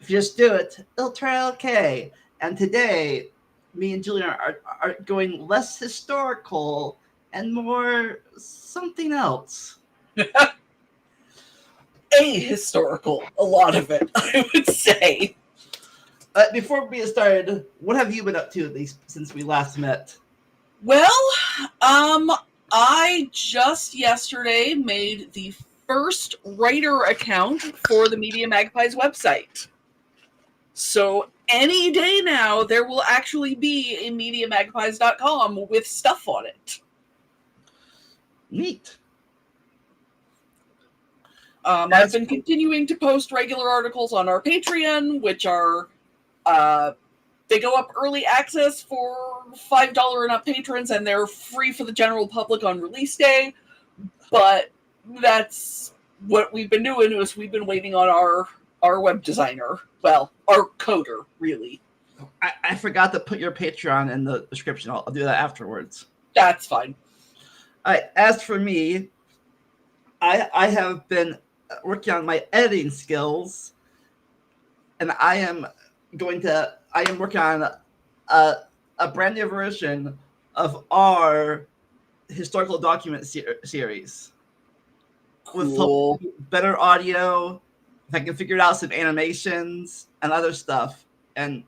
if you just do it, it'll turn out okay. And today, me and Julian are going less historical and more something else. Ahistorical, a lot of it, I would say. Before we get started, what have you been up to since we last met? Well, I just yesterday made the first writer account for the Media Magpies website. So any day now, there will actually be a MediaMagpies.com with stuff on it. Neat. I've been continuing to post regular articles on our Patreon, which are they go up early access for $5 and up patrons, and they're free for the general public on release day. But that's what we've been doing, is we've been waiting on our web designer. Well, our coder, really. I forgot to put your Patreon in the description. I'll do that afterwards. That's fine. As for me, I have been working on my editing skills, and I am working on a brand new version of our historical document series. Cool. With better audio, if I can figure out some animations and other stuff, and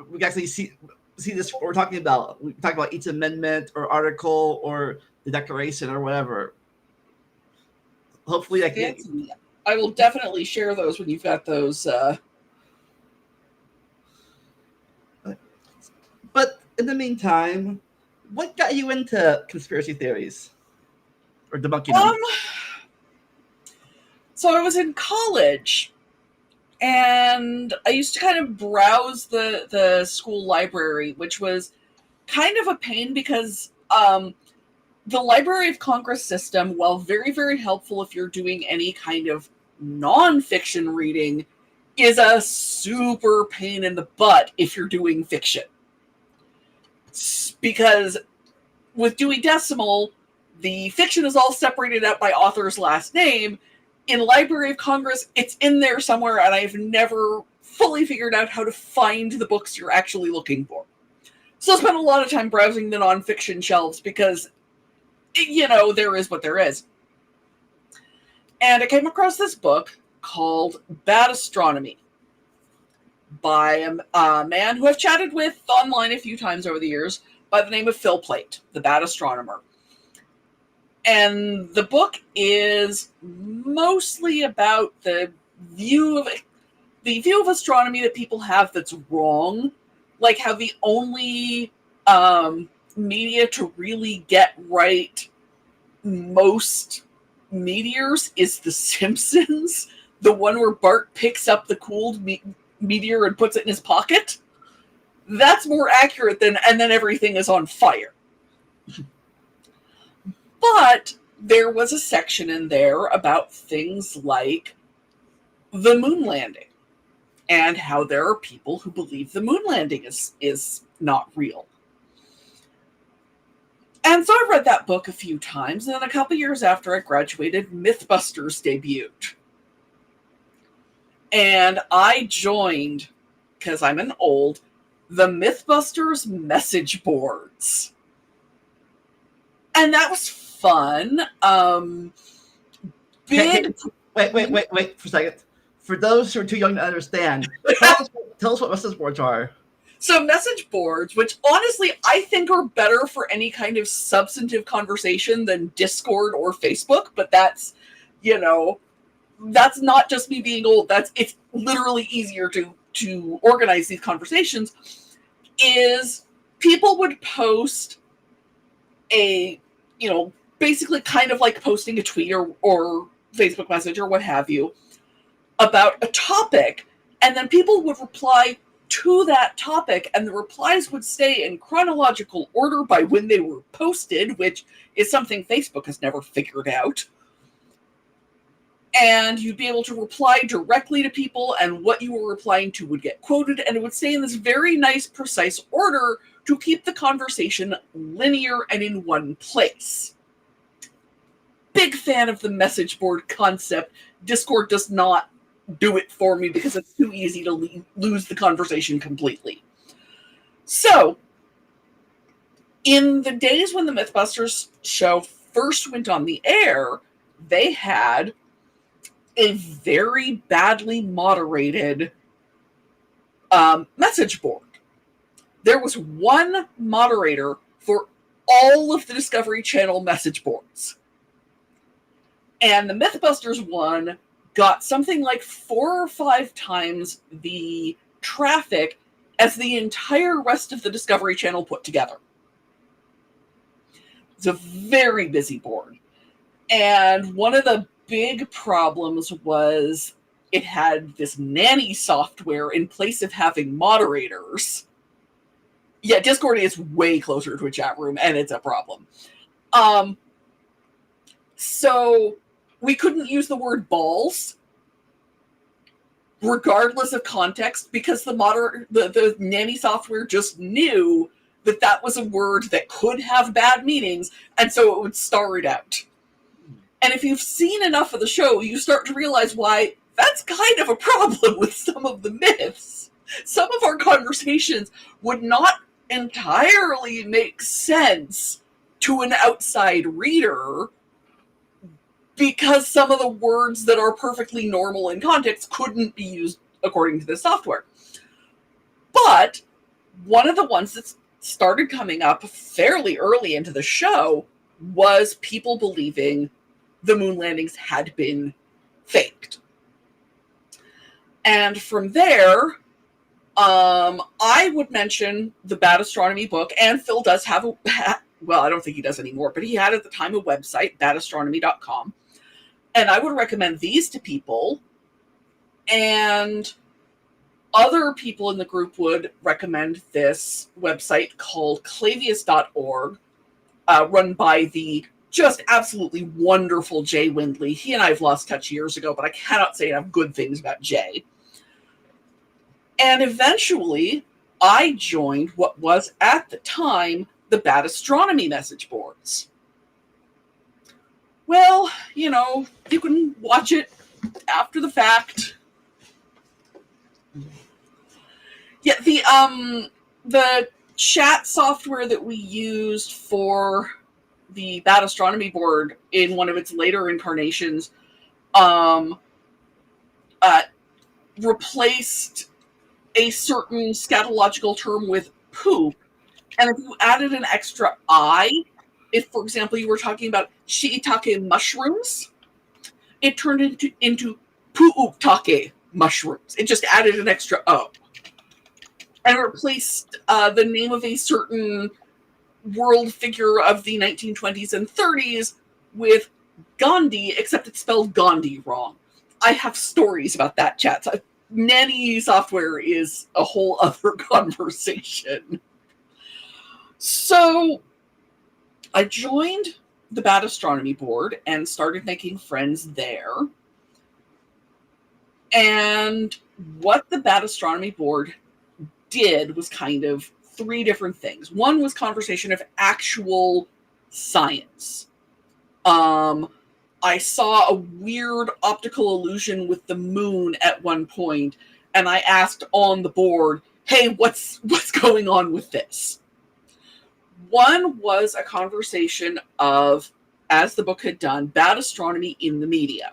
we can actually see this, what we're talking about. We talk about each amendment or article or the declaration or whatever. Hopefully I will definitely share those when you've got those. But in the meantime, what got you into conspiracy theories or debunking them? So I was in college, and I used to kind of browse the school library, which was kind of a pain because the Library of Congress system, while very, very helpful if you're doing any kind of nonfiction reading, is a super pain in the butt if you're doing fiction. Because with Dewey Decimal, the fiction is all separated out by author's last name. In Library of Congress, it's in there somewhere, and I've never fully figured out how to find the books you're actually looking for. So I spent a lot of time browsing the nonfiction shelves because, there is what there is. And I came across this book called Bad Astronomy by a man who I've chatted with online a few times over the years by the name of Phil Plait, the Bad Astronomer. And the book is mostly about the view of astronomy that people have that's wrong. Like how the only media to really get right most meteors is The Simpsons, the one where Bart picks up the cooled meteor and puts it in his pocket. That's more accurate and then everything is on fire. But there was a section in there about things like the moon landing and how there are people who believe the moon landing is not real. And so I read that book a few times, and then a couple years after I graduated, Mythbusters debuted. And I joined, because I'm an old, the Mythbusters message boards. And that was fun. Wait for a second. For those who are too young to understand, tell us what message boards are. So message boards, which honestly I think are better for any kind of substantive conversation than Discord or Facebook, but that's not just me being old. It's literally easier to organize these conversations. Is people would post basically kind of like posting a tweet or Facebook message or what have you about a topic, and then people would reply to that topic, and the replies would stay in chronological order by when they were posted, which is something Facebook has never figured out. And you'd be able to reply directly to people, and what you were replying to would get quoted, and it would stay in this very nice, precise order to keep the conversation linear and in one place. Big fan of the message board concept. Discord does not do it for me because it's too easy to lose the conversation completely. So, in the days when the Mythbusters show first went on the air, they had a very badly moderated message board. There was one moderator for all of the Discovery Channel message boards. And the Mythbusters one got something like 4 or 5 times the traffic as the entire rest of the Discovery Channel put together. It's a very busy board. And one of the big problems was it had this nanny software in place of having moderators. Yeah, Discord is way closer to a chat room, and it's a problem. So we couldn't use the word balls, regardless of context, because the nanny software just knew that that was a word that could have bad meanings, and so it would star it out. And if you've seen enough of the show, you start to realize why that's kind of a problem with some of the myths. Some of our conversations would not entirely make sense to an outside reader because some of the words that are perfectly normal in context couldn't be used according to the software. But one of the ones that started coming up fairly early into the show was people believing the moon landings had been faked. And from there, I would mention the Bad Astronomy book, and Phil does have well, I don't think he does anymore, but he had at the time a website, badastronomy.com. And I would recommend these to people, and other people in the group would recommend this website called clavius.org, run by the just absolutely wonderful Jay Windley. He and I have lost touch years ago, but I cannot say enough good things about Jay. And eventually, I joined what was, at the time, the Bad Astronomy message boards. Well, you know, you can watch it after the fact. Yeah, the chat software that we used for the Bad Astronomy board in one of its later incarnations replaced a certain scatological term with poop. And if you added an extra I, if, for example, you were talking about shiitake mushrooms, it turned into pu'utake mushrooms. It just added an extra O. And replaced the name of a certain world figure of the 1920s and 30s with Gandhi, except it's spelled Gandhi wrong. I have stories about that, chat. Nanny software is a whole other conversation. So I joined the Bad Astronomy board and started making friends there. And what the Bad Astronomy board did was kind of 3 different things. One was conversation of actual science. I saw a weird optical illusion with the moon at one point, and I asked on the board, hey, what's going on with this? One was a conversation of, as the book had done, bad astronomy in the media.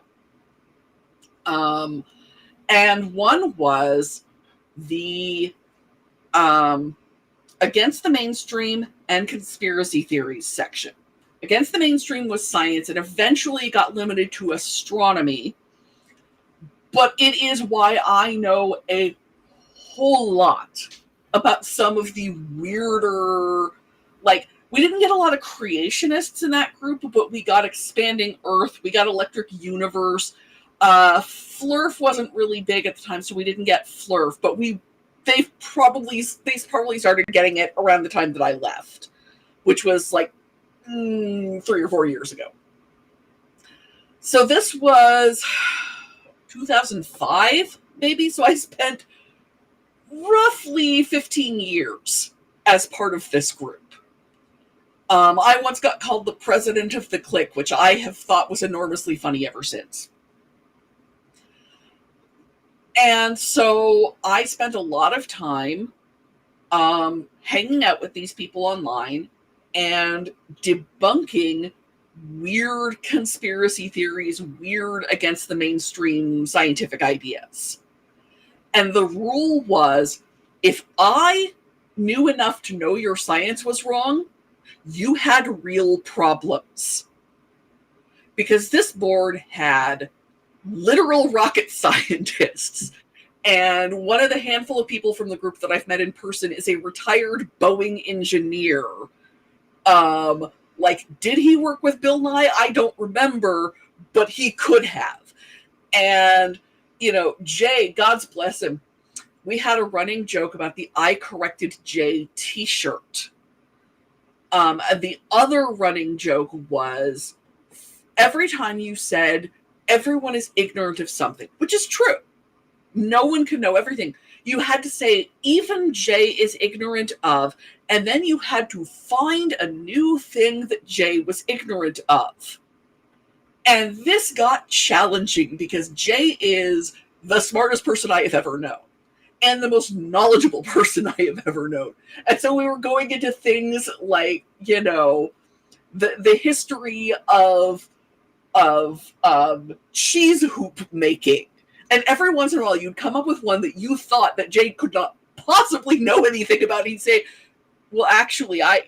And one was the against the mainstream and conspiracy theories section. Against the mainstream was science, and eventually got limited to astronomy. But it is why I know a whole lot about some of the weirder, like, we didn't get a lot of creationists in that group, but we got Expanding Earth, we got Electric Universe. Flurf wasn't really big at the time, so we didn't get Flurf, but they probably started getting it around the time that I left, which was like 3 or 4 years ago. So this was 2005, maybe. So I spent roughly 15 years as part of this group. I once got called the president of the clique, which I have thought was enormously funny ever since. And so I spent a lot of time hanging out with these people online and debunking weird conspiracy theories, weird against the mainstream scientific ideas. And the rule was, if I knew enough to know your science was wrong, you had real problems. Because this board had literal rocket scientists. And one of the handful of people from the group that I've met in person is a retired Boeing engineer. Like, did he work with Bill Nye? I don't remember, but he could have. And, you know, Jay, God's bless him, we had a running joke about the I corrected Jay t-shirt. And the other running joke was, every time you said everyone is ignorant of something, which is true, no one can know everything, you had to say even Jay is ignorant of, and then you had to find a new thing that Jay was ignorant of. And this got challenging because Jay is the smartest person I have ever known and the most knowledgeable person I have ever known. And so we were going into things like, you know, the history of cheese hoop making. And every once in a while you'd come up with one that you thought that Jay could not possibly know anything about. He'd say, well, actually, I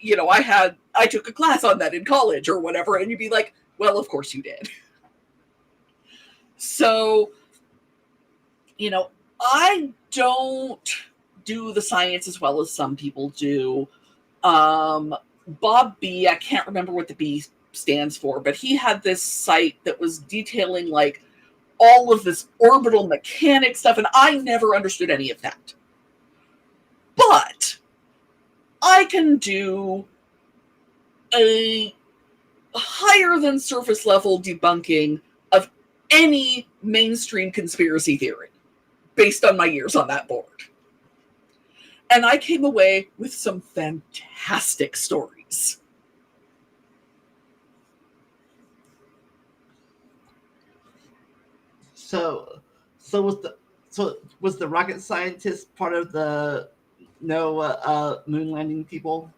took a class on that in college or whatever. And you'd be like, well, of course you did. So, you know, I don't do the science as well as some people do. Bob B, I can't remember what the B stands for, but he had this site that was detailing like all of this orbital mechanics stuff, and I never understood any of that. But I can do a higher than surface level debunking of any mainstream conspiracy theory based on my years on that board. And I came away with some fantastic stories. So was the rocket scientist part of the moon landing people?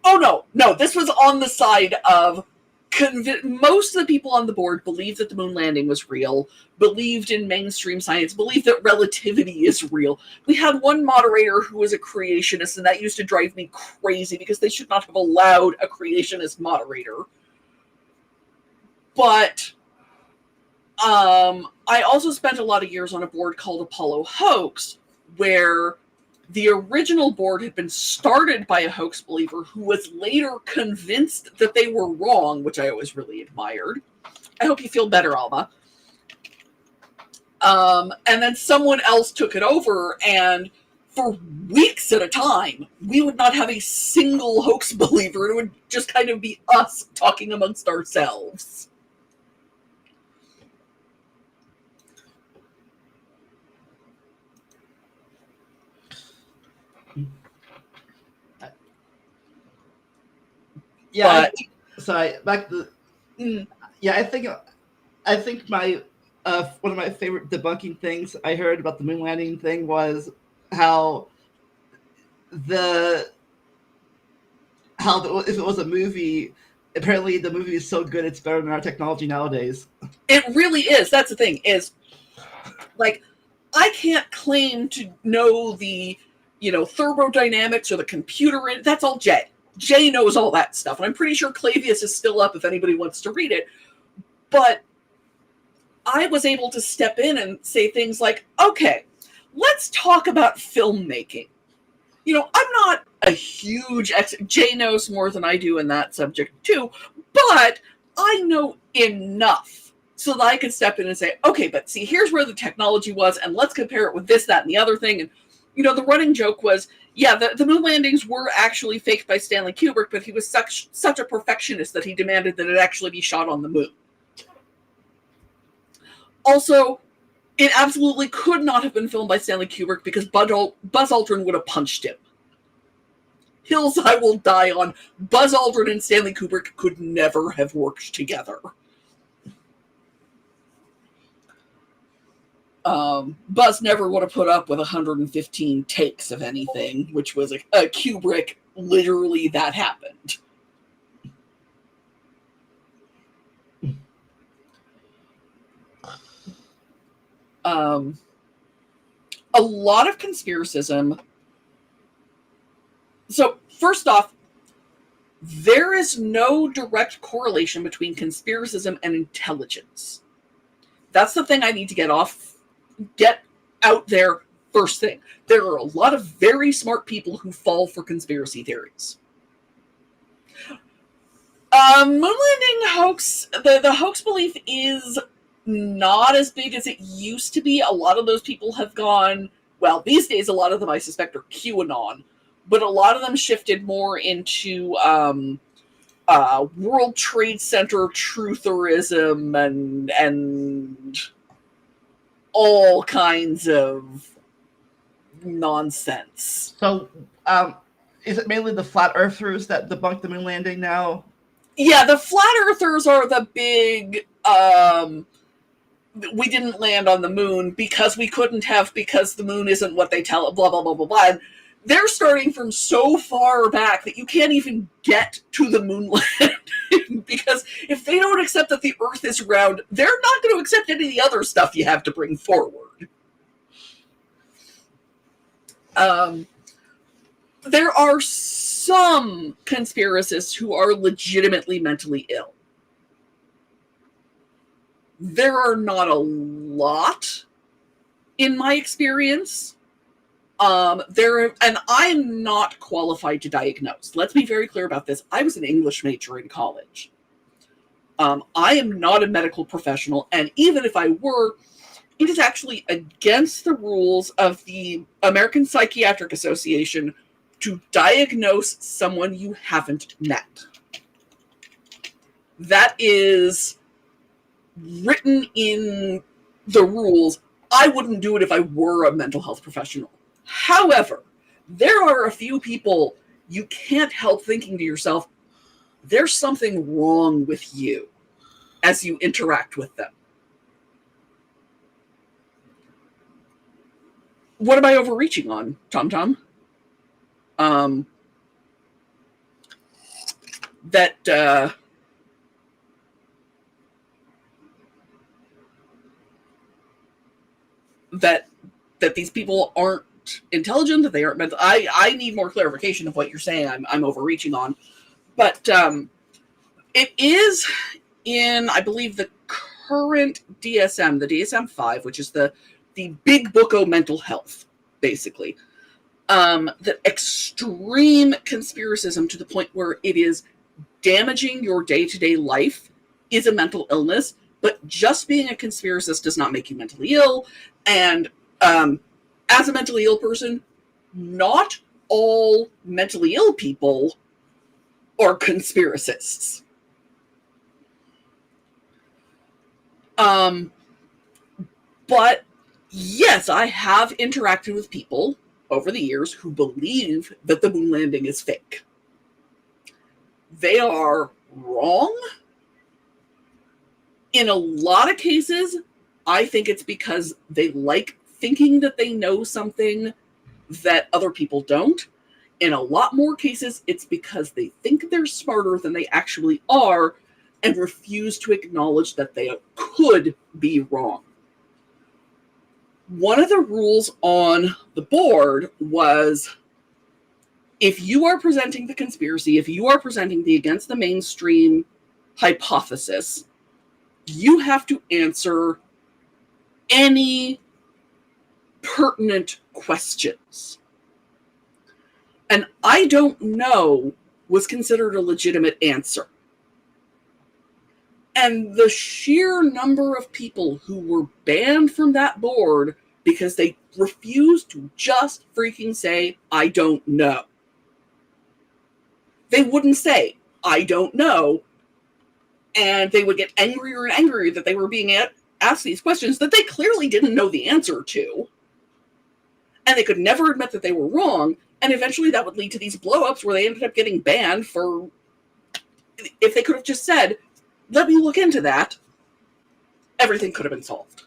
Oh no, this was on the side of most of the people on the board believed that the moon landing was real, believed in mainstream science, believed that relativity is real. We had one moderator who was a creationist, and that used to drive me crazy because they should not have allowed a creationist moderator. But I also spent a lot of years on a board called Apollo Hoax, where the original board had been started by a hoax believer who was later convinced that they were wrong, which I always really admired. I hope you feel better, Alma. And then someone else took it over, and for weeks at a time, we would not have a single hoax believer. It would just kind of be us talking amongst ourselves. Yeah, yeah, I think my one of my favorite debunking things I heard about the moon landing thing was how if it was a movie, apparently the movie is so good it's better than our technology nowadays. It really is. That's the thing, is like, I can't claim to know the, you know, thermodynamics or the computer. That's all Jay. Jay knows all that stuff. And I'm pretty sure Clavius is still up if anybody wants to read it. But I was able to step in and say things like, okay, let's talk about filmmaking. You know, I'm not a huge Jay knows more than I do in that subject too, but I know enough so that I can step in and say, okay, but see, here's where the technology was, and let's compare it with this, that, and the other thing. And, you know, the running joke was, yeah, the moon landings were actually faked by Stanley Kubrick, but he was such a perfectionist that he demanded that it actually be shot on the moon. Also, it absolutely could not have been filmed by Stanley Kubrick because Buzz Aldrin would have punched him. Hills I will die on. Buzz Aldrin and Stanley Kubrick could never have worked together. Buzz never would have put up with 115 takes of anything, which was a Kubrick, literally that happened. A lot of conspiracism. So, first off, there is no direct correlation between conspiracism and intelligence. That's the thing I need to get out there first thing. There are a lot of very smart people who fall for conspiracy theories. Moon landing hoax, the hoax belief is not as big as it used to be. A lot of those people have gone, well, these days a lot of them I suspect are QAnon, but a lot of them shifted more into World Trade Center trutherism and all kinds of nonsense. So, is it mainly the flat earthers that debunk the moon landing now? Yeah, the flat earthers are the big we didn't land on the moon because we couldn't have, because the moon isn't what they tell it, blah blah blah blah blah. And they're starting from so far back that you can't even get to the moon landing, because if they don't accept that the earth is round, they're not going to accept any of the other stuff you have to bring forward. There are some conspiracists who are legitimately mentally ill. There are not a lot, in my experience. And I'm not qualified to diagnose. Let's be very clear about this. I was an English major in college. I am not a medical professional, and even if I were, it is actually against the rules of the American Psychiatric Association to diagnose someone you haven't met. That is written in the rules. I wouldn't do it if I were a mental health professional. However, there are a few people you can't help thinking to yourself, there's something wrong with you as you interact with them. What am I overreaching on, Tom Tom? That these people aren't intelligent, that they aren't mental. I need more clarification of what you're saying. I'm overreaching on, but it is in, I believe, the current DSM, the DSM-5, which is the big book of mental health, basically. That extreme conspiracism to the point where it is damaging your day-to-day life is a mental illness, but just being a conspiracist does not make you mentally ill. And as a mentally ill person, not all mentally ill people are conspiracists. But yes, I have interacted with people over the years who believe that the moon landing is fake. They are wrong. In a lot of cases, I think it's because they like thinking that they know something that other people don't. In a lot more cases, it's because they think they're smarter than they actually are and refuse to acknowledge that they could be wrong. One of the rules on the board was, if you are presenting the conspiracy, if you are presenting the against the mainstream hypothesis, you have to answer any pertinent questions. And I don't know was considered a legitimate answer. And the sheer number of people who were banned from that board because they refused to just freaking say, I don't know. They wouldn't say, I don't know. And they would get angrier and angrier that they were being asked these questions that they clearly didn't know the answer to. And they could never admit that they were wrong. And eventually that would lead to these blow-ups where they ended up getting banned for, if they could have just said, let me look into that, everything could have been solved.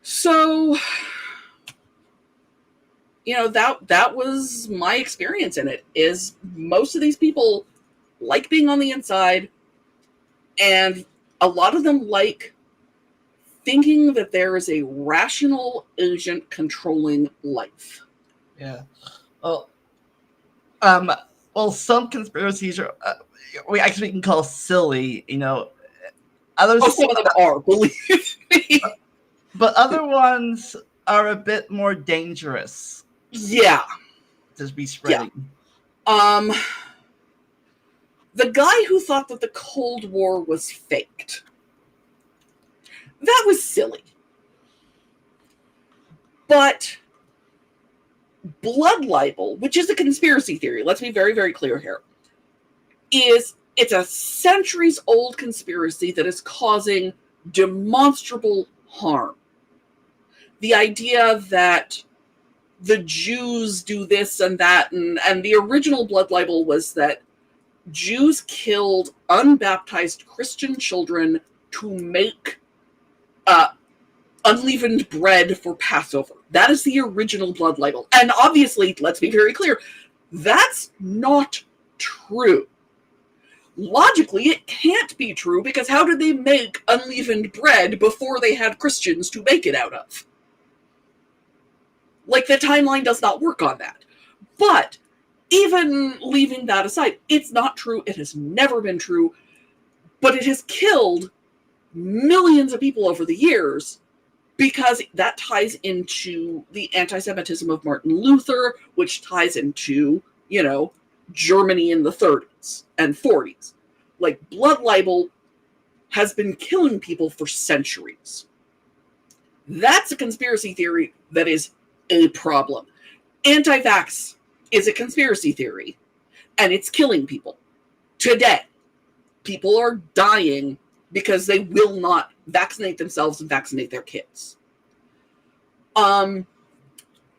So, that was my experience in it. Is most of these people like being on the inside, and a lot of them like thinking that there is a rational agent controlling life. Yeah. Well, um, well, some conspiracies are we actually can call silly. Oh, Others, some of them are, believe me. but other ones are a bit more dangerous Yeah, to be yeah. spreading. Um, the guy who thought that the Cold War was faked. That was silly. But blood libel, which is a conspiracy theory, let's be very, very clear here, it's a centuries old conspiracy that is causing demonstrable harm. The idea that the Jews do this and that, and the original blood libel was that Jews killed unbaptized Christian children to make uh, unleavened bread for Passover. That is the original blood libel. And obviously, let's be very clear, that's not true. Logically, it can't be true, because how did they make unleavened bread before they had Christians to make it out of? Like, the timeline does not work on that. But even leaving that aside, it's not true. It has never been true. But it has killed millions of people over the years, because that ties into the anti-Semitism of Martin Luther, which ties into, Germany in the 30s and 40s. Like, blood libel has been killing people for centuries. That's a conspiracy theory that is a problem. Anti-vax is a conspiracy theory, and it's killing people. Today, people are dying because they will not vaccinate themselves and vaccinate their kids.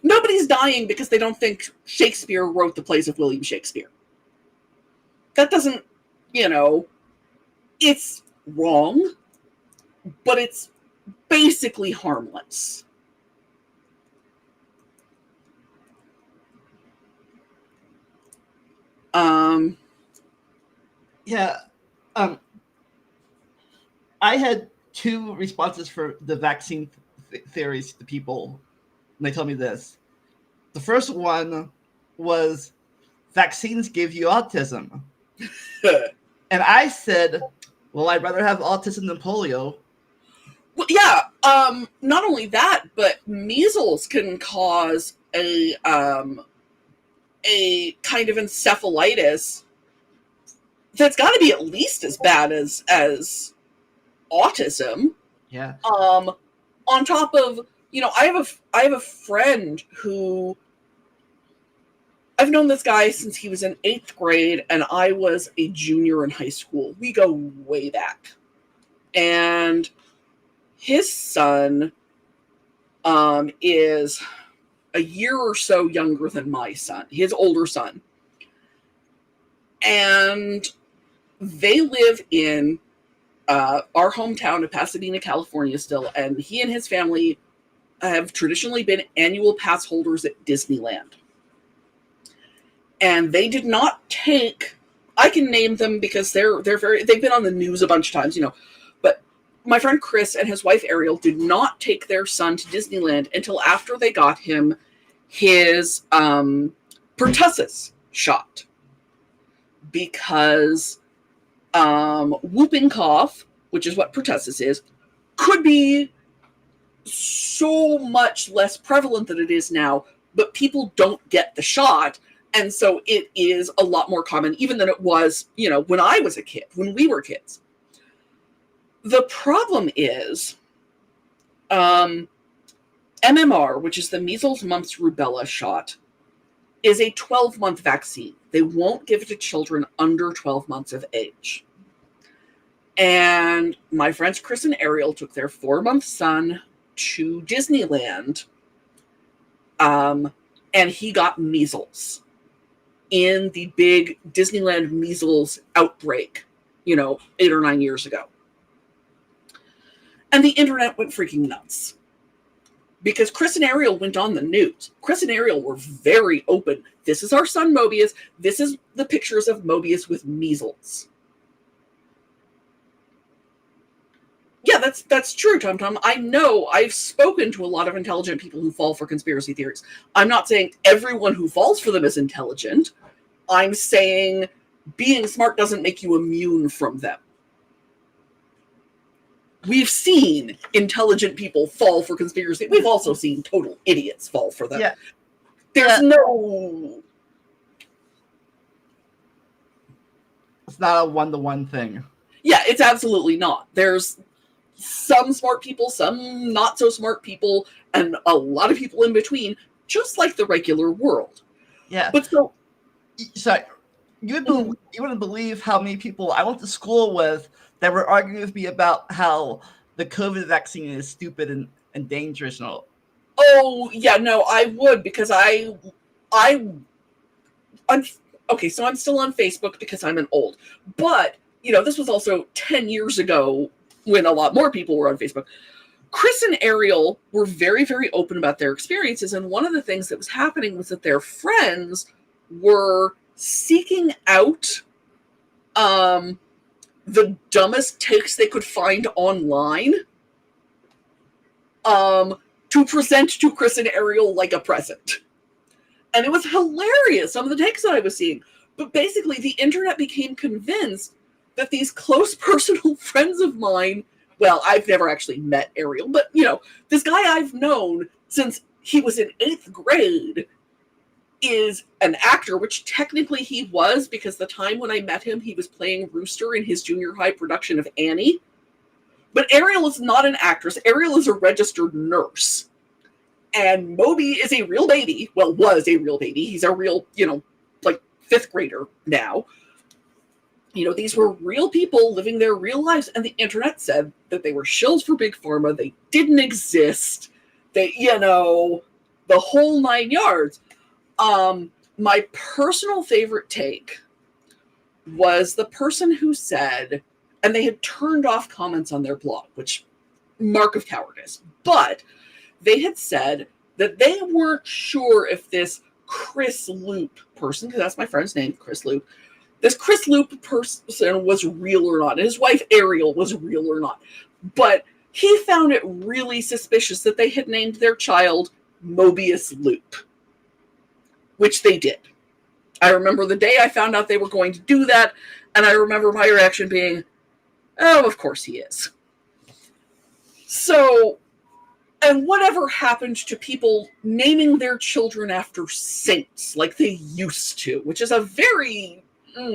Nobody's dying because they don't think Shakespeare wrote the plays of William Shakespeare. That doesn't, it's wrong, but it's basically harmless. Yeah. I had two responses for the vaccine theories to people when they told me this. The first one was vaccines give you autism. And I said, well, I'd rather have autism than polio. Well, yeah. Not only that, but measles can cause a kind of encephalitis that's got to be at least as bad as autism. Yeah. On top of, I have a friend who, I've known this guy since he was in 8th grade and I was a junior in high school. We go way back. And his son is a year or so younger than my son, his older son. And they live in our hometown of Pasadena, California still, and he and his family have traditionally been annual pass holders at Disneyland. And they did not take, I can name them because they've been on the news a bunch of times, but my friend Chris and his wife Ariel did not take their son to Disneyland until after they got him his pertussis shot. Because whooping cough, which is what pertussis is, could be so much less prevalent than it is now, but people don't get the shot, and so it is a lot more common even than it was, when I was a kid, when we were kids. The problem is MMR, which is the measles, mumps, rubella shot, is a 12-month vaccine. They won't give it to children under 12 months of age. And my friends Chris and Ariel took their 4-month son to Disneyland, and he got measles in the big Disneyland measles outbreak, 8 or 9 years ago. And the internet went freaking nuts. because Chris and Ariel went on the news. Chris and Ariel were very open. This is our son Mobius. This is the pictures of Mobius with measles. Yeah, that's true, Tom Tom. I know I've spoken to a lot of intelligent people who fall for conspiracy theories. I'm not saying everyone who falls for them is intelligent. I'm saying being smart doesn't make you immune from them. We've seen intelligent people fall for conspiracy. We've also seen total idiots fall for them. Yeah. There's no... It's not a one-to-one thing. Yeah, it's absolutely not. There's some smart people, some not so smart people, and a lot of people in between, just like the regular world. Yeah. But so you wouldn't believe how many people I went to school with that were arguing with me about how the COVID vaccine is stupid and dangerous and all. Oh, yeah, no, I would, because I'm okay, so I'm still on Facebook because I'm an old. But, this was also 10 years ago when a lot more people were on Facebook. Chris and Ariel were very, very open about their experiences, and one of the things that was happening was that their friends were seeking out the dumbest takes they could find online to present to Chris and Ariel like a present. And it was hilarious, some of the takes that I was seeing. But basically, the internet became convinced that these close personal friends of mine, well, I've never actually met Ariel, but, this guy I've known since he was in 8th grade is an actor, which technically he was, because the time when I met him, he was playing Rooster in his junior high production of Annie. But Ariel is not an actress. Ariel is a registered nurse. And Moby is a real baby. Well, was a real baby. He's a real, 5th grader now. These were real people living their real lives, and the internet said that they were shills for Big Pharma. They didn't exist. They, the whole 9 yards. My personal favorite take was the person who said, and they had turned off comments on their blog, which mark of cowardice, but they had said that they weren't sure if this Chris Loop person, because that's my friend's name, Chris Loop, this Chris Loop person was real or not, and his wife Ariel was real or not. But he found it really suspicious that they had named their child Mobius Loop, which they did. I remember the day I found out they were going to do that, and I remember my reaction being, oh, of course he is. So, and whatever happened to people naming their children after saints like they used to, which is a very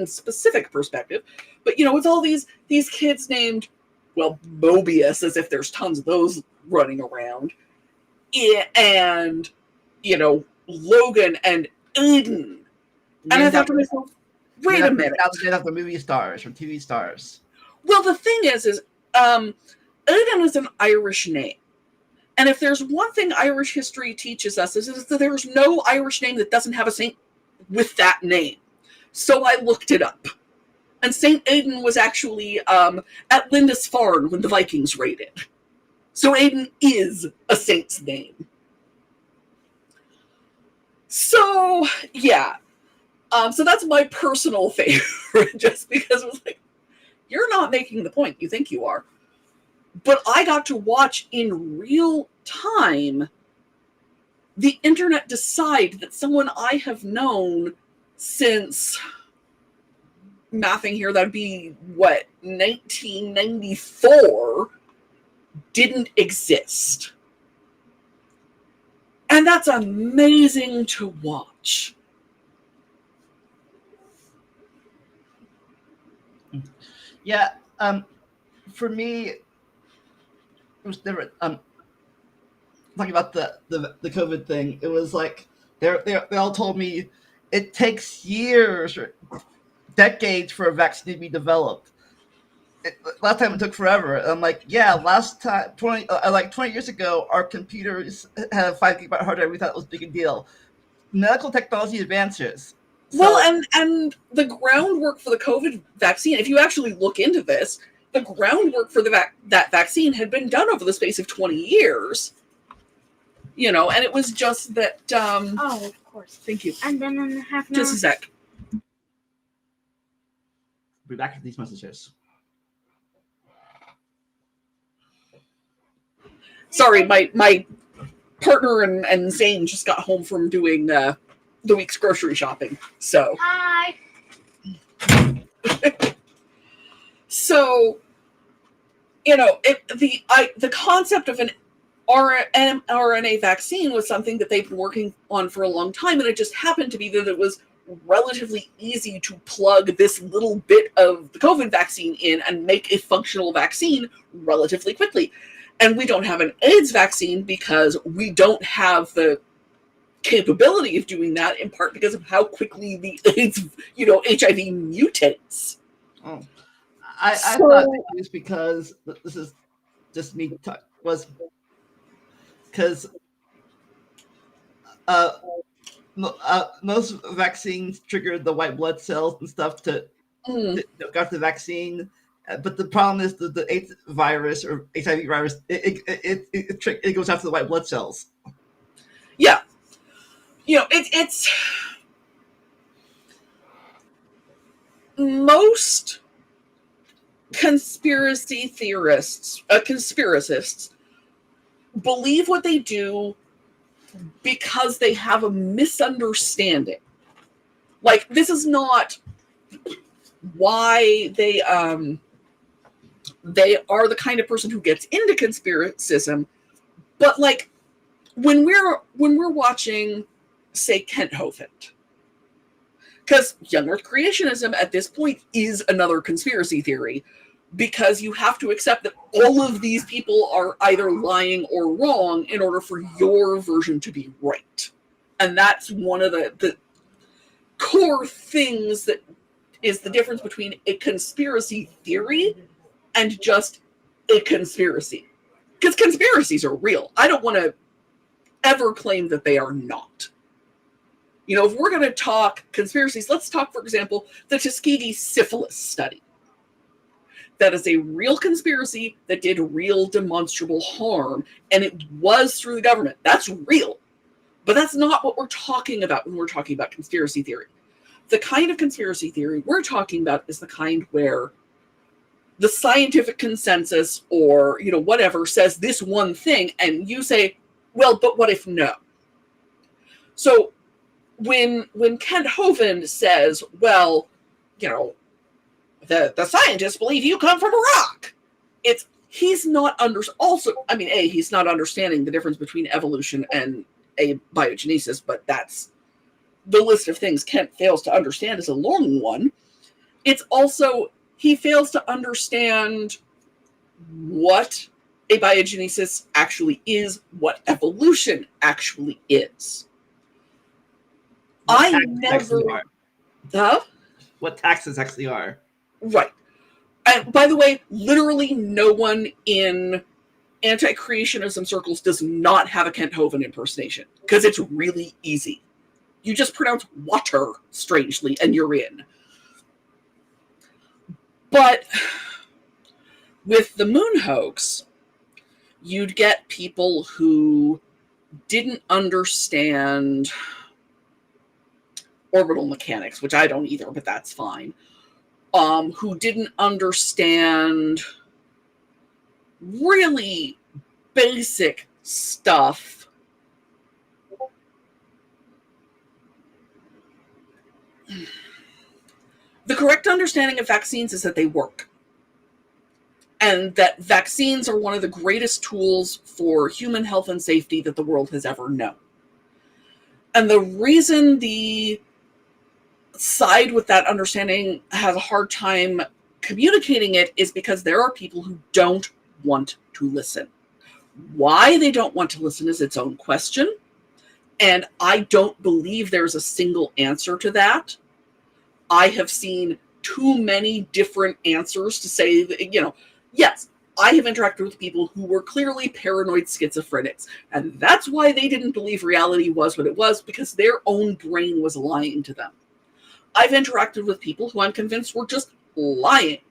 specific perspective. But, with all these kids named, well, Mobius, as if there's tons of those running around, and, Logan and Aiden. And I thought to myself, wait a minute. Named after movie stars or TV stars. Well, the thing is Aiden is an Irish name. And if there's one thing Irish history teaches us is that there's no Irish name that doesn't have a saint with that name. So I looked it up. And St. Aiden was actually at Lindisfarne when the Vikings raided. So Aiden is a saint's name. So, yeah. So that's my personal favorite, just because it was like, you're not making the point you think you are. But I got to watch in real time the internet decide that someone I have known since, mathing here, that'd be, 1994, didn't exist. And that's amazing to watch. Yeah, for me, it was different. Talking about the COVID thing, it was like they all told me it takes years or decades for a vaccine to be developed. Last time it took forever. I'm like, yeah, last time 20 years ago, our computers had a 5 GB hard drive. We thought it was a big deal. Medical technology advances. Well, and the groundwork for the COVID vaccine, if you actually look into this, the groundwork for that vaccine had been done over the space of 20 years. And it was just that. Oh, of course. Thank you. And then in half an Just hour. a sec. Be back with these messages. Sorry, my partner and Zane just got home from doing the week's grocery shopping. So. Hi. So, the concept of an mRNA vaccine was something that they've been working on for a long time, and it just happened to be that it was relatively easy to plug this little bit of the COVID vaccine in and make a functional vaccine relatively quickly. And we don't have an AIDS vaccine because we don't have the capability of doing that, in part because of how quickly the AIDS, HIV mutates. Oh. I thought it was because this is just me was because most vaccines triggered the white blood cells and stuff to got the vaccine, but the problem is the AIDS virus or HIV virus it goes after the white blood cells. Yeah, it's most conspiracy theorists, conspiracists, believe what they do because they have a misunderstanding. Like, this is not why they are the kind of person who gets into conspiracism, but like when we're watching, say, Kent Hovind, because young Earth creationism at this point is another conspiracy theory, because you have to accept that all of these people are either lying or wrong in order for your version to be right. And that's one of the core things that is the difference between a conspiracy theory and just a conspiracy. Because conspiracies are real. I don't want to ever claim that they are not. If we're going to talk conspiracies, let's talk, for example, the Tuskegee syphilis study. That is a real conspiracy that did real demonstrable harm, and it was through the government. That's real. But that's not what we're talking about when we're talking about conspiracy theory. The kind of conspiracy theory we're talking about is the kind where the scientific consensus or, whatever says this one thing, and you say, well, but what if no? So when Kent Hovind says, well, the scientists believe you come from a rock, he's not he's not understanding the difference between evolution and abiogenesis, but that's the list of things Kent fails to understand is a long one. It's also, he fails to understand what abiogenesis actually is, what evolution actually is. What taxes actually are. Right. And by the way, literally no one in anti-creationism circles does not have a Kent Hovind impersonation, because it's really easy. You just pronounce water strangely and you're in. But with the moon hoax, you'd get people who didn't understand orbital mechanics, which I don't either, but that's fine. Who didn't understand really basic stuff. The correct understanding of vaccines is that they work. And that vaccines are one of the greatest tools for human health and safety that the world has ever known. And the reason the side with that understanding has a hard time communicating it is because there are people who don't want to listen. Why they don't want to listen is its own question. And I don't believe there's a single answer to that. I have seen too many different answers to say that, yes, I have interacted with people who were clearly paranoid schizophrenics. And that's why they didn't believe reality was what it was, because their own brain was lying to them. I've interacted with people who I'm convinced were just lying.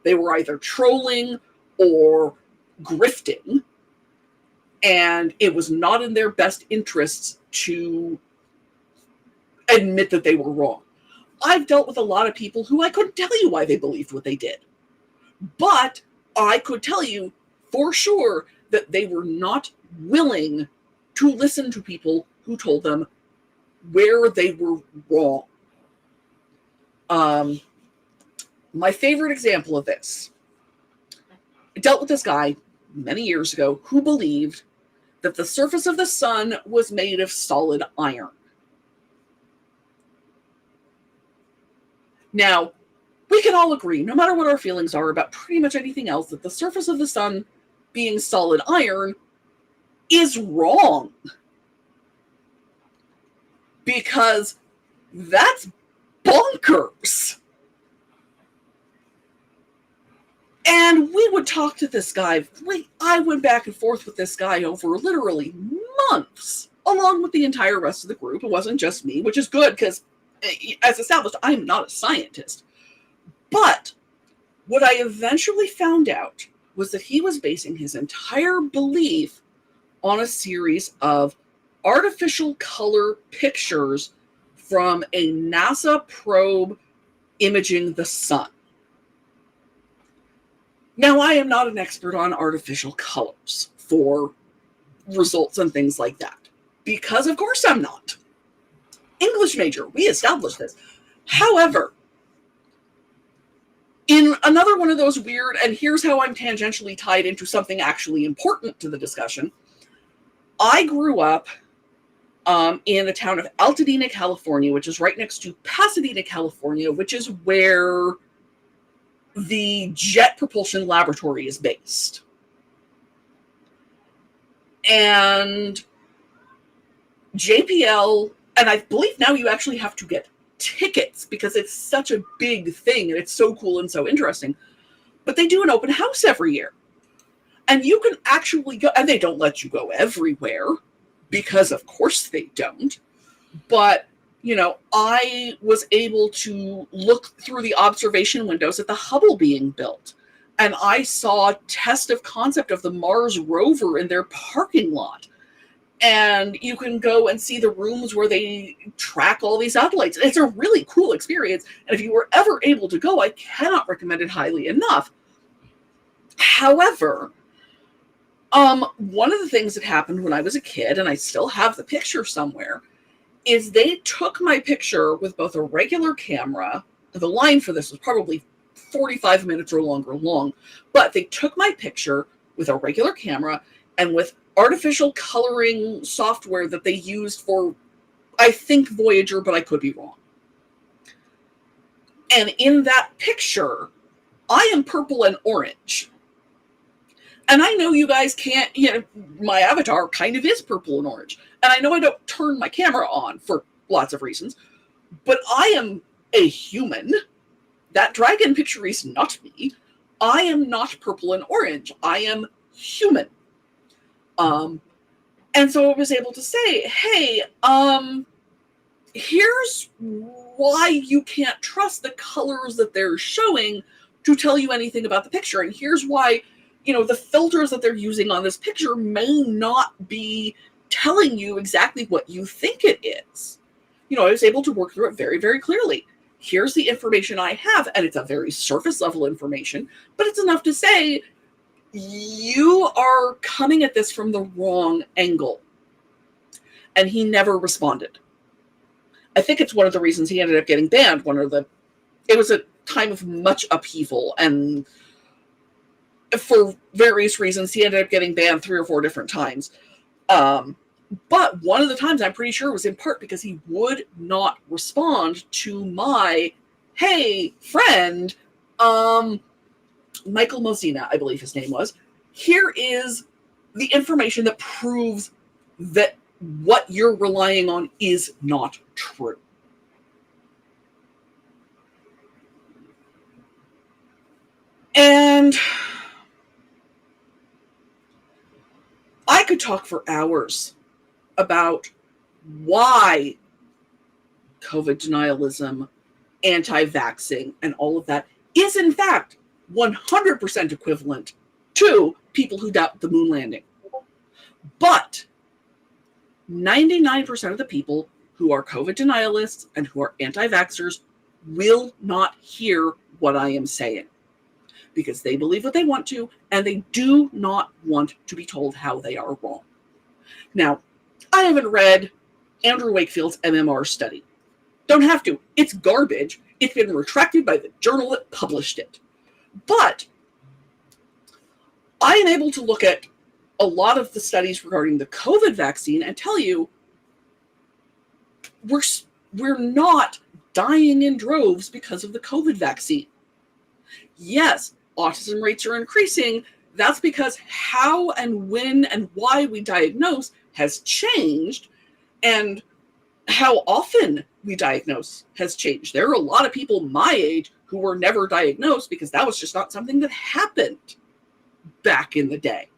They were either trolling or grifting. And it was not in their best interests to admit that they were wrong. I've dealt with a lot of people who I couldn't tell you why they believed what they did. But I could tell you for sure that they were not willing to listen to people who told them where they were wrong. My favorite example of this, I dealt with this guy many years ago who believed that the surface of the sun was made of solid iron. Now, we can all agree, no matter what our feelings are about pretty much anything else, that the surface of the sun being solid iron is wrong. Because that's bonkers. And we would talk to this guy. I went back and forth with this guy over literally months, along with the entire rest of the group. It wasn't just me, which is good because, as established, I'm not a scientist. But what I eventually found out was that he was basing his entire belief on a series of artificial color pictures from a NASA probe imaging the sun. Now, I am not an expert on artificial colors for results and things like that, because of course I'm not. English major, we established this. However, in another one of those weird, and here's how I'm tangentially tied into something actually important to the discussion, I grew up in the town of Altadena, California, which is right next to Pasadena, California, which is where the Jet Propulsion Laboratory is based. And JPL, and I believe now you actually have to get tickets because it's such a big thing and it's so cool and so interesting. But they do an open house every year. And you can actually go, and they don't let you go everywhere because of course they don't. But, you know, I was able to look through the observation windows at the Hubble being built. And I saw a test of concept of the Mars rover in their parking lot. And you can go and see the rooms where they track all these satellites. It's a really cool experience. And if you were ever able to go, I cannot recommend it highly enough. However, one of the things that happened when I was a kid, and I still have the picture somewhere, is they took my picture with both a regular camera. The line for this was probably 45 minutes or longer long, but they took my picture with a regular camera and with artificial coloring software that they used for, I think, Voyager, but I could be wrong. And in that picture, I am purple and orange. And I know you guys can't, you know, my avatar kind of is purple and orange. And I know I don't turn my camera on for lots of reasons, but I am a human. That dragon picture is not me. I am not purple and orange. I am human. And so I was able to say, hey, here's why you can't trust the colors that they're showing to tell you anything about the picture. And here's why, you know, the filters that they're using on this picture may not be telling you exactly what you think it is. You know, I was able to work through it very, very clearly. Here's the information I have, and it's a very surface level information, but it's enough to say, you are coming at this from the wrong angle. And he never responded. I think it's one of the reasons he ended up getting banned. It was a time of much upheaval, and for various reasons, he ended up getting banned 3 or 4 different times. But one of the times, I'm pretty sure, was in part because he would not respond to my, hey, friend, Michael Mosina, I believe his name was. Here is the information that proves that what you're relying on is not true. And I could talk for hours about why COVID denialism, anti-vaxxing, and all of that is in fact 100% equivalent to people who doubt the moon landing. But 99% of the people who are COVID denialists and who are anti-vaxxers will not hear what I am saying because they believe what they want to, and they do not want to be told how they are wrong. Now, I haven't read Andrew Wakefield's MMR study. Don't have to. It's garbage. It's been retracted by the journal that published it. But I am able to look at a lot of the studies regarding the COVID vaccine and tell you we're not dying in droves because of the COVID vaccine. Yes, autism rates are increasing. That's because how and when and why we diagnose has changed, and how often we diagnose has changed. There are a lot of people my age who were never diagnosed because that was just not something that happened back in the day.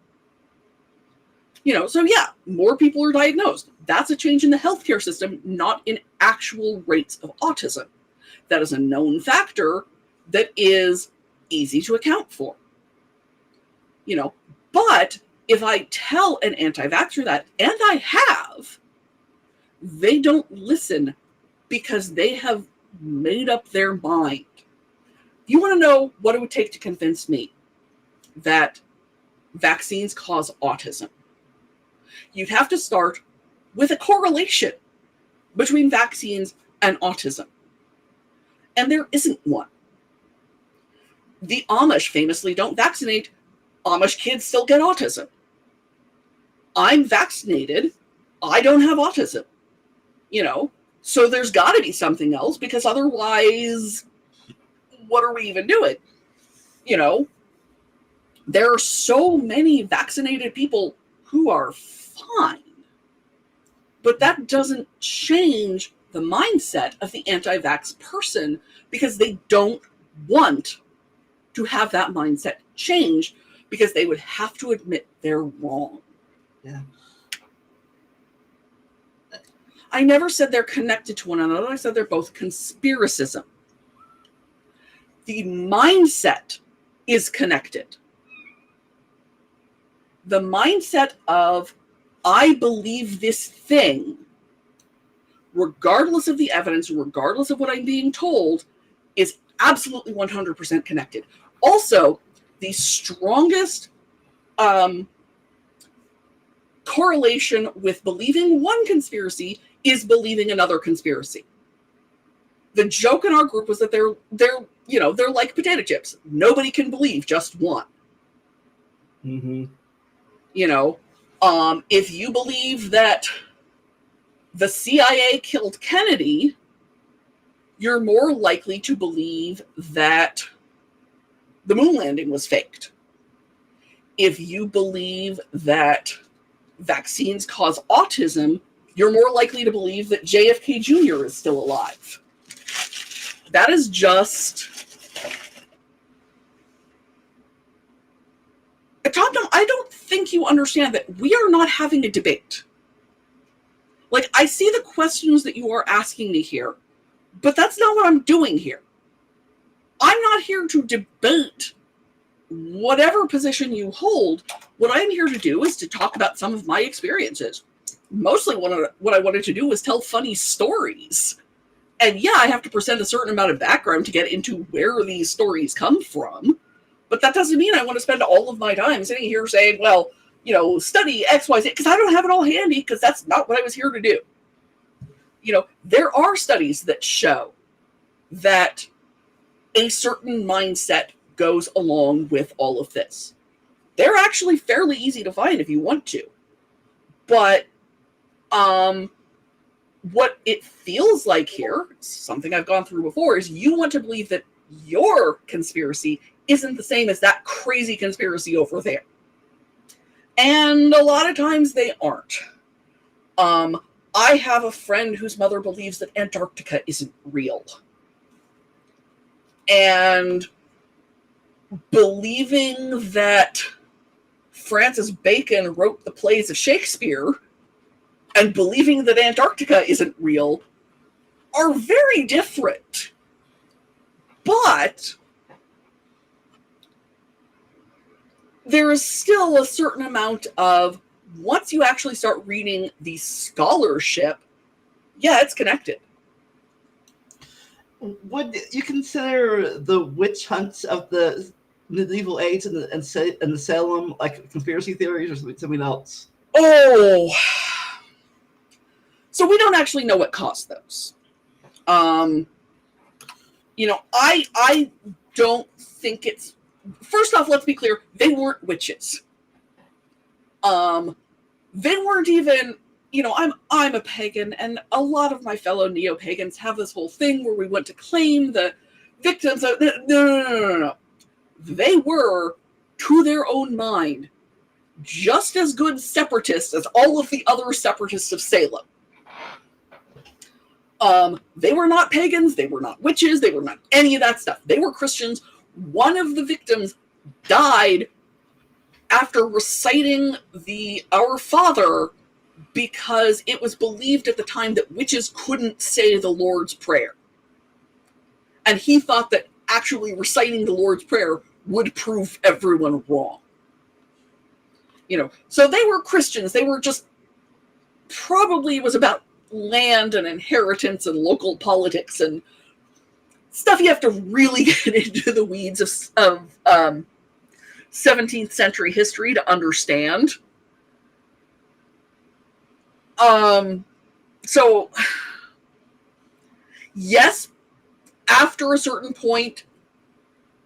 So yeah, more people are diagnosed. That's a change in the healthcare system, not in actual rates of autism. That is a known factor that is easy to account for. But if I tell an anti-vaxxer that, and I have, they don't listen because they have made up their mind. You want to know what it would take to convince me that vaccines cause autism? You'd have to start with a correlation between vaccines and autism. And there isn't one. The Amish famously don't vaccinate. Amish kids still get autism. I'm vaccinated. I don't have autism. So there's got to be something else, because otherwise, what are we even doing? There are so many vaccinated people who are fine, but that doesn't change the mindset of the anti-vax person, because they don't want to have that mindset change, because they would have to admit they're wrong. Yeah. I never said they're connected to one another. I said they're both conspiracism. The mindset is connected. The mindset of, I believe this thing, regardless of the evidence, regardless of what I'm being told, is absolutely 100% connected. Also, the strongest correlation with believing one conspiracy is believing another conspiracy. The joke in our group was that they're like potato chips. Nobody can believe just one. Mm-hmm. If you believe that the CIA killed Kennedy, you're more likely to believe that the moon landing was faked. If you believe that vaccines cause autism, you're more likely to believe that JFK Jr. is still alive. That is just... Tom, I don't think you understand that we are not having a debate. Like, I see the questions that you are asking me here, but that's not what I'm doing here. I'm not here to debate whatever position you hold. What I'm here to do is to talk about some of my experiences. Mostly what I wanted to do was tell funny stories. And yeah, I have to present a certain amount of background to get into where these stories come from. But that doesn't mean I want to spend all of my time sitting here saying, well, study X, Y, Z, because I don't have it all handy, because that's not what I was here to do. There are studies that show that a certain mindset goes along with all of this. They're actually fairly easy to find if you want to. But what it feels like here, something I've gone through before, is you want to believe that your conspiracy isn't the same as that crazy conspiracy over there. And a lot of times they aren't. I have a friend whose mother believes that Antarctica isn't real. And believing that Francis Bacon wrote the plays of Shakespeare and believing that Antarctica isn't real are very different. But there is still a certain amount of once you actually start reading the scholarship, yeah, it's connected. Would you consider the witch hunts of the medieval age and the Salem like conspiracy theories or something else? Oh, so we don't actually know what caused those. I don't think it's. First off, let's be clear: they weren't witches. They weren't even. I'm a pagan, and a lot of my fellow neo-pagans have this whole thing where we want to claim the victims of. No. They were, to their own mind, just as good separatists as all of the other separatists of Salem. They were not pagans, they were not witches, they were not any of that stuff. They were Christians. One of the victims died after reciting the Our Father because it was believed at the time that witches couldn't say the Lord's Prayer. And he thought that actually reciting the Lord's Prayer would prove everyone wrong. So they were Christians. They were just, probably was about land and inheritance and local politics and stuff you have to really get into the weeds of 17th century history to understand. So, yes, after a certain point,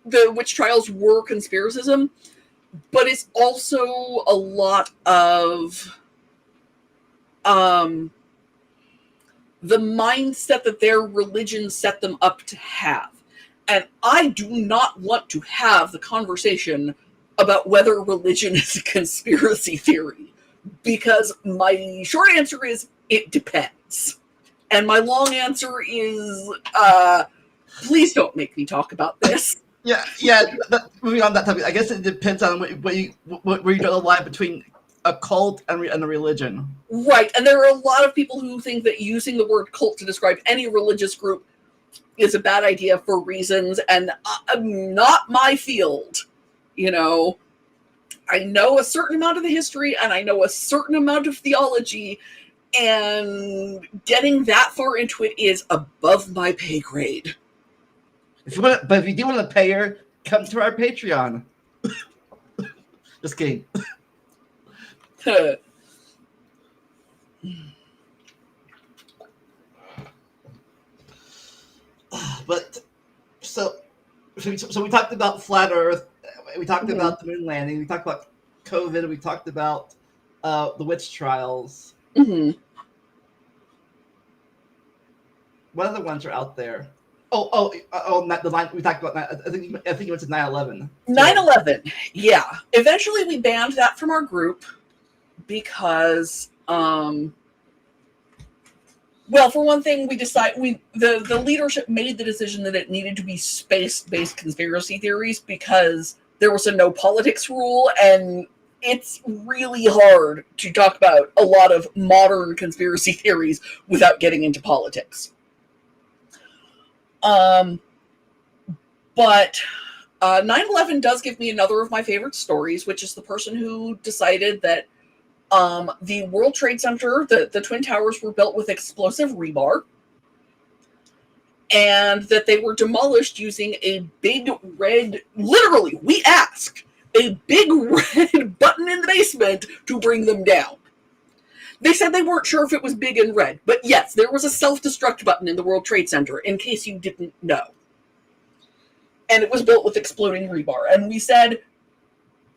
the witch trials were conspiracism, but it's also a lot of the mindset that their religion set them up to have. And I do not want to have the conversation about whether religion is a conspiracy theory, because my short answer is it depends. And my long answer is, please don't make me talk about this. Yeah. Moving on that topic, I guess it depends on where you draw the line between a cult and a religion. Right, and there are a lot of people who think that using the word cult to describe any religious group is a bad idea for reasons, and not my field. I know a certain amount of the history, and I know a certain amount of theology, and getting that far into it is above my pay grade. If you do want to pay her, come to our Patreon. Just kidding. But so we talked about flat Earth. We talked about the moon landing. We talked about COVID. We talked about the witch trials. Mm-hmm. What other ones are out there? The line we talked about. I think you went to 9/11. 9/11. Yeah. Eventually, we banned that from our group because, well, for one thing, the leadership made the decision that it needed to be space-based conspiracy theories because there was a no politics rule, and it's really hard to talk about a lot of modern conspiracy theories without getting into politics. But 9/11 does give me another of my favorite stories, which is the person who decided that the World Trade Center, the Twin Towers were built with explosive rebar, and that they were demolished using a big red, literally, we asked, a big red button in the basement to bring them down. They said they weren't sure if it was big and red, but yes, there was a self-destruct button in the World Trade Center, in case you didn't know. And it was built with exploding rebar. And we said,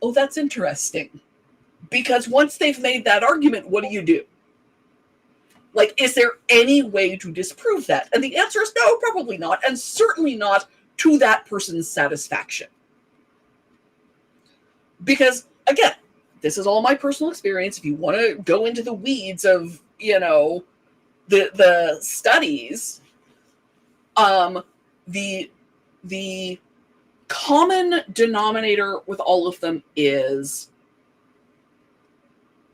oh, that's interesting. Because once they've made that argument, what do? Like, is there any way to disprove that? And the answer is no, probably not. And certainly not to that person's satisfaction. Because, again, this is all my personal experience. If you want to go into the weeds of, the studies, the common denominator with all of them is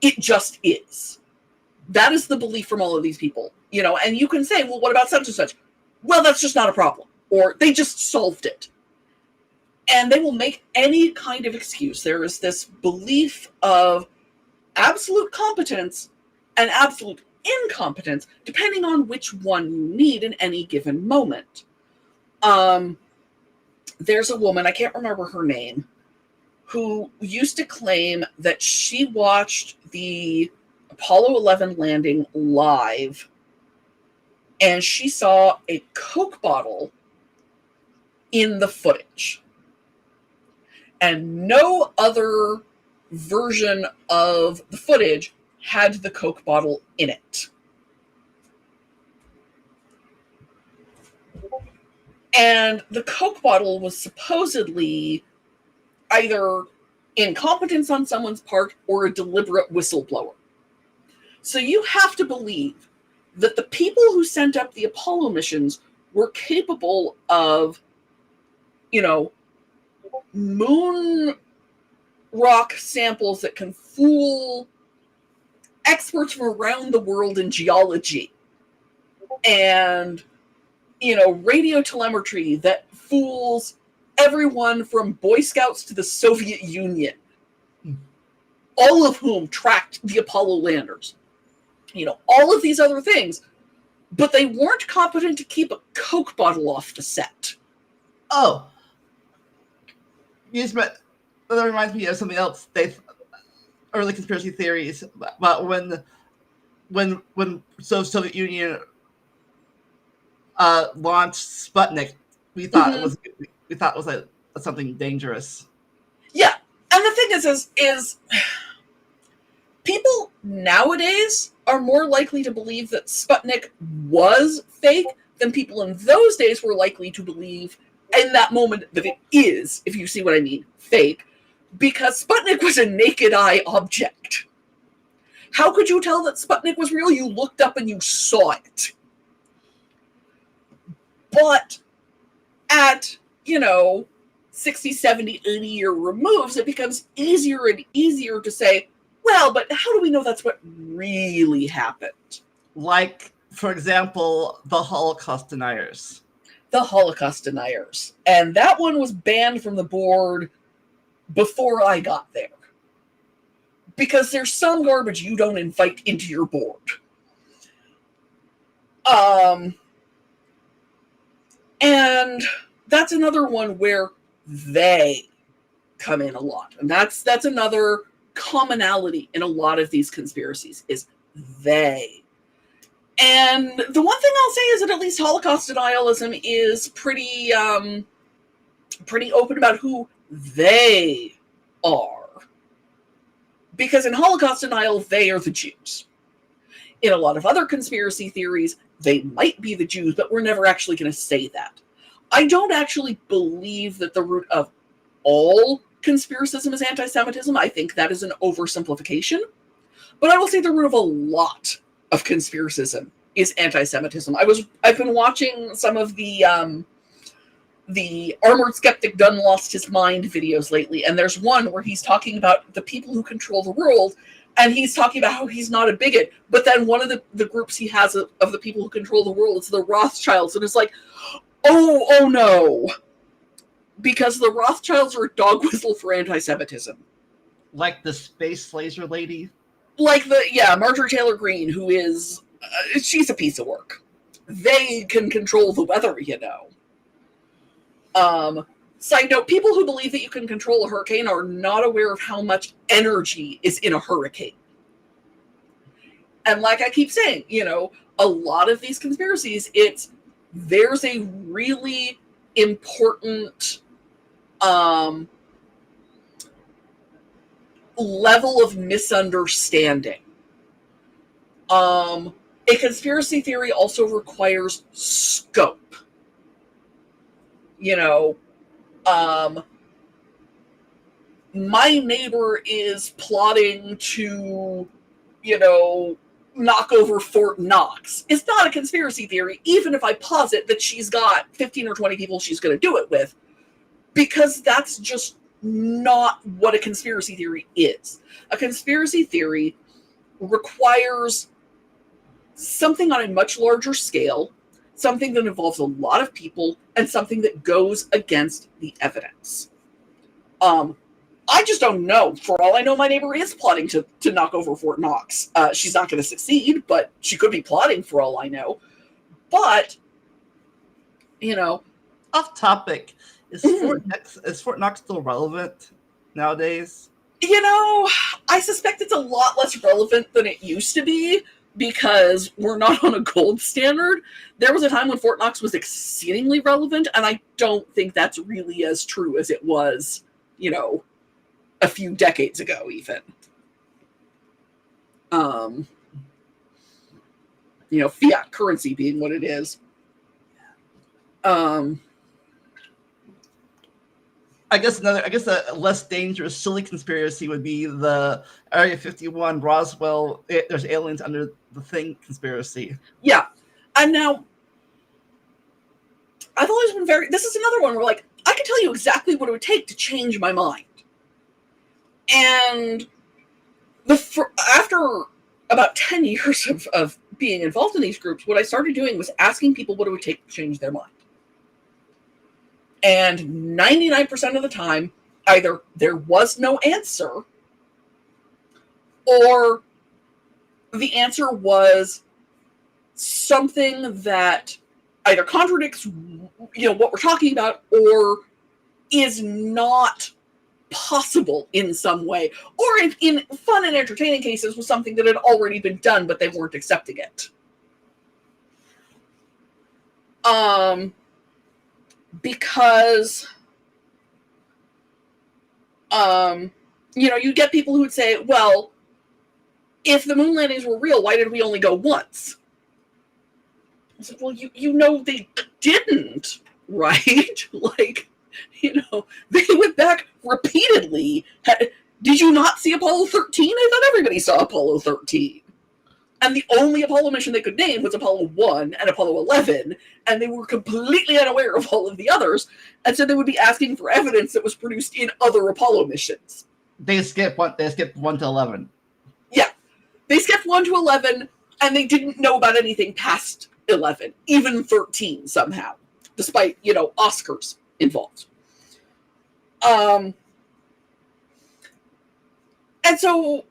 it just is. That is the belief from all of these people, and you can say, well, what about such and such? Well, that's just not a problem. Or they just solved it. And they will make any kind of excuse. There is this belief of absolute competence and absolute incompetence, depending on which one you need in any given moment. There's a woman, I can't remember her name, who used to claim that she watched the Apollo 11 landing live and she saw a Coke bottle in the footage. And no other version of the footage had the Coke bottle in it. And the Coke bottle was supposedly either incompetence on someone's part or a deliberate whistleblower. So you have to believe that the people who sent up the Apollo missions were capable of, moon rock samples that can fool experts from around the world in geology and, radio telemetry that fools everyone from Boy Scouts to the Soviet Union, all of whom tracked the Apollo landers. All of these other things, but they weren't competent to keep a Coke bottle off the set. Oh. That reminds me of something else. Early conspiracy theories about when Soviet Union launched Sputnik, we thought it was like something dangerous. Yeah, and the thing is people nowadays are more likely to believe that Sputnik was fake than people in those days were likely to believe in that moment that it is, if you see what I mean, fake, because Sputnik was a naked eye object. How could you tell that Sputnik was real? You looked up and you saw it. But at, 60, 70, 80-year removes, it becomes easier and easier to say, well, but how do we know that's what really happened? Like, for example, the Holocaust deniers. The Holocaust deniers. And that one was banned from the board before I got there. Because there's some garbage you don't invite into your board. And that's another one where they come in a lot. And that's another commonality in a lot of these conspiracies is they. And the one thing I'll say is that at least Holocaust denialism is pretty open about who they are. Because in Holocaust denial, they are the Jews. In a lot of other conspiracy theories, they might be the Jews, but we're never actually going to say that. I don't actually believe that the root of all conspiracism is anti-Semitism. I think that is an oversimplification. But I will say the root of a lot of conspiracism is anti-Semitism. I've been watching some of the Armored Skeptic Done Lost His Mind videos lately, and there's one where he's talking about the people who control the world, and he's talking about how he's not a bigot, but then one of the groups he has of the people who control the world is the Rothschilds, and it's like, oh no. Because the Rothschilds are a dog whistle for anti-Semitism. Like the space laser lady? Like Marjorie Taylor Greene, who is, she's a piece of work. They can control the weather, Side note, people who believe that you can control a hurricane are not aware of how much energy is in a hurricane. And like I keep saying, a lot of these conspiracies, there's a really important level of misunderstanding. A conspiracy theory also requires scope. My neighbor is plotting to, knock over Fort Knox. It's not a conspiracy theory, even if I posit that she's got 15 or 20 people she's going to do it with, because that's just not what a conspiracy theory is. A conspiracy theory requires something on a much larger scale, something that involves a lot of people, and something that goes against the evidence. I just don't know. For all I know, my neighbor is plotting to knock over Fort Knox. She's not going to succeed, but she could be plotting for all I know. But, Off topic, is Fort Knox still relevant nowadays? I suspect it's a lot less relevant than it used to be because we're not on a gold standard. There was a time when Fort Knox was exceedingly relevant, and I don't think that's really as true as it was, a few decades ago, even. Fiat currency being what it is. I guess a less dangerous, silly conspiracy would be the Area 51 Roswell. There's aliens under the thing conspiracy. Yeah, and now I've always been this is another one where, like, I can tell you exactly what it would take to change my mind. And after about 10 years of being involved in these groups, what I started doing was asking people what it would take to change their mind. And 99% of the time, either there was no answer, or the answer was something that either contradicts, what we're talking about, or is not possible in some way, or in fun and entertaining cases was something that had already been done, but they weren't accepting it. Because, you get people who would say, well, if the moon landings were real, why did we only go once? I said, well, they didn't, right? Like, they went back repeatedly. Did you not see Apollo 13? I thought everybody saw Apollo 13. And the only Apollo mission they could name was Apollo 1 and Apollo 11, and they were completely unaware of all of the others, and so they would be asking for evidence that was produced in other Apollo missions. They skipped 1 to 11. Yeah. They skipped 1 to 11, and they didn't know about anything past 11, even 13 somehow, despite, Oscars involved. And so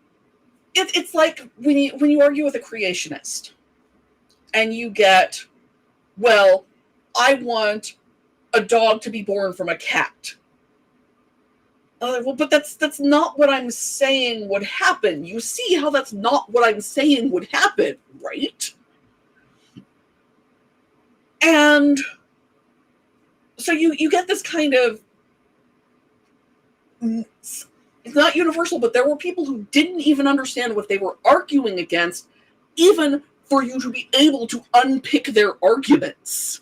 it's like when you argue with a creationist and you get, well, I want a dog to be born from a cat. Well, but that's not what I'm saying would happen. You see how that's not what I'm saying would happen, right? And so you get this kind of, it's not universal, but there were people who didn't even understand what they were arguing against, even for you to be able to unpick their arguments.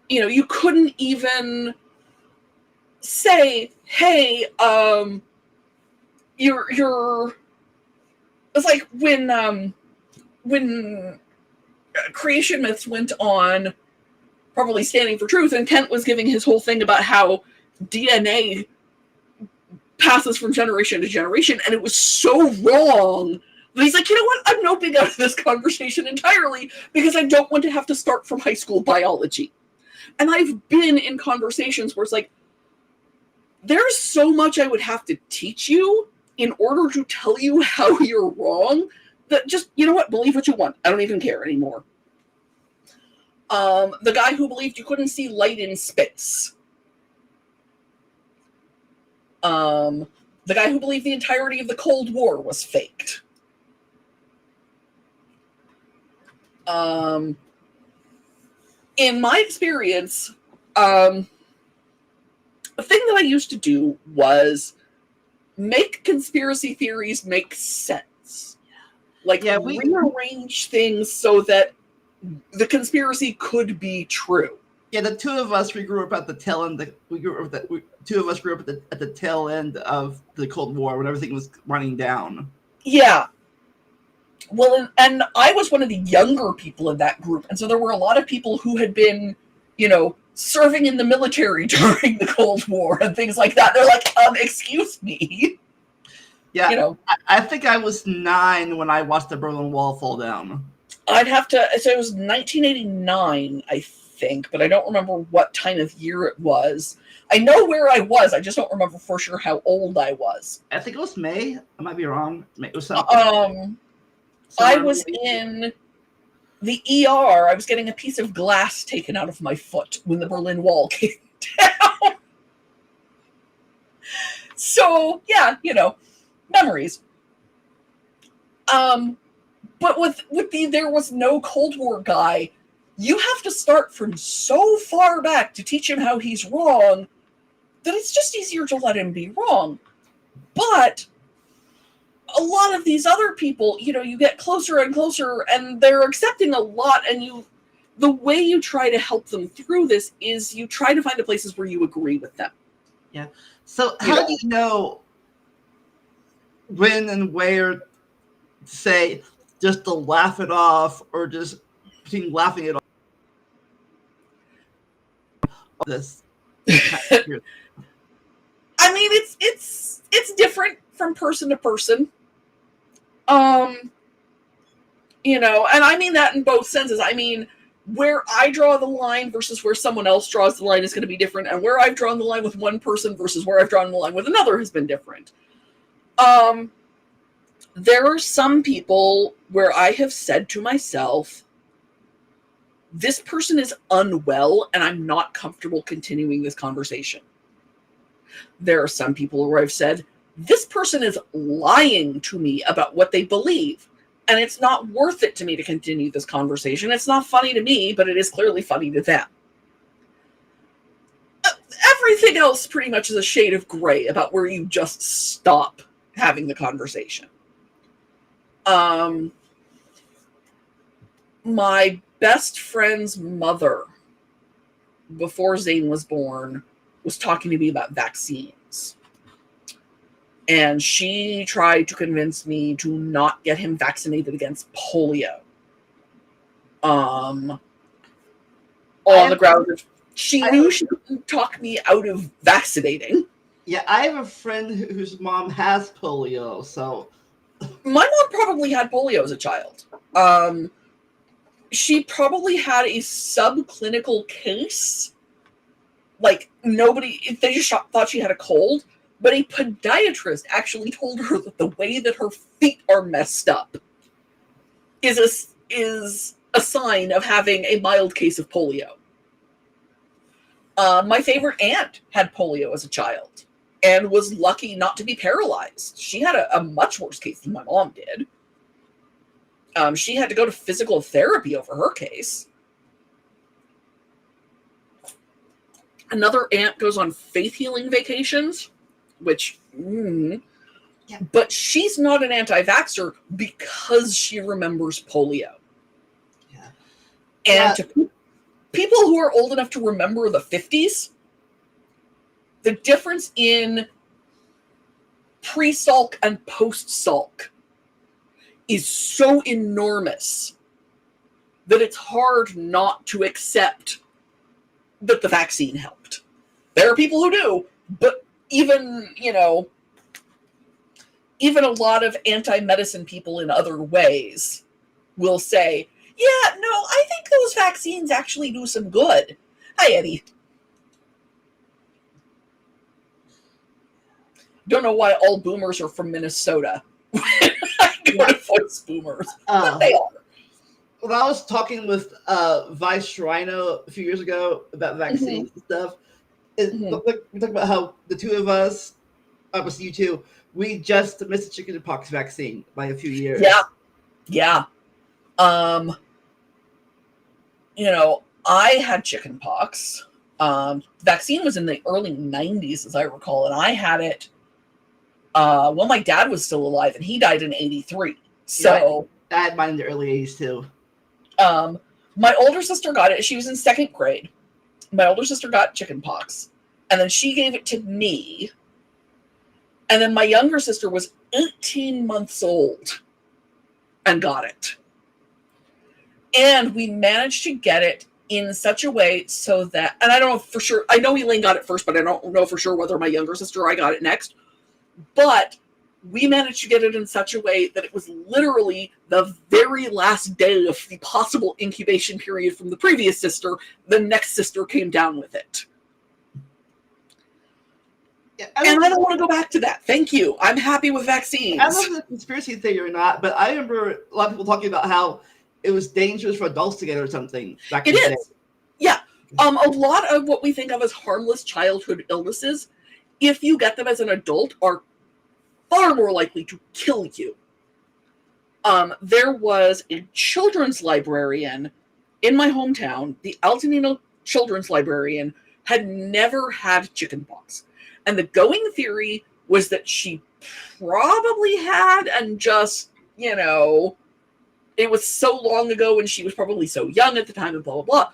You couldn't even say, hey, you're it's like when creation myths went on probably standing for truth, and Kent was giving his whole thing about how DNA passes from generation to generation, and it was so wrong that he's like, you know what, I'm noping out of this conversation entirely because I don't want to have to start from high school biology. And I've been in conversations where it's like, there's so much I would have to teach you in order to tell you how you're wrong that just, you know what, believe what you want. I don't even care anymore. The guy who believed you couldn't see light in space. The guy who believed the entirety of the Cold War was faked. In my experience, the thing that I used to do was make conspiracy theories make sense. Like, rearrange things so that the conspiracy could be true. Yeah, the two of us, we grew up at the tail end. Two of us grew up at the tail end of the Cold War when everything was running down. Yeah. Well, and I was one of the younger people in that group, and so there were a lot of people who had been, serving in the military during the Cold War and things like that. They're like, excuse me. Yeah, I think I was 9 when I watched the Berlin Wall fall down. I'd have to, so it was 1989, I think, but I don't remember what time of year it was. I know where I was. I just don't remember for sure how old I was. I think it was May. I might be wrong. It was something. I was in the ER. I was getting a piece of glass taken out of my foot when the Berlin Wall came down. So, yeah, memories. But with the there was no Cold War guy, you have to start from so far back to teach him how he's wrong that it's just easier to let him be wrong. But a lot of these other people, you get closer and closer and they're accepting a lot, and the way you try to help them through this is you try to find the places where you agree with them. Yeah. So how do you know when and where to say just to laugh it off or just between laughing it off? This. I mean, it's different from person to person. And I mean that in both senses. I mean, where I draw the line versus where someone else draws the line is going to be different, and where I've drawn the line with one person versus where I've drawn the line with another has been different. There are some people where I have said to myself, this person is unwell and I'm not comfortable continuing this conversation. There are some people where I've said, this person is lying to me about what they believe, and it's not worth it to me to continue this conversation. It's not funny to me, but it is clearly funny to them. Everything else pretty much is a shade of gray about where you just stop having the conversation. My best friend's mother, before Zane was born, was talking to me about vaccines. And she tried to convince me to not get him vaccinated against polio. On the ground of she knew she couldn't talk me out of vaccinating. Yeah, I have a friend whose mom has polio, so my mom probably had polio as a child. She probably had a subclinical case. Like, they just thought she had a cold, but a podiatrist actually told her that the way that her feet are messed up is a sign of having a mild case of polio. My favorite aunt had polio as a child and was lucky not to be paralyzed. She had a much worse case than my mom did. She had to go to physical therapy over her case. Another aunt goes on faith healing vacations, which, yeah. But she's not an anti-vaxxer because she remembers polio. Yeah. And to people who are old enough to remember the 50s, the difference in pre-Salk and post-Salk is so enormous that it's hard not to accept that the vaccine helped. There are people who do, but even a lot of anti-medicine people in other ways will say, yeah, no, I think those vaccines actually do some good. Hi, Eddie. Don't know why all boomers are from Minnesota. I go to voice boomers, but they are. When I was talking with Vice Rhino a few years ago about vaccines and stuff, we talked about how the two of us, obviously you two, we just missed the chickenpox vaccine by a few years. Yeah. I had chickenpox. Vaccine was in the early 90s, as I recall, and I had it when my dad was still alive, and he died in 83. So I had mine in the early 80s too. My older sister got it. She was in second grade. My older sister got chickenpox, and then she gave it to me. And then my younger sister was 18 months old and got it. And we managed to get it in such a way so that, and I don't know for sure, I know Elaine got it first, but I don't know for sure whether my younger sister or I got it next. But we managed to get it in such a way that it was literally the very last day of the possible incubation period from the previous sister. The next sister came down with it. Yeah, And I don't want to go back to that. Thank you. I'm happy with vaccines. I don't know if it's a conspiracy theory or not, but I remember a lot of people talking about how it was dangerous for adults to get it or something. Back in the day. Yeah. A lot of what we think of as harmless childhood illnesses, if you get them as an adult, are far more likely to kill you. There was a children's librarian in my hometown. The Altonino children's librarian had never had chickenpox. And the going theory was that she probably had, and just, it was so long ago and she was probably so young at the time and blah, blah, blah.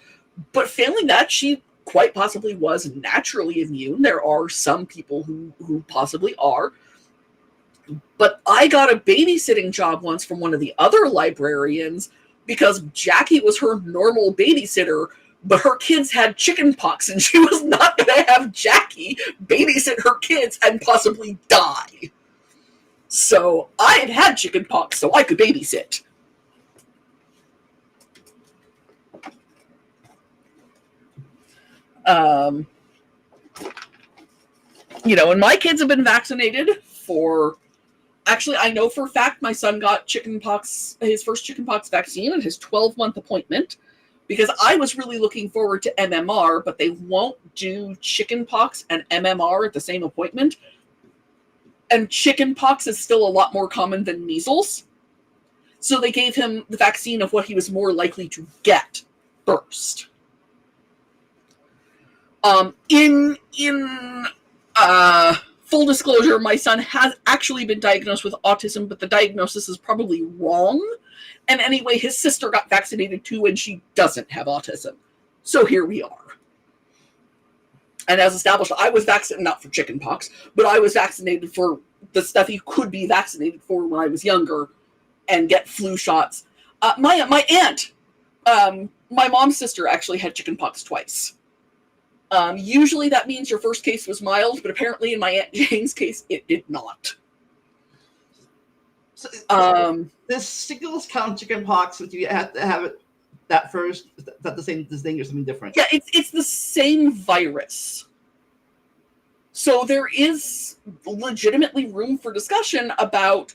But failing that, she quite possibly was naturally immune. There are some people who possibly are. But I got a babysitting job once from one of the other librarians because Jackie was her normal babysitter, but her kids had chickenpox and she was not going to have Jackie babysit her kids and possibly die. So I had chickenpox so I could babysit. And my kids have been vaccinated for... Actually, I know for a fact my son got his first chickenpox vaccine at his 12-month appointment, because I was really looking forward to MMR, but they won't do chickenpox and MMR at the same appointment. And chickenpox is still a lot more common than measles. So they gave him the vaccine of what he was more likely to get first. Full disclosure, my son has actually been diagnosed with autism, but the diagnosis is probably wrong. And anyway, his sister got vaccinated too, and she doesn't have autism. So here we are. And as established, I was vaccinated, not for chickenpox, but I was vaccinated for the stuff you could be vaccinated for when I was younger and get flu shots. My aunt, my mom's sister, actually had chickenpox twice. Usually that means your first case was mild, but apparently in my Aunt Jane's case, it did not. So, does shingles count chickenpox if you have to have it that first? Is that the same thing or something different? Yeah, it's the same virus. So there is legitimately room for discussion about,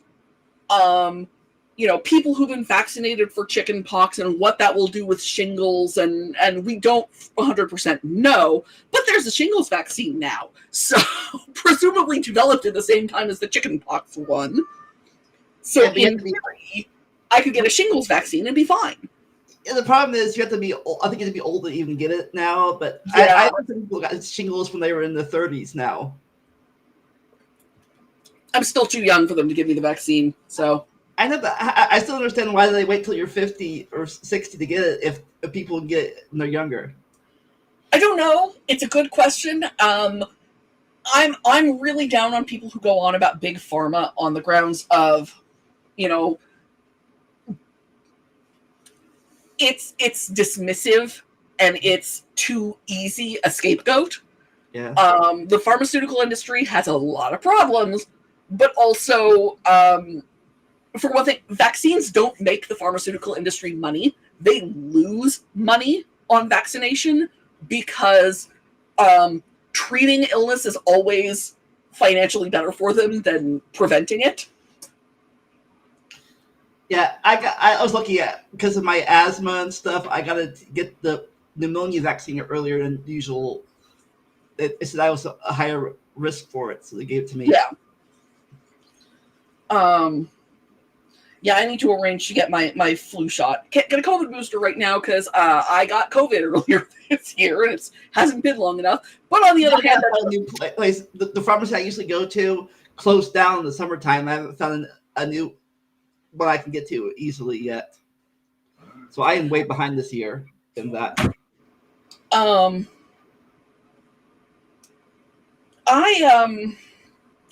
people who've been vaccinated for chickenpox and what that will do with shingles, and we don't 100% know, but there's a shingles vaccine now. So presumably developed at the same time as the chickenpox one. So in theory, I could get a shingles vaccine and be fine. Yeah, the problem is you have to be, I think you have to be old to even get it now, but Yeah. I know some people got shingles when they were in their 30s now. I'm still too young for them to give me the vaccine, so... I know, but I still understand why they wait till you're 50 or 60 to get it if people get it when they're younger. I don't know. It's a good question. I'm really down on people who go on about big pharma on the grounds of, it's dismissive and it's too easy a scapegoat. Yeah. The pharmaceutical industry has a lot of problems, but also, for one thing, vaccines don't make the pharmaceutical industry money. They lose money on vaccination because treating illness is always financially better for them than preventing it. Yeah, I was lucky because of my asthma and stuff. I got to get the pneumonia vaccine earlier than usual. It said I was a higher risk for it, so they gave it to me. Yeah. Yeah, I need to arrange to get my flu shot. Get a COVID booster right now because I got COVID earlier this year and it hasn't been long enough. But on the other hand, a new place. The pharmacy I usually go to closed down in the summertime. I haven't found a new one I can get to easily yet. So I am way behind this year in that.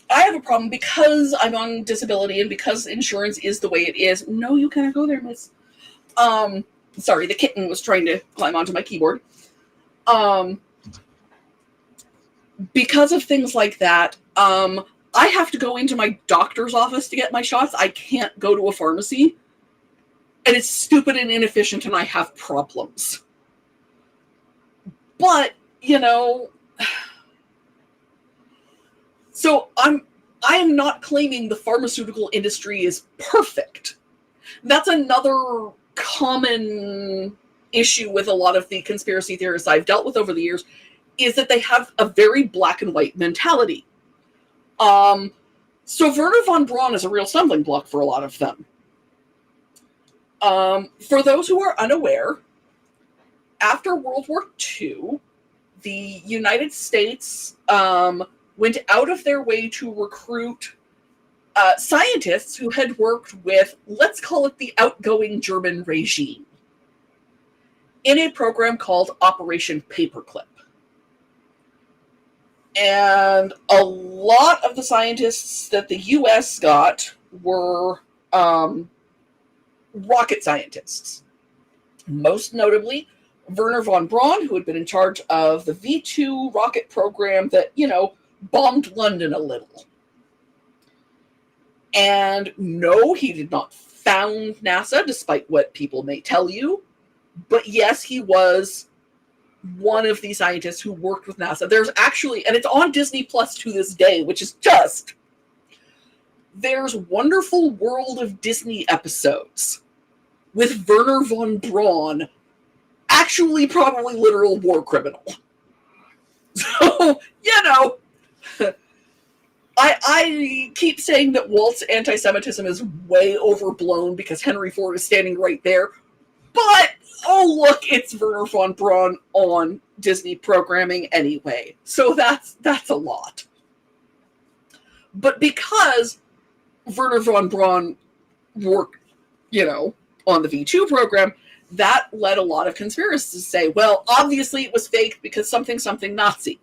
I have a problem because I'm on disability and because insurance is the way it is. No, you cannot go there, miss. Sorry, the kitten was trying to climb onto my keyboard. Because of things like that, I have to go into my doctor's office to get my shots. I can't go to a pharmacy. And it's stupid and inefficient, and I have problems. But, so I am not claiming the pharmaceutical industry is perfect. That's another common issue with a lot of the conspiracy theorists I've dealt with over the years, is that they have a very black and white mentality. So Werner von Braun is a real stumbling block for a lot of them. For those who are unaware, after World War II, the United States went out of their way to recruit scientists who had worked with, let's call it the outgoing German regime, in a program called Operation Paperclip. And a lot of the scientists that the U.S. got were rocket scientists. Most notably, Werner von Braun, who had been in charge of the V2 rocket program that, bombed London a little. And no, he did not found NASA, despite what people may tell you. But yes, he was one of the scientists who worked with NASA. There's actually, and it's on Disney Plus to this day, which is just, there's wonderful World of Disney episodes with Werner von Braun, actually probably literal war criminal. So, I keep saying that Walt's anti-Semitism is way overblown because Henry Ford is standing right there. But, oh look, it's Werner von Braun on Disney programming anyway. So that's a lot. But because Werner von Braun worked, on the V2 program, that led a lot of conspiracists to say, well, obviously it was fake because something Nazi.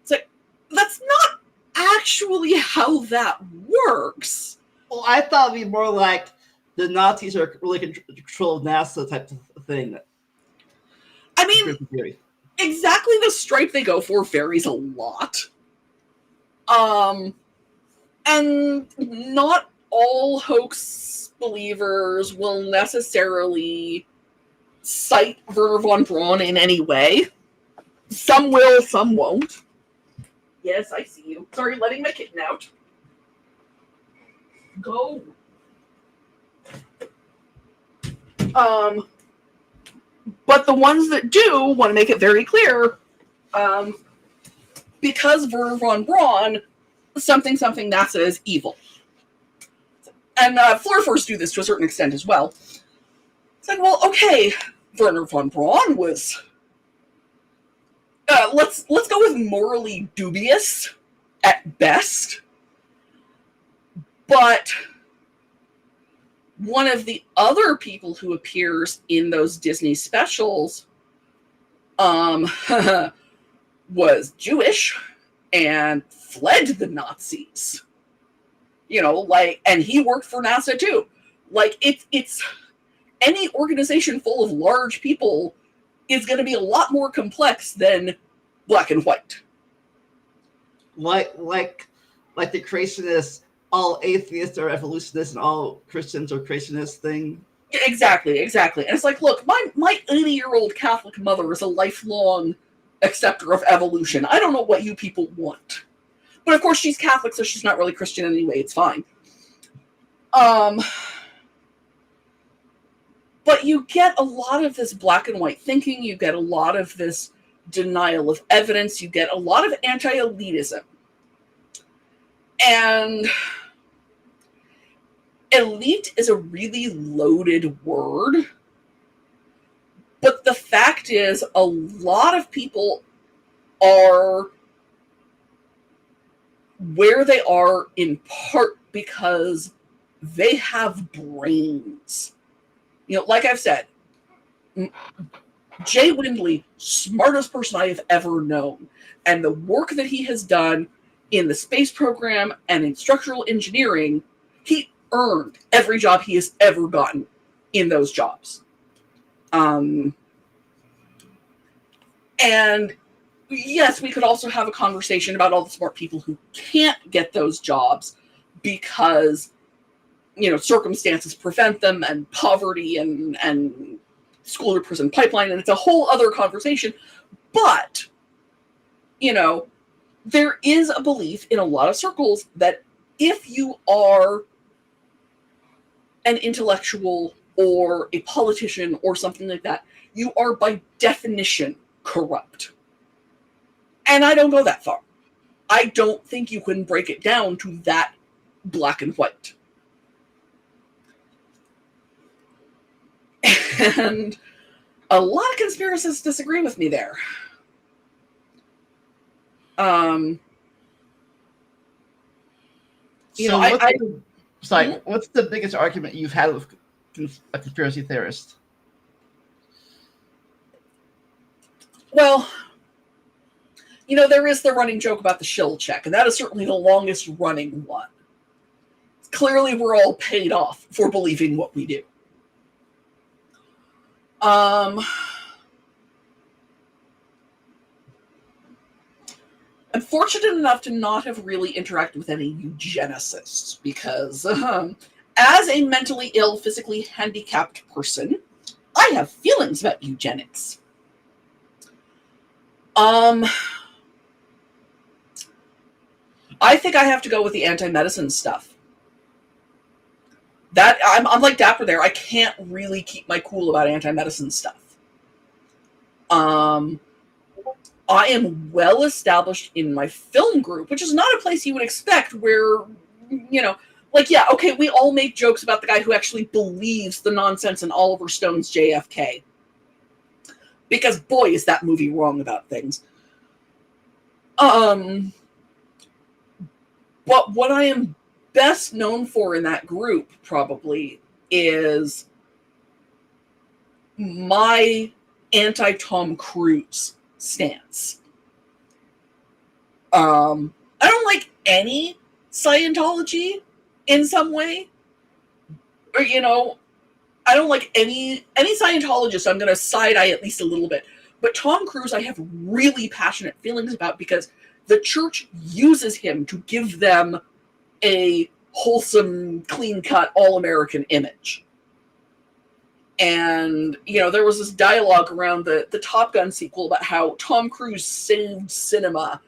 It's like, that's not actually how that works. Well, I thought it'd be more like the Nazis are really control NASA type of thing. I mean, exactly the stripe they go for varies a lot. And not all hoax believers will necessarily cite Werner von Braun in any way. Some will, some won't. Yes, I see you. Sorry, letting my kitten out. Go. But the ones that do want to make it very clear, because Werner von Braun, something NASA is evil. And Flurfors do this to a certain extent as well. It's like, well, okay, Werner von Braun was, let's go with morally dubious at best. But one of the other people who appears in those Disney specials was Jewish and fled the Nazis. And he worked for NASA too. It's any organization full of large people is going to be a lot more complex than black and white. Like the creationists, all atheists are evolutionists and all Christians are creationists thing. Exactly. And it's like, look, my 80-year-old Catholic mother is a lifelong acceptor of evolution. I don't know what you people want. But of course she's Catholic, so she's not really Christian anyway. It's fine. But you get a lot of this black and white thinking. You get a lot of this denial of evidence. You get a lot of anti-elitism. And elite is a really loaded word. But the fact is, a lot of people are where they are in part because they have brains. Like I've said, Jay Windley, smartest person I have ever known. And the work that he has done in the space program and in structural engineering, he earned every job he has ever gotten in those jobs. And yes, we could also have a conversation about all the smart people who can't get those jobs because, circumstances prevent them, and poverty, and school to prison pipeline, and it's a whole other conversation. But, there is a belief in a lot of circles that if you are an intellectual or a politician or something like that, you are by definition corrupt. And I don't go that far. I don't think you can break it down to that black and white. And a lot of conspiracists disagree with me there. What's the biggest argument you've had with a conspiracy theorist? Well, there is the running joke about the shill check, and that is certainly the longest running one. Clearly, we're all paid off for believing what we do. I'm fortunate enough to not have really interacted with any eugenicists because, as a mentally ill, physically handicapped person, I have feelings about eugenics. I think I have to go with the anti-medicine stuff. That I'm like Dapper there. I can't really keep my cool about anti-medicine stuff. I am well established in my film group, which is not a place you would expect where, we all make jokes about the guy who actually believes the nonsense in Oliver Stone's JFK. Because, boy, is that movie wrong about things. But what I am best known for in that group, probably, is my anti-Tom Cruise stance. I don't like any Scientology in some way. Or, I don't like any Scientologist. I'm going to side-eye at least a little bit. But Tom Cruise, I have really passionate feelings about because the church uses him to give them a wholesome, clean-cut, all-American image. And, there was this dialogue around the Top Gun sequel about how Tom Cruise saved cinema.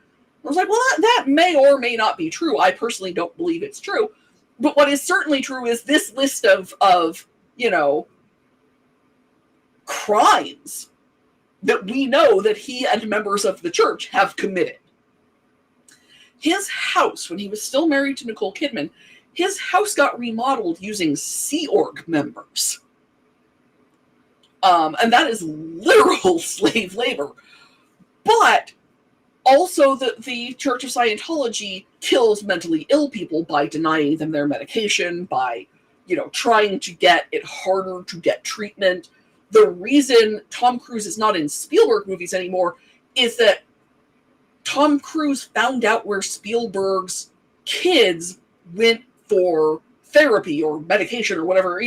I was like, well, that may or may not be true. I personally don't believe it's true. But what is certainly true is this list of crimes that we know that he and members of the church have committed. His house, when he was still married to Nicole Kidman, his house got remodeled using Sea Org members. And that is literal slave labor. But also the Church of Scientology kills mentally ill people by denying them their medication, by, trying to get it harder to get treatment. The reason Tom Cruise is not in Spielberg movies anymore is that Tom Cruise found out where Spielberg's kids went for therapy or medication or whatever,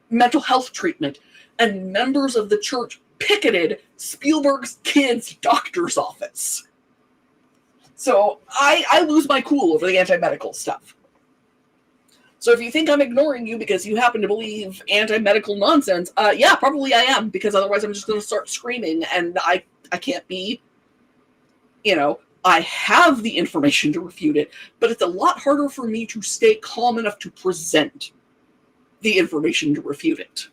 mental health treatment. And members of the church picketed Spielberg's kids' doctor's office. So I lose my cool over the anti-medical stuff. So if you think I'm ignoring you because you happen to believe anti-medical nonsense, yeah, probably I am, because otherwise I'm just going to start screaming, and I can't be, I have the information to refute it, but it's a lot harder for me to stay calm enough to present the information to refute it.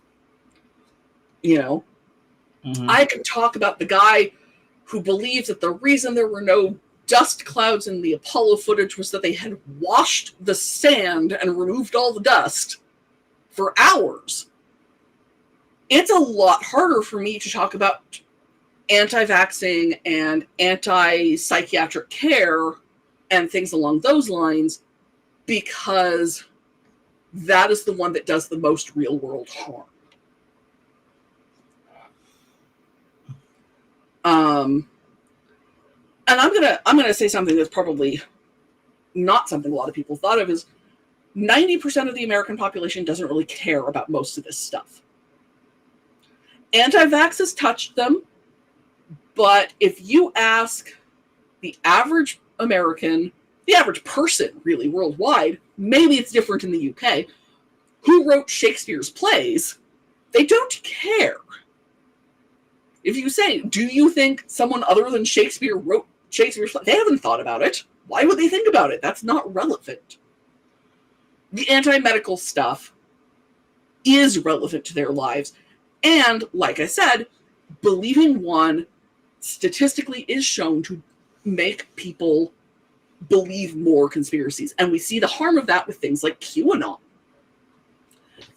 Mm-hmm. I could talk about the guy who believes that the reason there were no dust clouds in the Apollo footage was that they had washed the sand and removed all the dust for hours. It's a lot harder for me to talk about anti-vaxxing and anti-psychiatric care and things along those lines, because that is the one that does the most real-world harm. And I'm gonna say something that's probably not something a lot of people thought of, is 90% of the American population doesn't really care about most of this stuff. Anti-vax has touched them, But if you ask the average American, the average person really worldwide, maybe it's different in the UK, who wrote Shakespeare's plays, they don't care. If you say, do you think someone other than Shakespeare wrote Shakespeare's plays? They haven't thought about it. Why would they think about it? That's not relevant. The anti-medical stuff is relevant to their lives. And, like I said, believing one statistically is shown to make people believe more conspiracies. And we see the harm of that with things like QAnon.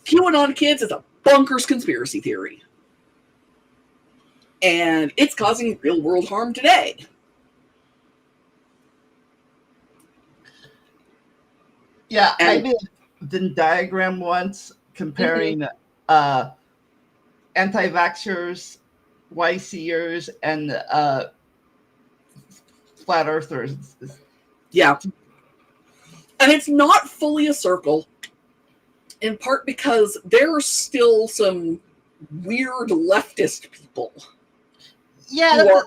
QAnon, kids, is a bonkers conspiracy theory. And it's causing real world harm today. Yeah, I And- made a Venn diagram once comparing anti-vaxxers, YCers, and flat earthers. Yeah. And it's not fully a circle, in part because there are still some weird leftist people. Yeah, who are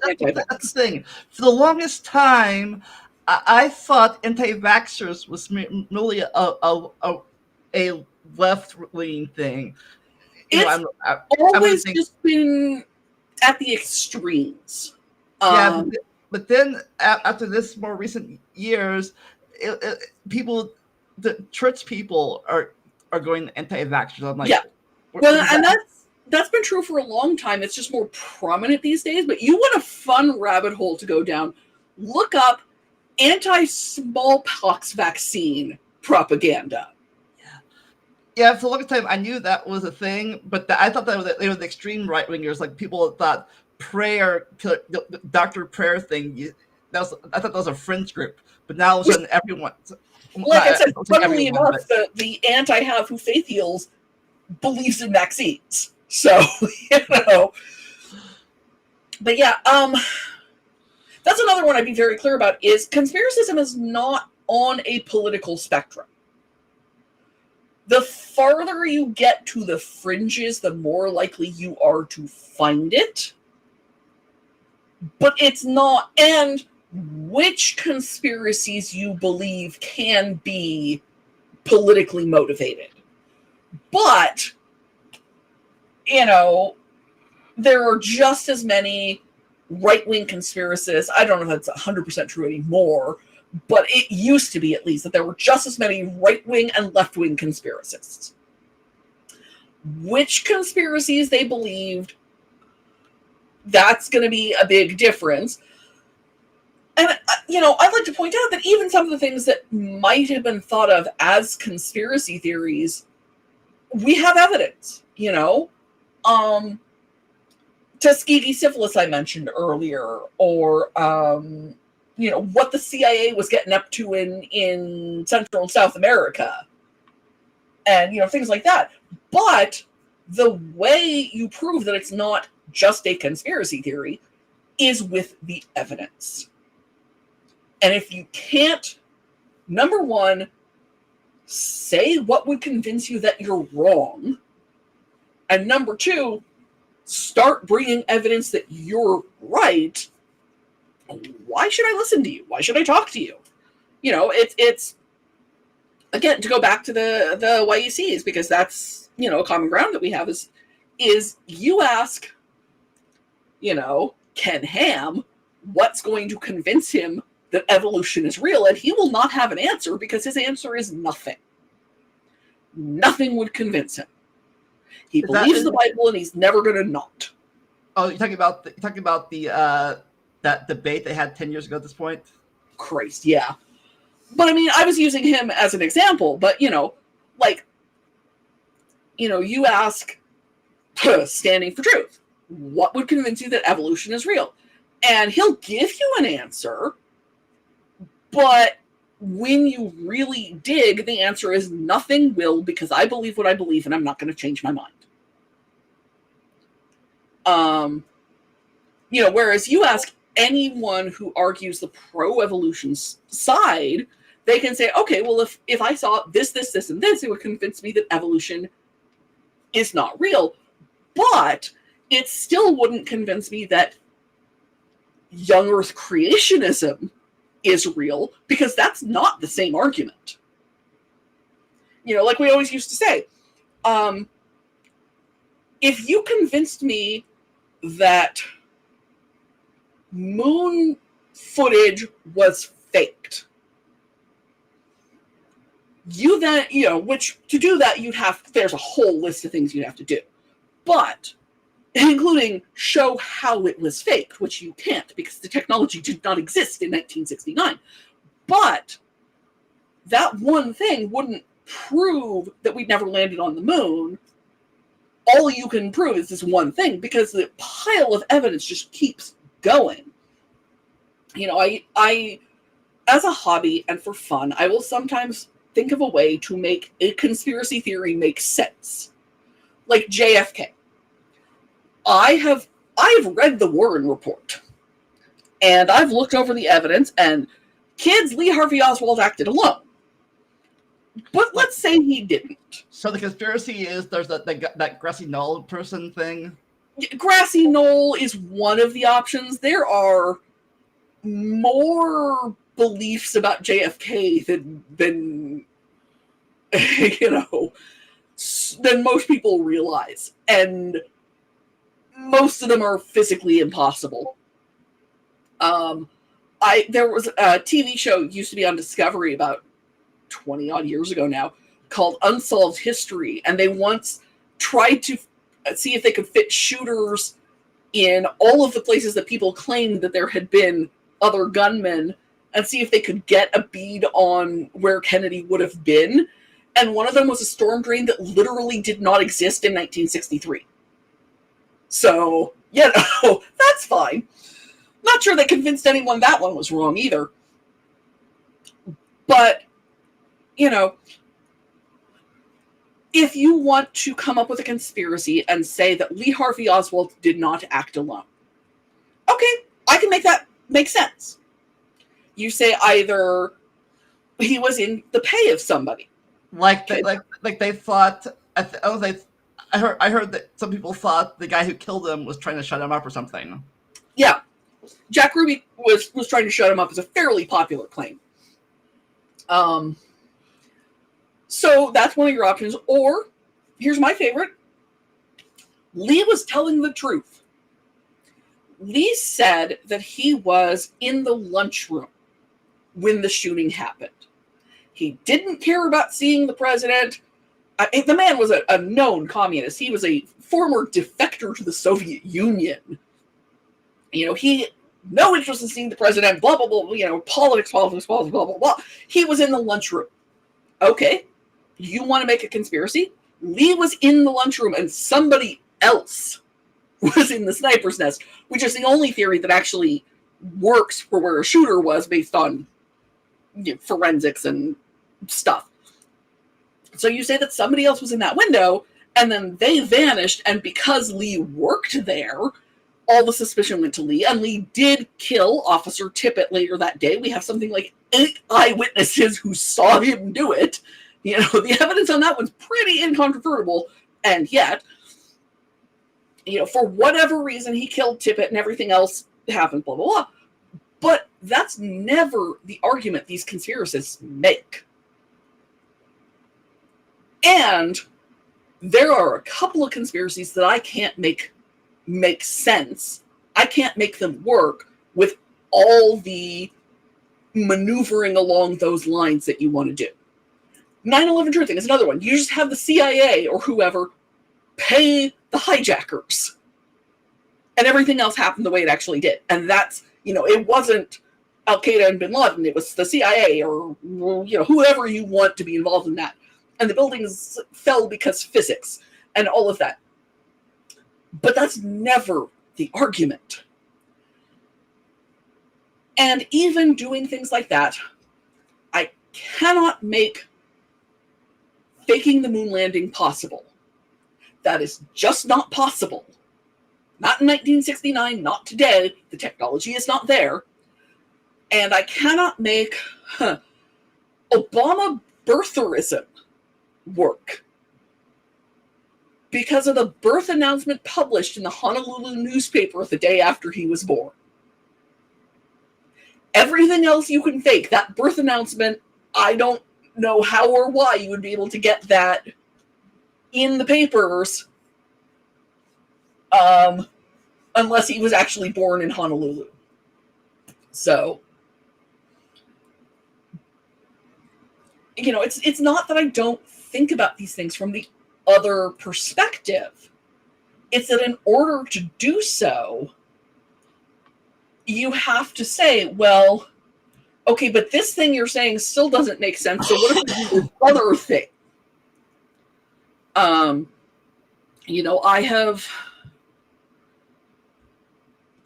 that's the thing. For the longest time, I thought anti-vaxxers was merely a left-leaning thing. You know, It's I'm always think, just been at the extremes. yeah, but then after this more recent years, people, the church people are going anti-vaxxers. I'm like, yeah. what Well, is and that? that's been true for a long time. It's just more prominent these days. But you want a fun rabbit hole to go down, look up anti-smallpox vaccine propaganda. Yeah, for the longest time I knew that was a thing, but I thought that they were the extreme right wingers. Like people thought prayer, the doctor prayer thing. I thought that was a fringe group, but now all of a sudden everyone. Like I said, funnily everyone, enough, the anti-have who faith heals believes in vaccines. So, you know. But yeah, that's another one I'd be very clear about is conspiracism is not on a political spectrum. The farther you get to the fringes, the more likely you are to find it. But it's not, and which conspiracies you believe can be politically motivated. But, you know, there are just as many right-wing conspiracists. I don't know if that's 100% true anymore, but it used to be, at least, that there were just as many right-wing and left-wing conspiracists. Which conspiracies they believed, that's going to be a big difference. And, you know, I'd like to point out that even some of the things that might have been thought of as conspiracy theories, we have evidence, you know. Tuskegee syphilis I mentioned earlier, or, you know, what the CIA was getting up to in Central and South America. And, you know, things like that. But the way you prove that it's not just a conspiracy theory is with the evidence. And if you can't, number one, say what would convince you that you're wrong, and number two, start bringing evidence that you're right, why should I listen to you? Why should I talk to you? You know, it's again, to go back to the YECs, because that's, you know, a common ground that we have is you ask, you know, Ken Ham what's going to convince him that evolution is real, and he will not have an answer because his answer is nothing. Nothing would convince him. He believes the Bible, and he's never going to not. Oh, you're talking about the that debate they had 10 years ago at this point? Christ, yeah. But I mean, I was using him as an example, but, you know, like, you know, you ask, standing for truth, what would convince you that evolution is real? And he'll give you an answer, but when you really dig, the answer is nothing will, because I believe what I believe and I'm not going to change my mind. You know, whereas you ask anyone who argues the pro-evolution side, they can say, okay, well, if I saw this, and this, it would convince me that evolution is not real. But it still wouldn't convince me that young Earth creationism is real, because that's not the same argument. Like we always used to say, if you convinced me that moon footage was faked, you then, which to do that, there's a whole list of things you'd have to do. But, including show how it was faked, which you can't because the technology did not exist in 1969. But that one thing wouldn't prove that we'd never landed on the moon. All you can prove is this one thing, because the pile of evidence just keeps going. I as a hobby and for fun, I will sometimes think of a way to make a conspiracy theory make sense. Like JFK. I've read the Warren Report, and I've looked over the evidence, and kids, Lee Harvey Oswald acted alone. But let's say he didn't. So the conspiracy is there's that grassy knoll person thing? Grassy knoll is one of the options. There are more beliefs about JFK than than most people realize. And most of them are physically impossible. There was a TV show used to be on Discovery about 20 odd years ago now called Unsolved History, and they once tried to see if they could fit shooters in all of the places that people claimed that there had been other gunmen, and see if they could get a bead on where Kennedy would have been. And one of them was a storm drain that literally did not exist in 1963. So, that's fine. Not sure they convinced anyone that one was wrong either. But, if you want to come up with a conspiracy and say that Lee Harvey Oswald did not act alone, okay, I can make that make sense. You say either he was in the pay of somebody. Like they thought, I heard that some people thought the guy who killed him was trying to shut him up or something. Yeah. Jack Ruby was trying to shut him up is a fairly popular claim. So that's one of your options. Or, here's my favorite. Lee was telling the truth. Lee said that he was in the lunchroom when the shooting happened. He didn't care about seeing the president. The man was a known communist. He was a former defector to the Soviet Union. He no interest in seeing the president, blah, blah, blah, politics, blah, blah, blah. He was in the lunchroom. Okay, you want to make a conspiracy? Lee was in the lunchroom and somebody else was in the sniper's nest, which is the only theory that actually works for where a shooter was based on forensics and stuff. So you say that somebody else was in that window, and then they vanished, and because Lee worked there, all the suspicion went to Lee, and Lee did kill Officer Tippit later that day. We have something like 8 eyewitnesses who saw him do it. The evidence on that one's pretty incontrovertible, and yet, for whatever reason, he killed Tippit and everything else happened, blah, blah, blah. But that's never the argument these conspiracists make. And there are a couple of conspiracies that I can't make sense. I can't make them work with all the maneuvering along those lines that you want to do. 9/11 truthing is another one. You just have the CIA or whoever pay the hijackers. And everything else happened the way it actually did. And that's, it wasn't Al-Qaeda and bin Laden. It was the CIA or, whoever you want to be involved in that. And the buildings fell because physics and all of that. But that's never the argument. And even doing things like that, I cannot make faking the moon landing possible. That is just not possible. Not in 1969, not today. The technology is not there. And I cannot make Obama birtherism work because of the birth announcement published in the Honolulu newspaper the day after he was born. Everything else you can fake. That birth announcement, I don't know how or why you would be able to get that in the papers, unless he was actually born in Honolulu. So, it's not that I don't think about these things from the other perspective. It's that in order to do so, you have to say, well, okay, but this thing you're saying still doesn't make sense. So what if we do this other thing?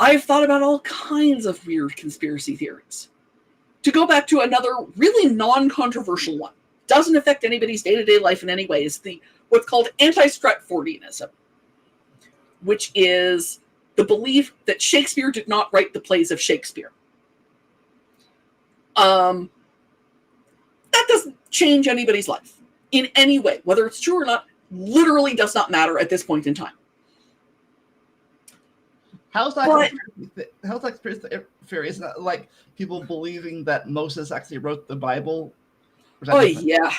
I've thought about all kinds of weird conspiracy theories. To go back to another really non-controversial one, doesn't affect anybody's day-to-day life in any way, is what's called anti-Stratfordianism, which is the belief that Shakespeare did not write the plays of Shakespeare. That doesn't change anybody's life in any way. Whether it's true or not, literally does not matter at this point in time. How's that conspiracy theory? Isn't that like people believing that Moses actually wrote the Bible? Oh, yeah.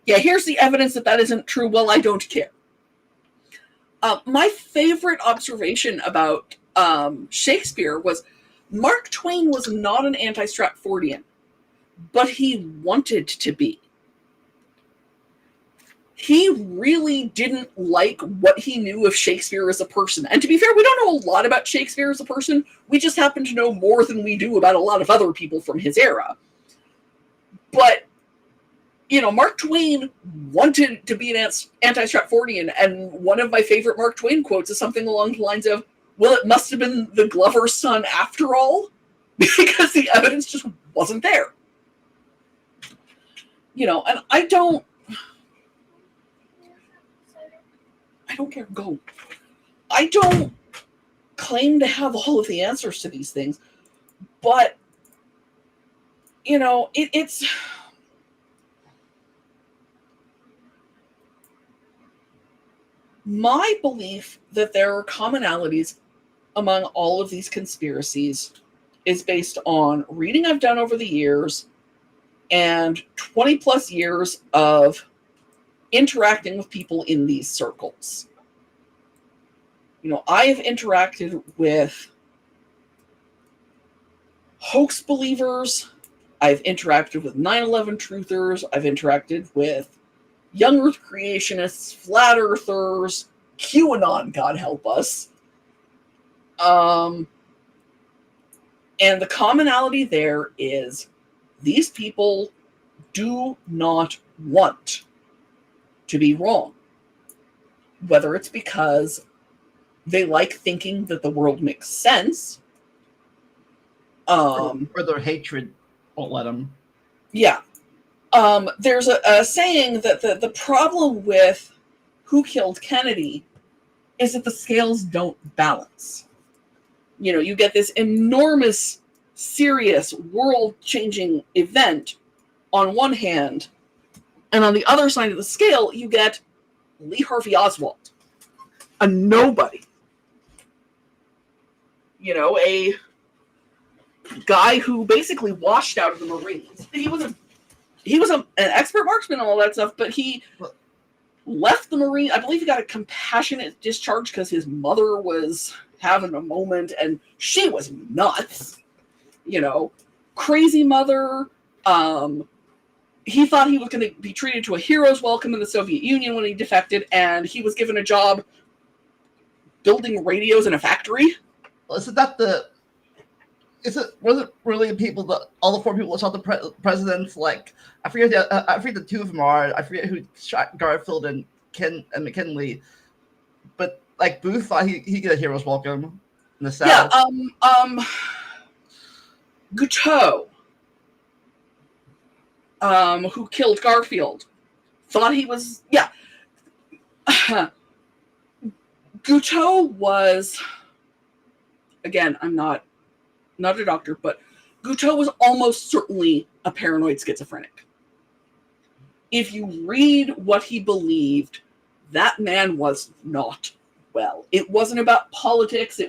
Yeah, here's the evidence that isn't true. Well, I don't care. My favorite observation about Shakespeare was Mark Twain was not an anti-Stratfordian, but he wanted to be. He really didn't like what he knew of Shakespeare as a person. And to be fair, we don't know a lot about Shakespeare as a person. We just happen to know more than we do about a lot of other people from his era. But, Mark Twain wanted to be an anti-Stratfordian, and one of my favorite Mark Twain quotes is something along the lines of, well, it must have been the Glover's son after all, because the evidence just wasn't there. And I don't care. Go. I don't claim to have all of the answers to these things, but, it's... My belief that there are commonalities among all of these conspiracies is based on reading I've done over the years and 20 plus years of interacting with people in these circles. I have interacted with hoax believers. I've interacted with 9/11 truthers. I've interacted with young Earth creationists, flat earthers, QAnon, God help us. And the commonality there is these people do not want to be wrong. Whether it's because they like thinking that the world makes sense. Or their hatred won't let them. Yeah. There's a saying that the problem with who killed Kennedy is that the scales don't balance. You get this enormous, serious, world-changing event on one hand, and on the other side of the scale, you get Lee Harvey Oswald, a nobody. A guy who basically washed out of the Marines. He was an expert marksman and all that stuff, but he left the Marine. I believe he got a compassionate discharge because his mother was having a moment, and she was nuts. Crazy mother. He thought he was going to be treated to a hero's welcome in the Soviet Union when he defected, and he was given a job building radios in a factory. Was it really people that all the four people that shot the presidents? Like I forget the two of them are. I forget who shot Garfield and McKinley, but like Booth thought he get a hero's welcome in the South. Yeah. Guteau, who killed Garfield, thought he was Guteau was, again, I'm not a doctor, but Guteau was almost certainly a paranoid schizophrenic. If you read what he believed, that man was not well. It wasn't about politics.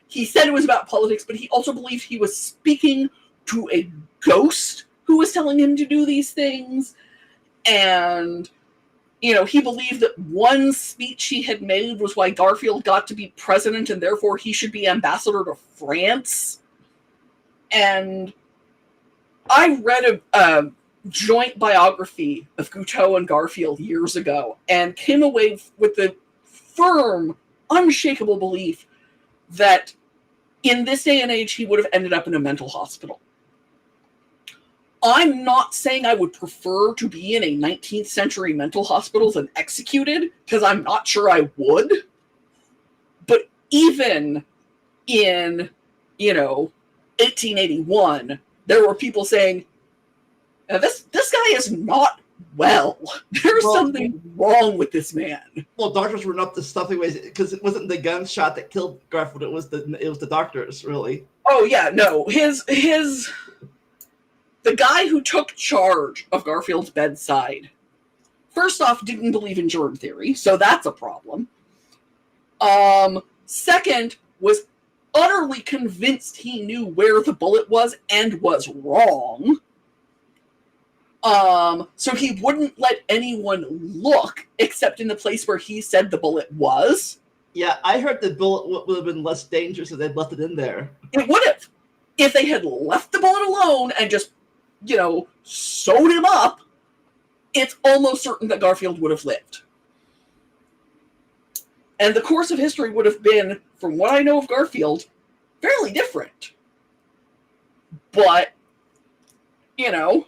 He said it was about politics, but he also believed he was speaking to a ghost who was telling him to do these things. And, he believed that one speech he had made was why Garfield got to be president and therefore he should be ambassador to France. And I read a joint biography of Guteau and Garfield years ago and came away with the firm, unshakable belief that in this day and age he would have ended up in a mental hospital. I'm not saying I would prefer to be in a 19th century mental hospital than executed, because I'm not sure I would. But even in, 1881, there were people saying, this guy is not well. There's something wrong with this man. Well, doctors were not the stuffy ways, because it wasn't the gunshot that killed Garfield. It was the doctors, really. Oh yeah, no. The guy who took charge of Garfield's bedside, first off, didn't believe in germ theory, so that's a problem. Second, was utterly convinced he knew where the bullet was and was wrong. So he wouldn't let anyone look except in the place where he said the bullet was. Yeah, I heard the bullet would have been less dangerous if they'd left it in there. It would have. If they had left the bullet alone and just, sewed him up, it's almost certain that Garfield would have lived. And the course of history would have been, from what I know of Garfield, fairly different. But, Guteau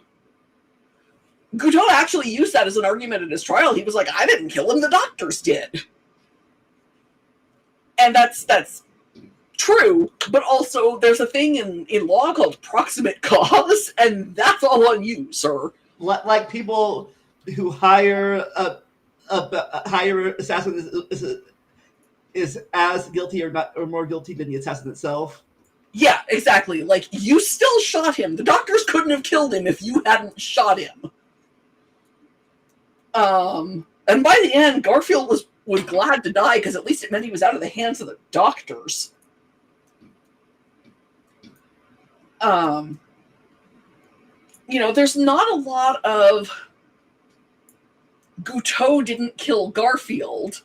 actually used that as an argument in his trial. He was like, I didn't kill him, the doctors did. And that's true, but also there's a thing in law called proximate cause, and that's all on you, sir. Like people who hire a assassin is as guilty or more guilty than the assassin itself. Yeah, exactly. Like, you still shot him. The doctors couldn't have killed him if you hadn't shot him. And by the end, Garfield was glad to die because at least it meant he was out of the hands of the doctors. There's not a lot of Guteau didn't kill Garfield.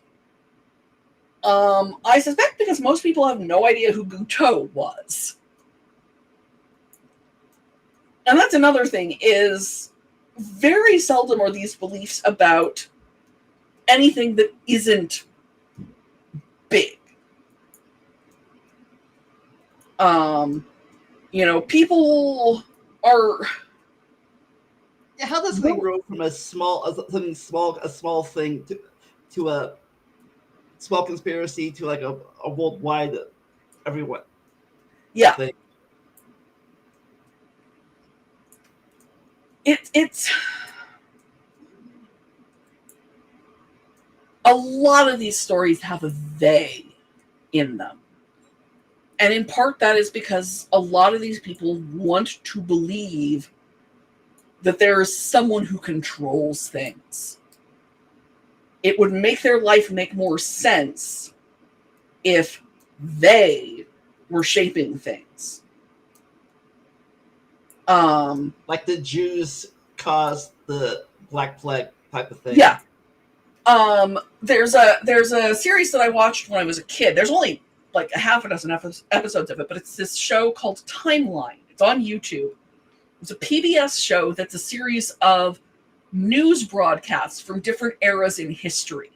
I suspect because most people have no idea who Guteau was. And that's another thing, is very seldom are these beliefs about anything that isn't big. People are... Yeah, how does something grow from a small thing to a small conspiracy to like a worldwide everyone? Yeah. Thing? It's a lot of these stories have a they in them. And in part that is because a lot of these people want to believe that there is someone who controls things. It would make their life make more sense if they were shaping things. Like the Jews caused the Black Plague type of thing. Yeah. There's a series that I watched when I was a kid. There's only like a half a dozen episodes of it, but it's this show called Timeline. It's on YouTube. It's a PBS show that's a series of news broadcasts from different eras in history.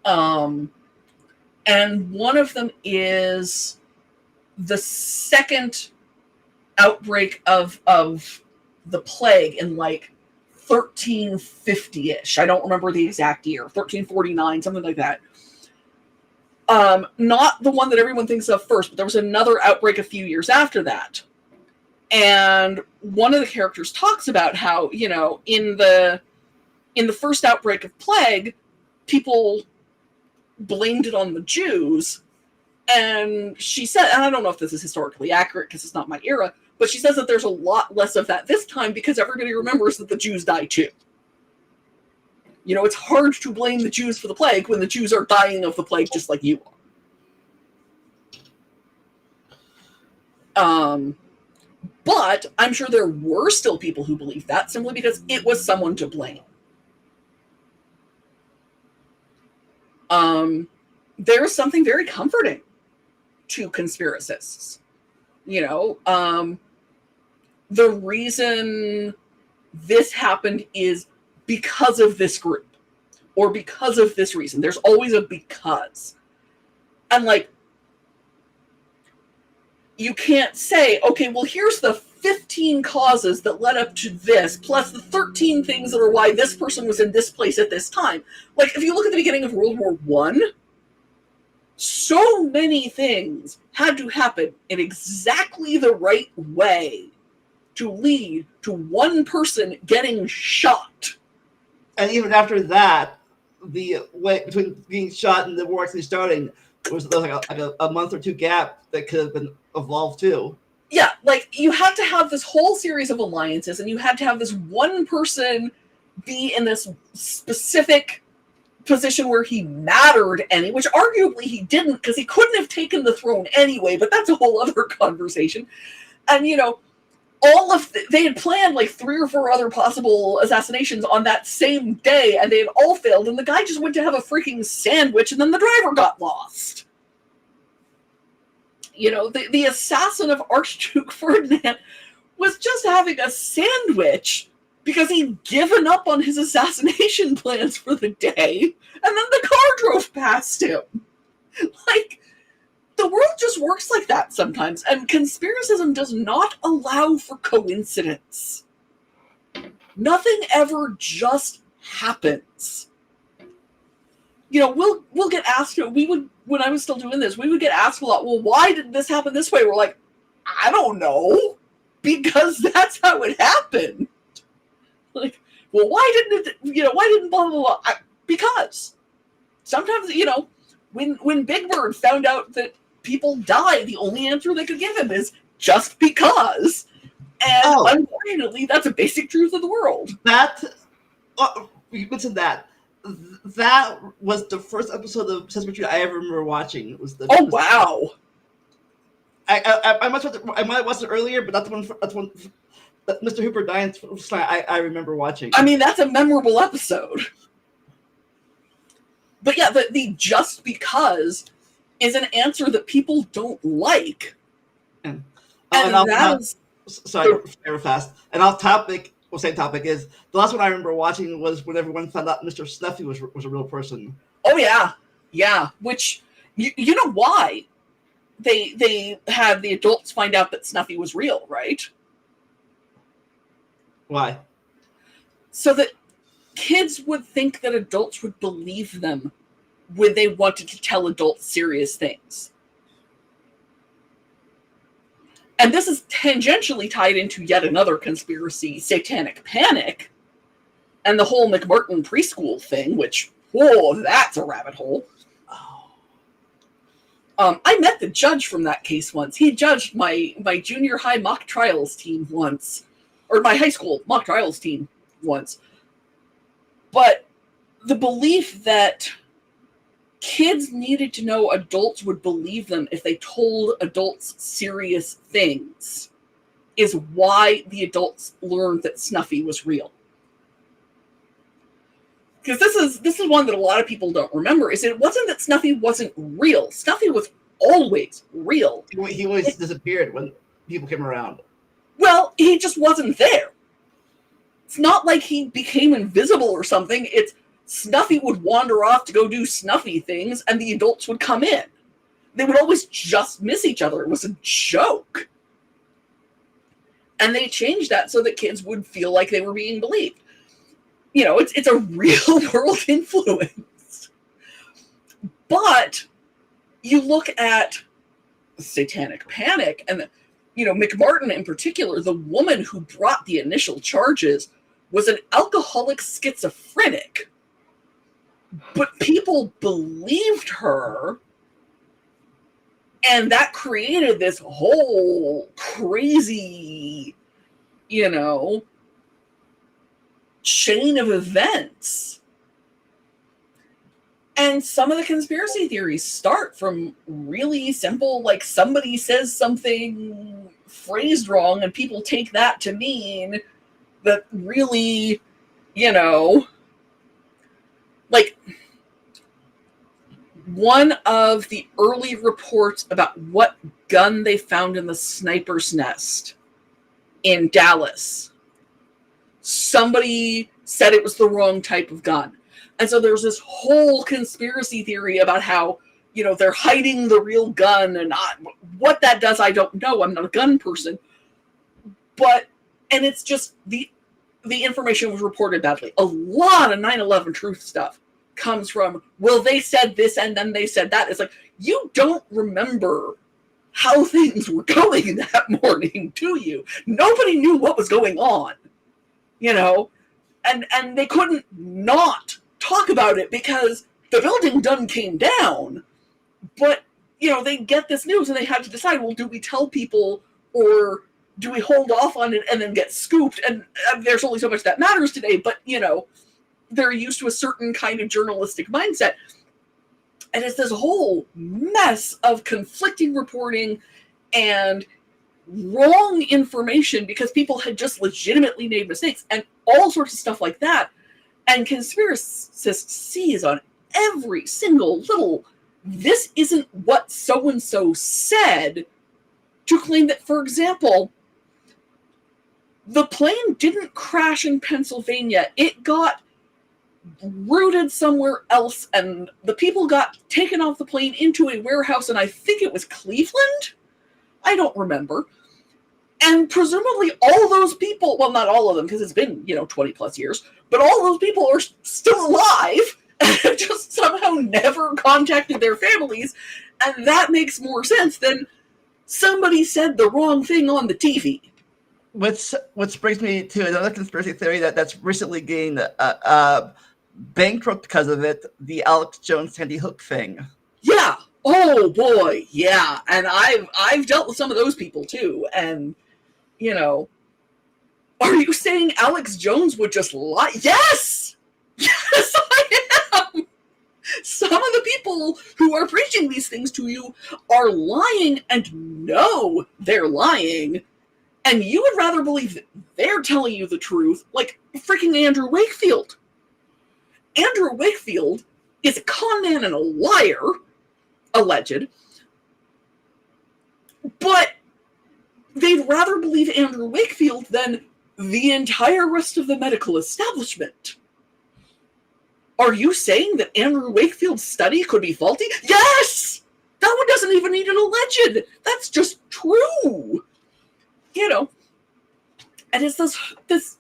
And one of them is the second outbreak of the plague in like 1350-ish. I don't remember the exact year, 1349, something like that. Not the one that everyone thinks of first, but there was another outbreak a few years after that. And one of the characters talks about how, in the first outbreak of plague, people blamed it on the Jews. And she said, and I don't know if this is historically accurate because it's not my era, but she says that there's a lot less of that this time because everybody remembers that the Jews died too. You know, it's hard to blame the Jews for the plague when the Jews are dying of the plague just like you are. But I'm sure there were still people who believed that simply because it was someone to blame. There's something very comforting to conspiracists. You know, the reason this happened is because of this group or because of this reason. There's always a because. And like, you can't say, okay, well, here's the 15 causes that led up to this, plus the 13 things that are why this person was in this place at this time. Like, if you look at the beginning of World War I, so many things had to happen in exactly the right way to lead to one person getting shot. And even after that, the way between being shot and the war actually starting, there was like a month or two gap that could have been evolved too. Yeah, like, you had to have this whole series of alliances, and you had to have this one person be in this specific position where he mattered any, which arguably he didn't, because he couldn't have taken the throne anyway, but that's a whole other conversation. And, you know, they had planned like 3 or 4 other possible assassinations on that same day, and they had all failed, and the guy just went to have a freaking sandwich, and then the driver got lost. You know, the assassin of Archduke Ferdinand was just having a sandwich because he'd given up on his assassination plans for the day, and then the car drove past him. Like, the world just works like that sometimes, and conspiracism does not allow for coincidence. Nothing ever just happens. You know, we'll get asked, when I was still doing this, we would get asked a lot, well, why did this happen this way? We're like, I don't know, because that's how it happened. Like, well, why didn't blah, blah, blah? Because sometimes, you know, when Big Bird found out that people die, the only answer they could give him is just because. And unfortunately, that's a basic truth of the world. You mentioned that. That was the first episode of Sesame Street I ever remember watching. Wow! I might have watched it earlier, but that's one that Mr. Hooper dying. I remember watching. I mean, that's a memorable episode. But yeah, the just because is an answer that people don't like. Sorry, very fast. And off topic. Well, same topic is the last one I remember watching was when everyone found out Mr. Snuffy was a real person. Oh yeah. Which you know why they had the adults find out that Snuffy was real, right? Why? So that kids would think that adults would believe them when they wanted to tell adults serious things. And this is tangentially tied into yet another conspiracy, Satanic Panic, and the whole McMurton preschool thing, which, whoa, that's a rabbit hole. I met the judge from that case once. He judged my junior high mock trials team once, or my high school mock trials team once. But the belief that kids needed to know adults would believe them if they told adults serious things is why the adults learned that Snuffy was real. Because this is one that a lot of people don't remember, is it wasn't that Snuffy wasn't real. Snuffy was always real. He always disappeared when people came around. Well, he just wasn't there. It's not like he became invisible or something. It's Snuffy would wander off to go do Snuffy things, and the adults would come in. They would always just miss each other. It was a joke. And they changed that so that kids would feel like they were being believed. You know, it's a real-world influence. But you look at Satanic Panic, and, McMartin in particular, the woman who brought the initial charges was an alcoholic schizophrenic. But people believed her, and that created this whole crazy, chain of events And some of the conspiracy theories start from really simple, like somebody says something phrased wrong and people take that to mean that really, you know, like one of the early reports about what gun they found in the sniper's nest in Dallas, somebody said it was the wrong type of gun. And so there's this whole conspiracy theory about how, you know, they're hiding the real gun, and what that does, I don't know. I'm not a gun person. But, and it's just the information was reported badly. A lot of 9/11 truth stuff comes from, well, they said this and then they said that. It's like, you don't remember how things were going that morning, do you? Nobody knew what was going on, you know, and they couldn't not talk about it because the building done came down. But, you know, they get this news and they had to decide, well, do we tell people or do we hold off on it and then get scooped? And there's only so much that matters today, but, you know, they're used to a certain kind of journalistic mindset. And it's this whole mess of conflicting reporting and wrong information because people had just legitimately made mistakes and all sorts of stuff like that. And conspiracists seize on every single little, this isn't what so-and-so said, to claim that, for example, the plane didn't crash in Pennsylvania. It got routed somewhere else, and the people got taken off the plane into a warehouse, and I think it was Cleveland? I don't remember. And presumably all those people, well, not all of them, because it's been, 20 plus years, but all those people are still alive and have just somehow never contacted their families. And that makes more sense than somebody said the wrong thing on the TV. Which brings me to another conspiracy theory that's recently gained bankrupt because of it, the Alex Jones Sandy Hook thing. Yeah. Oh boy. Yeah. And I've dealt with some of those people too. And, are you saying Alex Jones would just lie? Yes! Yes, I am! Some of the people who are preaching these things to you are lying and know they're lying. And you would rather believe that they're telling you the truth, like freaking Andrew Wakefield. Andrew Wakefield is a con man and a liar, alleged. But they'd rather believe Andrew Wakefield than the entire rest of the medical establishment. Are you saying that Andrew Wakefield's study could be faulty? Yes! That one doesn't even need an alleged. That's just true. And it's this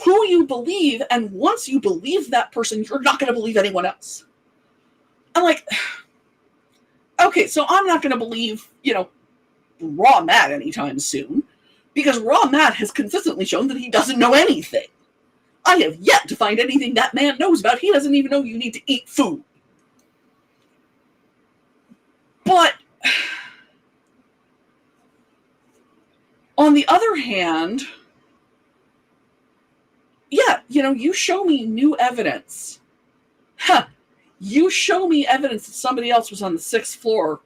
who you believe, and once you believe that person, you're not going to believe anyone else. I'm like, okay, so I'm not going to believe, Raw Matt anytime soon, because Raw Matt has consistently shown that he doesn't know anything. I have yet to find anything that man knows about. He doesn't even know you need to eat food. But on the other hand, yeah, you show me new evidence. You show me evidence that somebody else was on the 6th floor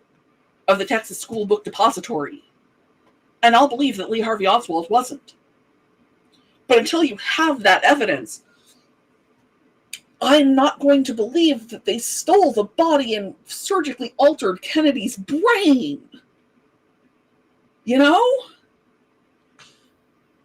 of the Texas School Book Depository, and I'll believe that Lee Harvey Oswald wasn't. But until you have that evidence, I'm not going to believe that they stole the body and surgically altered Kennedy's brain.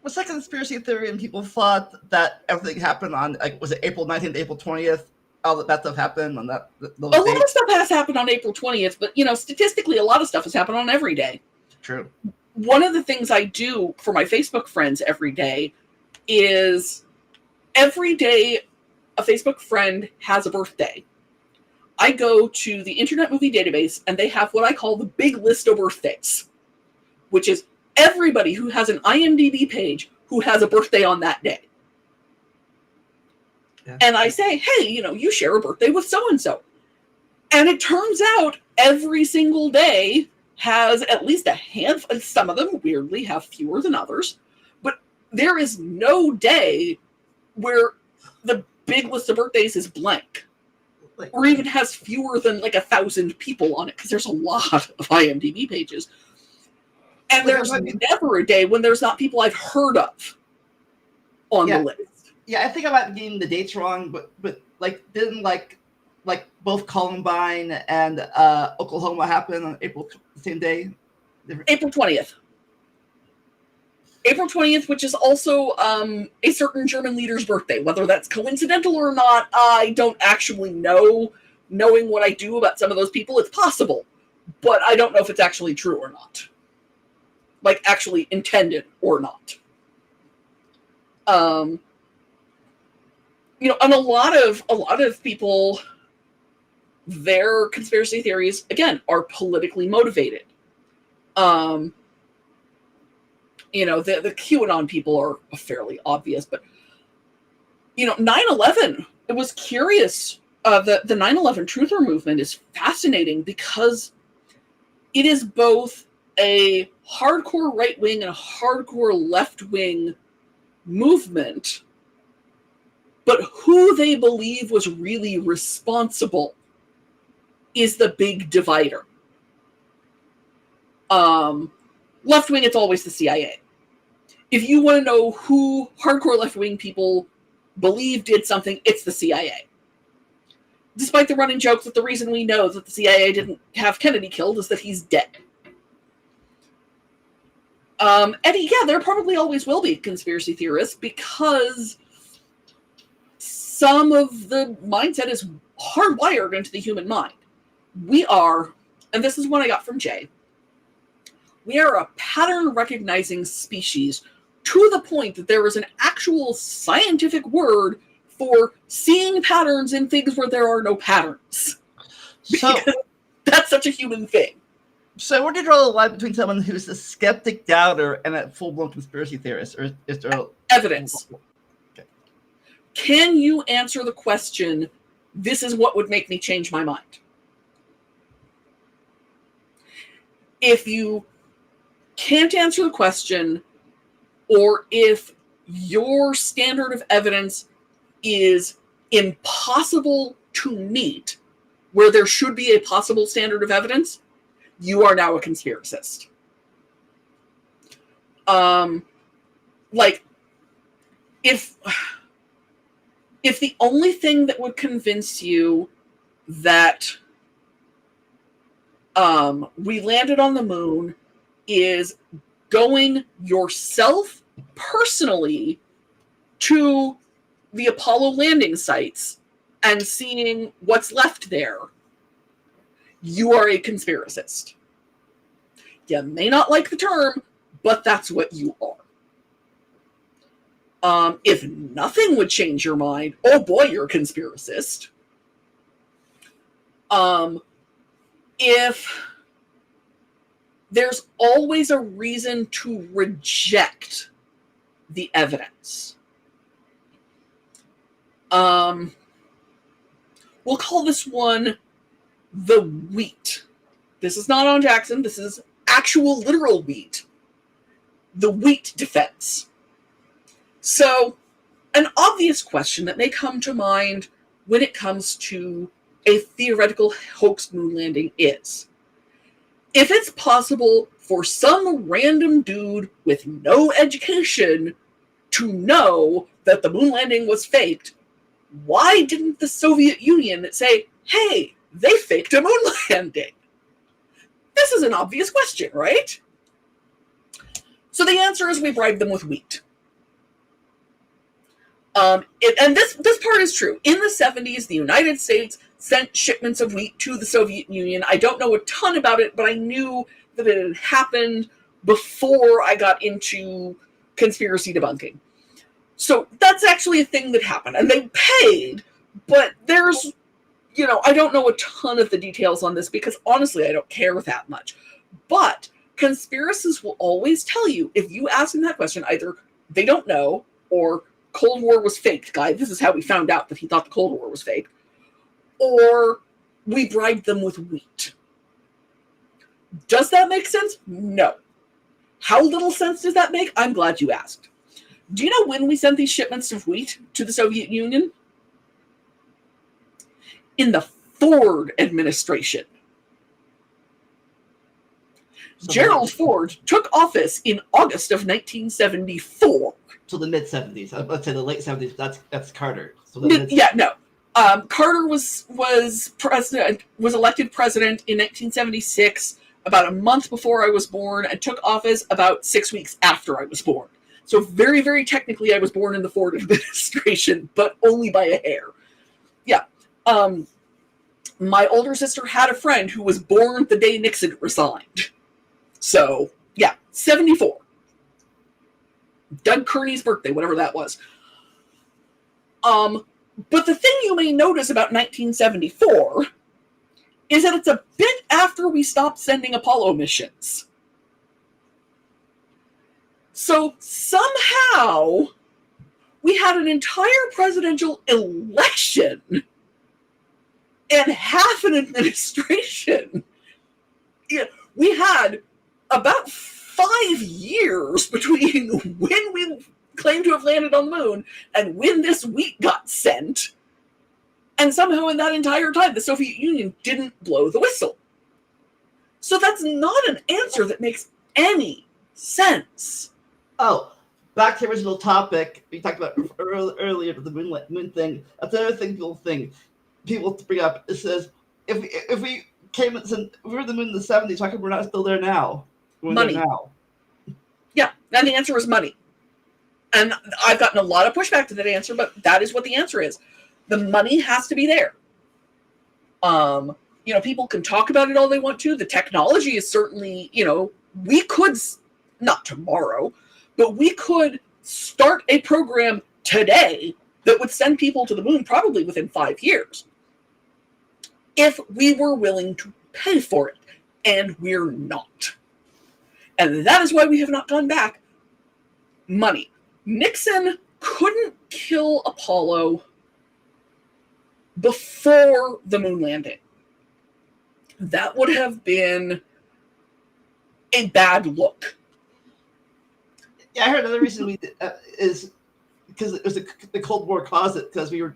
What's that conspiracy theory? And people thought that everything happened on, was it April 19th, April 20th? All that stuff happened on those a lot dates? of stuff has happened on April 20th, but, statistically, a lot of stuff has happened on every day. True. One of the things I do for my Facebook friends every day is every day a Facebook friend has a birthday. I go to the Internet Movie Database, and they have what I call the big list of birthdays, which is everybody who has an IMDb page who has a birthday on that day. Yeah. And I say, hey, you share a birthday with so-and-so. And it turns out every single day has at least a handful. Some of them, weirdly, have fewer than others. But there is no day where the big list of birthdays is blank. Like, or even has fewer than like 1,000 people on it, because there's a lot of IMDb pages. And Like, there's I mean- never a day when there's not people I've heard of on Yeah. the list. yeah, I think I might be getting the dates wrong, but like didn't like both Columbine and Oklahoma happen on April the same day? April 20th. April 20th, which is also a certain German leader's birthday. Whether that's coincidental or not, I don't actually know. Knowing what I do about some of those people, it's possible. But I don't know if it's actually true or not. Like, actually intended or not. You know, and a lot of people, their conspiracy theories, again, are politically motivated. You know, the QAnon people are fairly obvious, but, you know, 9/11, it was curious. The 9/11 truther movement is fascinating because it is both a hardcore right-wing and a hardcore left-wing movement, but who they believe was really responsible is the big divider. Left-wing, it's always the CIA. If you want to know who hardcore left-wing people believe did something, it's the CIA. Despite the running joke that the reason we know that the CIA didn't have Kennedy killed is that he's dead. And yeah, there probably always will be conspiracy theorists because some of the mindset is hardwired into the human mind. We are, and this is one I got from Jay, we are a pattern recognizing species to the point that there is an actual scientific word for seeing patterns in things where there are no patterns. So Because that's such a human thing. So where do you draw the line between someone who's a skeptic doubter and a full-blown conspiracy theorist? Or is there Evidence. Okay. Can you answer the question, this is what would make me change my mind? If you can't answer the question, or if your standard of evidence is impossible to meet, where there should be a possible standard of evidence, you are now a conspiracist. Like, if the only thing that would convince you that we landed on the moon is going yourself personally to the Apollo landing sites and seeing what's left there, you are a conspiracist. You may not like the term, but that's what you are. If nothing would change your mind, oh boy, you're a conspiracist. If there's always a reason to reject the evidence. We'll call this one the wheat. This is not on Jackson. This is actual literal wheat. The wheat defense. So, an obvious question that may come to mind when it comes to a theoretical hoax moon landing is, if it's possible for some random dude with no education to know that the moon landing was faked, why didn't the Soviet Union say, hey, they faked a moon landing? This is an obvious question, right? So the answer is we bribed them with wheat. And this part is true. In the 70s, the United States sent shipments of wheat to the Soviet Union. I don't know a ton about it, but I knew that it had happened before I got into conspiracy debunking. So that's actually a thing that happened. And they paid, but there's, I don't know a ton of the details on this because honestly, I don't care that much. But conspiracists will always tell you, if you ask them that question, either they don't know or Cold War was faked, guy. This is how we found out that he thought the Cold War was fake. Or we bribed them with wheat. Does that make sense? No. How little sense does that make? I'm glad you asked. Do you know when we sent these shipments of wheat to the Soviet Union? in the Ford administration. So Gerald Ford took office in August of 1974. So the mid 70s. Let's say the late 70s. That's Carter. So Yeah, no. Carter was elected president in 1976, about a month before I was born, and took office about 6 weeks after I was born. So very, very technically, I was born in the Ford administration, but only by a hair. Yeah. My older sister had a friend who was born the day Nixon resigned. So, yeah, 74. Doug Kearney's birthday, whatever that was. But the thing you may notice about 1974 is that it's a bit after we stopped sending Apollo missions. So somehow we had an entire presidential election and half an administration. Yeah, we had about 5 years between when we claimed to have landed on the moon and when this wheat got sent. And somehow in that entire time, the Soviet Union didn't blow the whistle. So that's not an answer that makes any sense. Oh, back to the original topic. We talked about earlier the moon thing. That's another thing people bring up. It says, if we came and said, if we were the moon in the 70s, how come we're not still there now? Money. There now? Yeah, and the answer is money. And I've gotten a lot of pushback to that answer, but that is what the answer is. The money has to be there. People can talk about it all they want to. The technology is certainly, we could, not tomorrow, but we could start a program today that would send people to the moon probably within 5 years if we were willing to pay for it. And we're not. And that is why we have not gone back. Money. Nixon couldn't kill Apollo before the moon landing. That would have been a bad look. Yeah, I heard another reason is because it was the Cold War caused it, because we were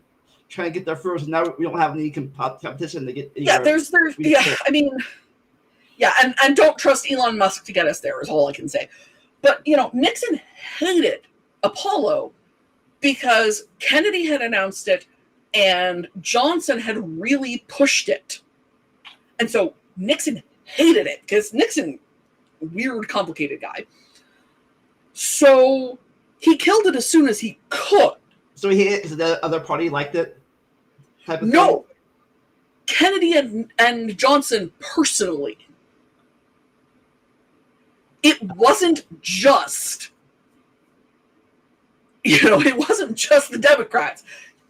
trying to get there first, and now we don't have any competition to get. And don't trust Elon Musk to get us there is all I can say. But Nixon hated Apollo because Kennedy had announced it and Johnson had really pushed it. And so Nixon hated it because Nixon, weird, complicated guy. So he killed it as soon as he could. So he hit it because the other party liked it? No. Kennedy and Johnson personally. It wasn't just, it wasn't just the Democrats.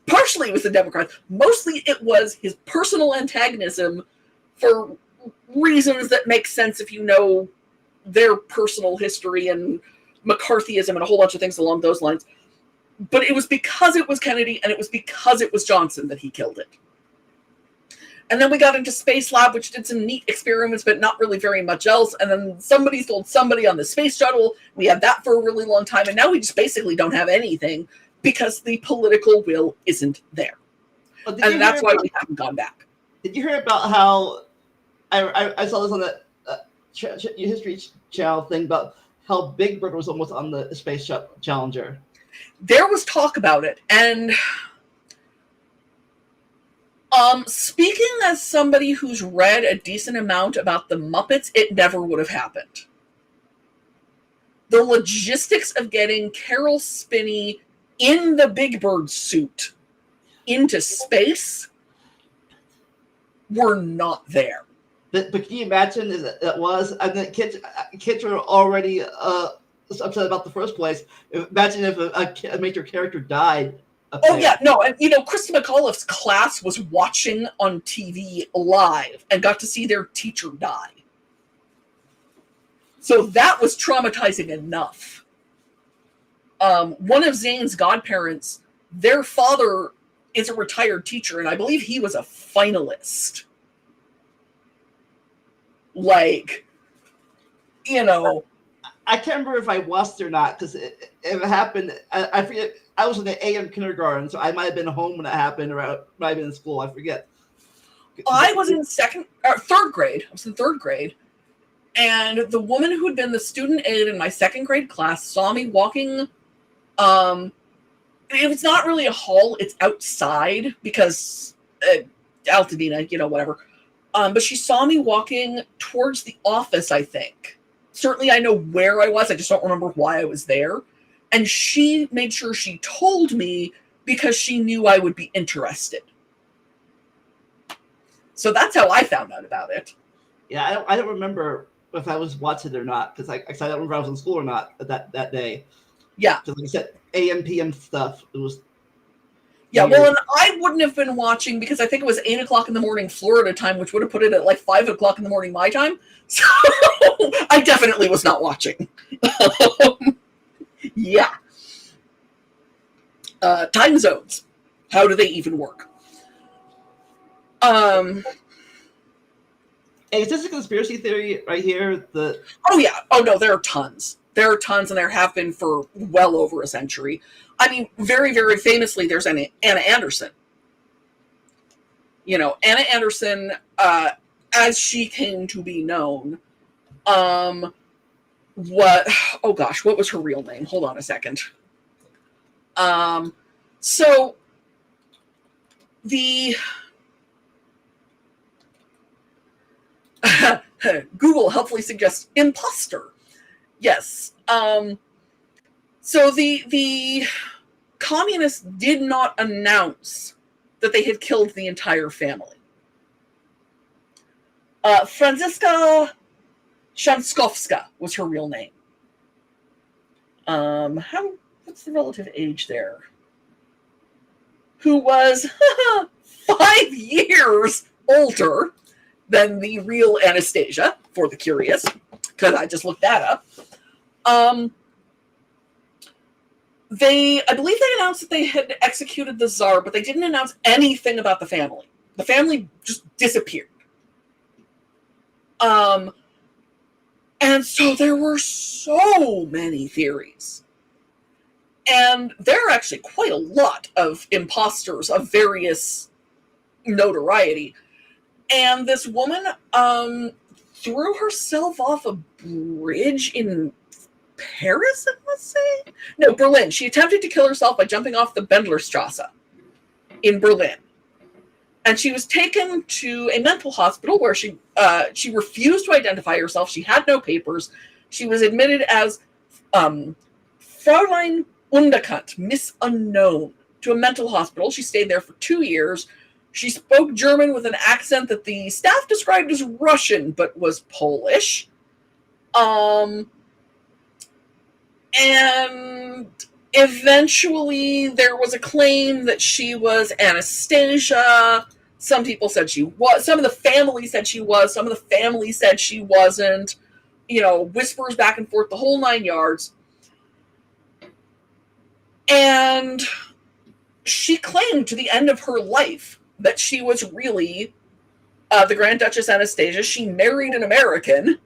Partially it was the Democrats. Mostly it was his personal antagonism for reasons that make sense if you know their personal history and McCarthyism and a whole bunch of things along those lines. But it was because it was Kennedy and it was because it was Johnson that he killed it. And then we got into Space Lab, which did some neat experiments, but not really very much else. And then somebody told somebody on the space shuttle. We had that for a really long time. And now we just basically don't have anything because the political will isn't there. Well, and that's why we haven't gone back. Did you hear about how I saw this on the History Channel thing about how Big Bird was almost on the Space Challenger? There was talk about it. And speaking as somebody who's read a decent amount about the Muppets, it never would have happened. The logistics of getting Carol Spinney in the Big Bird suit into space were not there. But can you imagine it was? I mean, kids were already upset about the first place. Imagine if a major character died. Oh, yeah, no, and Krista McAuliffe's class was watching on TV live and got to see their teacher die. So that was traumatizing enough. One of Zane's godparents, their father is a retired teacher, and I believe he was a finalist. I can't remember if I watched it or not, because if it happened, I forget. I was in the AM kindergarten, so I might have been home when it happened, or I might have been in school. I forget. I was in third grade. I was in third grade. And the woman who had been the student aide in my second grade class saw me walking. It's not really a hall, it's outside because Altadena, whatever. But she saw me walking towards the office, I think. Certainly I know where I was, I just don't remember why I was there. And she made sure she told me because she knew I would be interested. So that's how I found out about it. Yeah, I don't remember if I was watching it or not, because I don't remember if I was in school or not that day. Yeah. Because like I said, AM, PM stuff, it was... Yeah, weird. well, and I wouldn't have been watching because I think it was 8 o'clock in the morning Florida time, which would have put it at like 5 o'clock in the morning my time. So I definitely was not watching. Yeah. Time zones. How do they even work? Hey, is this a conspiracy theory right here? Oh, yeah. Oh, no, there are tons. There are tons, and there have been for well over a century. I mean, very, very famously, there's Anna Anderson. Anna Anderson, as she came to be known, what was her real name? Hold on a second. So the Google helpfully suggests imposter. Yes. So the communists did not announce that they had killed the entire family. Franziska Szanskovska was her real name. What's the relative age there? Who was 5 years older than the real Anastasia, for the curious, because I just looked that up. I believe they announced that they had executed the Tsar, but they didn't announce anything about the family. The family just disappeared. And so there were so many theories. And there are actually quite a lot of imposters of various notoriety. And this woman threw herself off a bridge in Paris, I must say? No, Berlin. She attempted to kill herself by jumping off the Bendlerstrasse in Berlin. And she was taken to a mental hospital where she refused to identify herself. She had no papers. She was admitted as Fräulein Unbekannt, Miss Unknown, to a mental hospital. She stayed there for 2 years. She spoke German with an accent that the staff described as Russian, but was Polish. And eventually there was a claim that she was Anastasia. Some people said she was. Some of the family said she was. Some of the family said she wasn't. Whispers back and forth, the whole 9 yards. And she claimed to the end of her life that she was really the Grand Duchess Anastasia. She married an American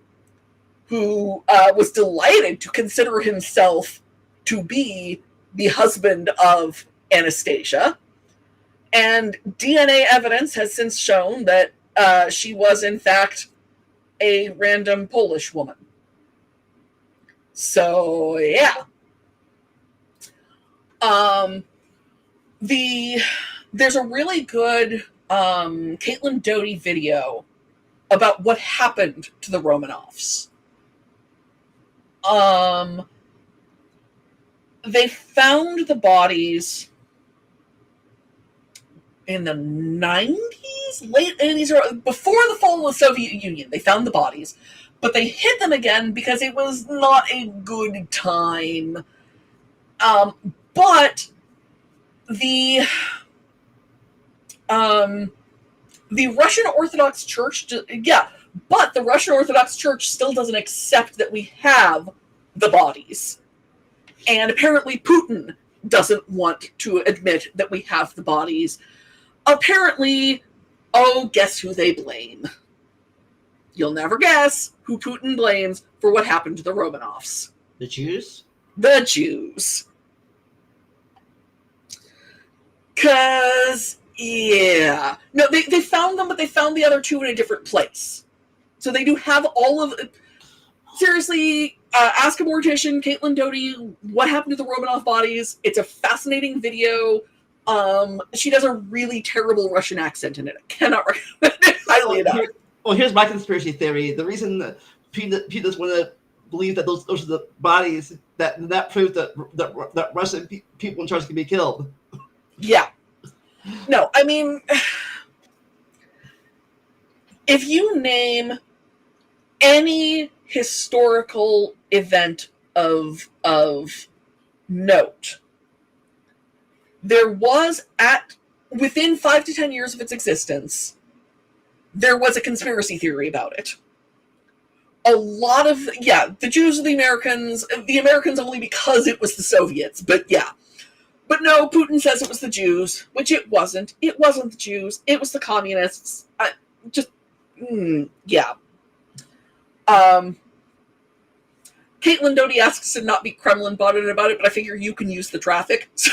who was delighted to consider himself to be the husband of Anastasia. And DNA evidence has since shown that she was, in fact, a random Polish woman. So, yeah. There's a really good Caitlin Doty video about what happened to the Romanovs. They found the bodies in the 90s, late 80s, or before the fall of the Soviet Union. They found the bodies, but they hid them again because it was not a good time. But the Russian Orthodox Church, but the Russian Orthodox Church still doesn't accept that we have the bodies. And apparently Putin doesn't want to admit that we have the bodies. Apparently, guess who they blame? You'll never guess who Putin blames for what happened to the Romanovs. The Jews? The Jews. Because Yeah. No, they found them, but they found the other two in a different place. So they do have all of... Seriously, ask a mortician, Caitlin Doty, what happened to the Romanov bodies. It's a fascinating video. She does a really terrible Russian accent in it. I cannot recommend it highly enough. Here's my conspiracy theory. The reason that Pete doesn't want to believe that those are the bodies, that proves that Russian people in charge can be killed. Yeah. No, I mean, if you name any historical event of note, there was within 5 to 10 years of its existence, there was a conspiracy theory about it. A lot of, the Jews are the Americans only because it was the Soviets, but yeah. But no, Putin says it was the Jews, which it wasn't. It wasn't the Jews. It was the communists. Yeah. Caitlin Doty asks to not be Kremlin-botted about it, but I figure you can use the traffic. So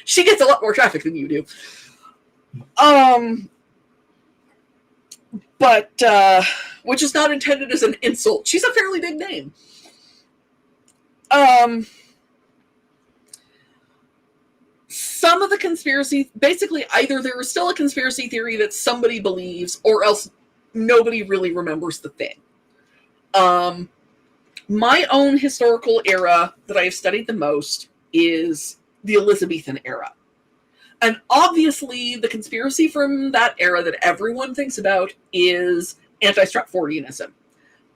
she gets a lot more traffic than you do. But which is not intended as an insult. She's a fairly big name. Some of the conspiracy, basically either there is still a conspiracy theory that somebody believes, or else nobody really remembers the thing. My own historical era that I have studied the most is the Elizabethan era. And obviously the conspiracy from that era that everyone thinks about is anti-Stratfordianism.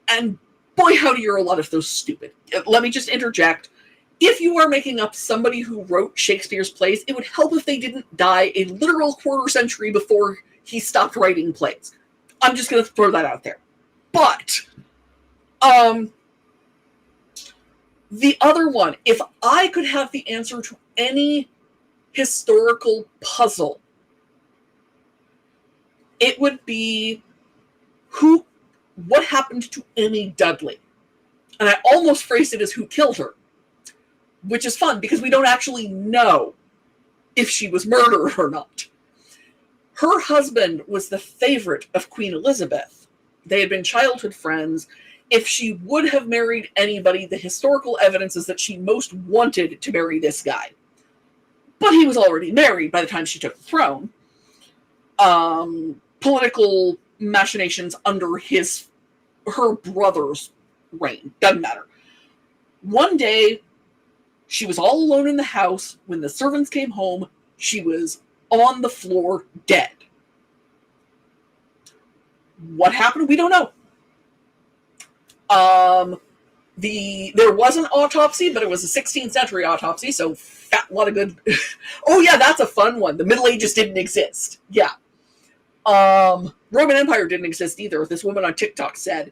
And boy, howdy, you're a lot of those stupid. Let me just interject. If you are making up somebody who wrote Shakespeare's plays, it would help if they didn't die a literal quarter century before he stopped writing plays. I'm just going to throw that out there. But the other one, if I could have the answer to any historical puzzle, it would be what happened to Amy Dudley. And I almost phrased it as who killed her, which is fun because we don't actually know if she was murdered or not. Her husband was the favorite of Queen Elizabeth. They had been childhood friends. If she would have married anybody, the historical evidence is that she most wanted to marry this guy. But he was already married by the time she took the throne. Political machinations under her brother's reign. Doesn't matter. One day, she was all alone in the house. When the servants came home, she was on the floor, dead. What happened? We don't know. There was an autopsy, but it was a 16th century autopsy, so a lot of good. Oh yeah, that's a fun one. The Middle Ages didn't exist. Yeah. Roman Empire didn't exist either. This woman on TikTok said.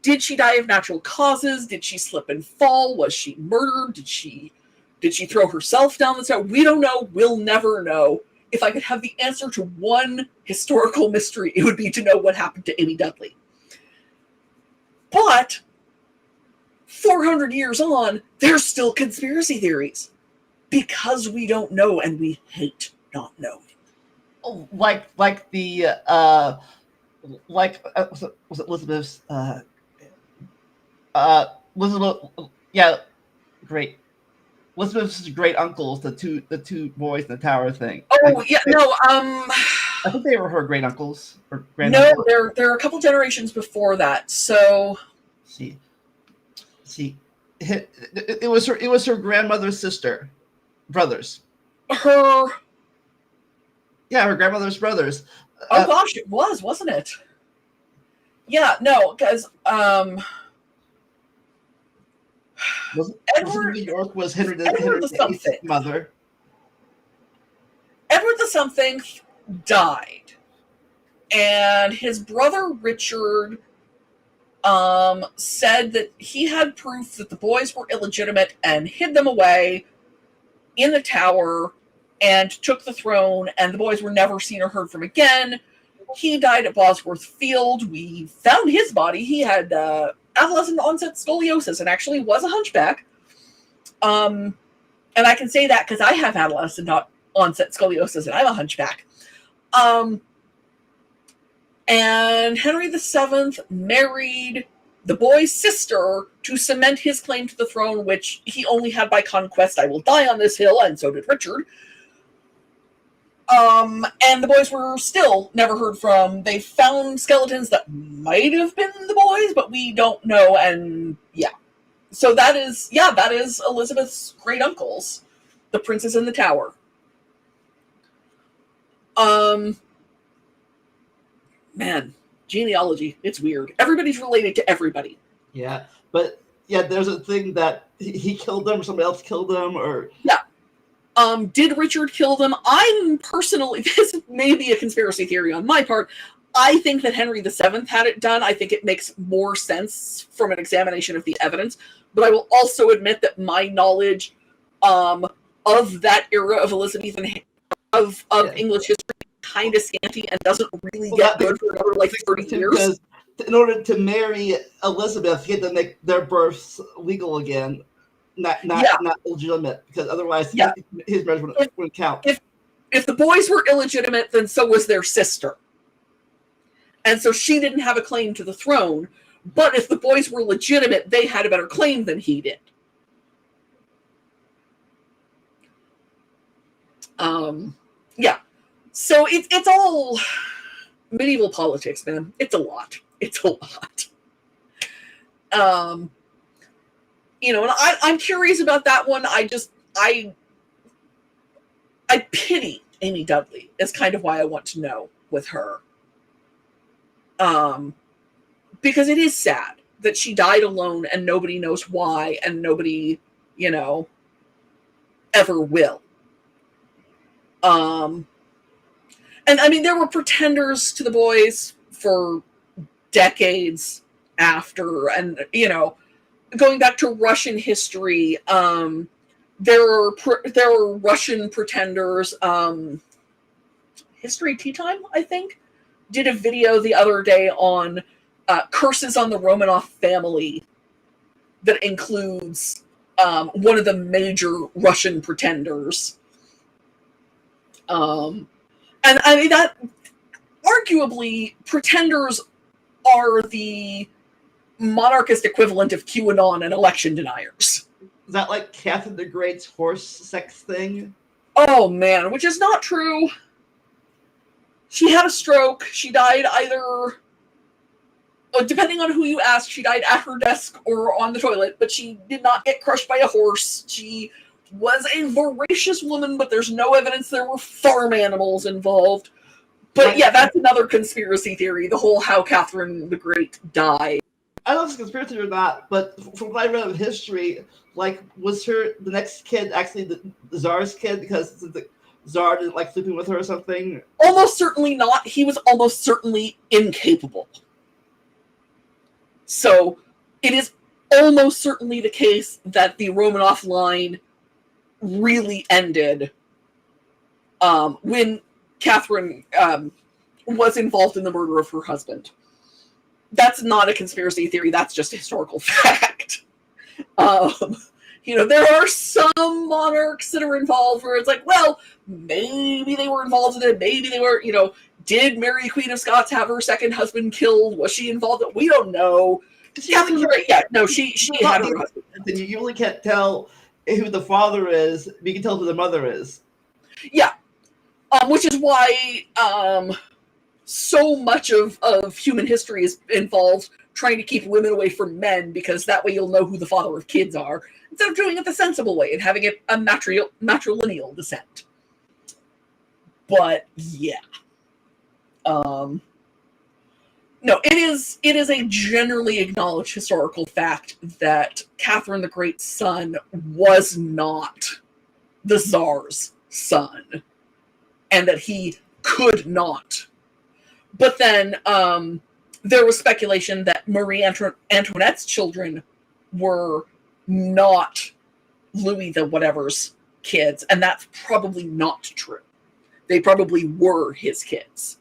Did she die of natural causes? Did she slip and fall? Was she murdered? Did she throw herself down the stairs? We don't know. We'll never know. If I could have the answer to one historical mystery, it would be to know what happened to Amy Dudley. But 400 years on, there's still conspiracy theories because we don't know and we hate not knowing. Was it Elizabeth's? Great. Elizabeth's great uncles, the two boys in the tower thing. Oh yeah, no. I think they were her great uncles or no, they're a couple generations before that. So see, it was her grandmother's brothers. Her grandmother's brothers. Oh gosh, it was, wasn't it? Yeah, no, because Edward New York was Henry the mother. Edward the something died, and his brother Richard said that he had proof that the boys were illegitimate and hid them away in the tower and took the throne, and the boys were never seen or heard from again. He died at Bosworth Field. We found his body. He had adolescent onset scoliosis and actually was a hunchback. And I can say that because I have adolescent onset scoliosis and I'm a hunchback. And Henry VII married the boy's sister to cement his claim to the throne, which he only had by conquest. I will die on this hill, and so did Richard. And the boys were still never heard from. They found skeletons that might have been the boys, but we don't know. And yeah, so that is Elizabeth's great uncles, the princes in the tower. Man, genealogy, it's weird. Everybody's related to everybody. Yeah, but yeah, there's a thing that he killed them or somebody else killed them, or yeah. Did Richard kill them? I'm personally, this may be a conspiracy theory on my part. I think that Henry VII had it done. I think it makes more sense from an examination of the evidence. But I will also admit that my knowledge of that era of Elizabethan of English history kind of scanty and doesn't really get good for another like 30 years. Because in order to marry Elizabeth, he had to make their births legal again, not illegitimate, because otherwise his marriage wouldn't count. If the boys were illegitimate, then so was their sister. And so she didn't have a claim to the throne, but if the boys were legitimate, they had a better claim than he did. Yeah. So it's all medieval politics, man. It's a lot. It's a lot. You know, and I'm curious about that one. I pity Amy Dudley. Is kind of why I want to know with her. Because it is sad that she died alone and nobody knows why and nobody, you know, ever will. And I mean, there were pretenders to the boys for decades after, and, you know, going back to Russian history, there were Russian pretenders. History Tea Time, I think, did a video the other day on curses on the Romanov family that includes one of the major Russian pretenders. And I mean, that arguably pretenders are the monarchist equivalent of QAnon and election deniers. Is that like Catherine the Great's horse sex thing? Oh man, which is not true. She had a stroke. She died either, depending on who you ask, she died at her desk or on the toilet, but she did not get crushed by a horse. She was a voracious woman, but there's no evidence there were farm animals involved. But yeah, that's another conspiracy theory, the whole how Catherine the Great died. I don't know if it's a conspiracy or not, but from what I read of history, like, was the next kid actually the Tsar's kid because the Tsar didn't like sleeping with her or something? Almost certainly not. He was almost certainly incapable. So it is almost certainly the case that the Romanov line really ended when Catherine was involved in the murder of her husband. That's not a conspiracy theory. That's just a historical fact. You know, there are some monarchs that are involved where it's like, well, maybe they were involved in it. Maybe they were, you know, did Mary Queen of Scots have her second husband killed? Was she involved? We don't know. Catherine the Great, yeah, no, she had her husband. You really can't tell who the father is, but you can tell who the mother is. Yeah. Which is why so much of human history is involved trying to keep women away from men, because that way you'll know who the father of kids are, instead of doing it the sensible way and having it a matrilineal descent. But yeah. No, it is a generally acknowledged historical fact that Catherine the Great's son was not the Tsar's son, and that he could not. But then there was speculation that Marie Antoinette's children were not Louis the whatever's kids, and that's probably not true. They probably were his kids.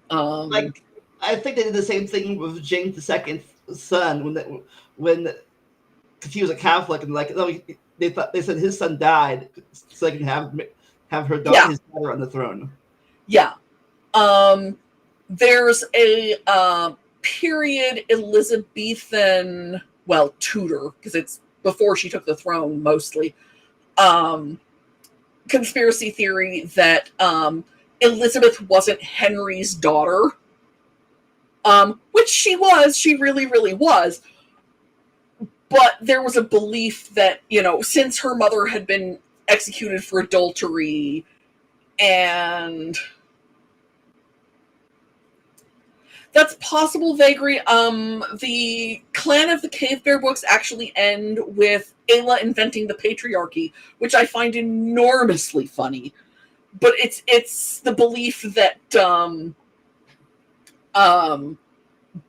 Like, I think they did the same thing with James II's son when because he was a Catholic, and like no, they said his son died so they can have her daughter, his daughter on the throne. Yeah. There's a period Elizabethan, well, Tudor, because it's before she took the throne mostly, conspiracy theory that Elizabeth wasn't Henry's daughter, which she was. She really, really was. But there was a belief that, since her mother had been executed for adultery and that's possible vagary. The Clan of the Cave Bear books actually end with Ayla inventing the patriarchy, which I find enormously funny. But it's the belief that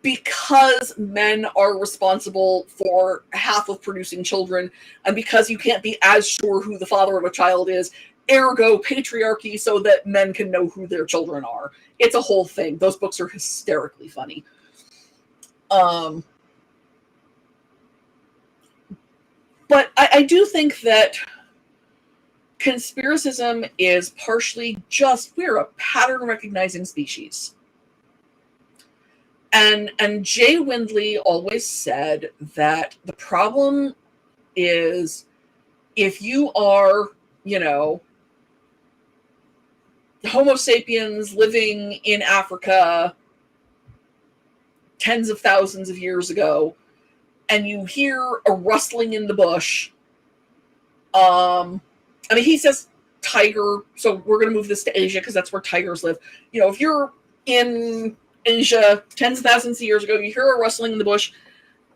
because men are responsible for half of producing children, and because you can't be as sure who the father of a child is, ergo patriarchy, so that men can know who their children are. It's a whole thing. Those books are hysterically funny. But I do think that conspiracism is partially just we're a pattern recognizing species. And Jay Windley always said that the problem is if you are, Homo sapiens living in Africa tens of thousands of years ago, and you hear a rustling in the bush. He says tiger, so we're going to move this to Asia because that's where tigers live. If you're in Asia tens of thousands of years ago, you hear a rustling in the bush,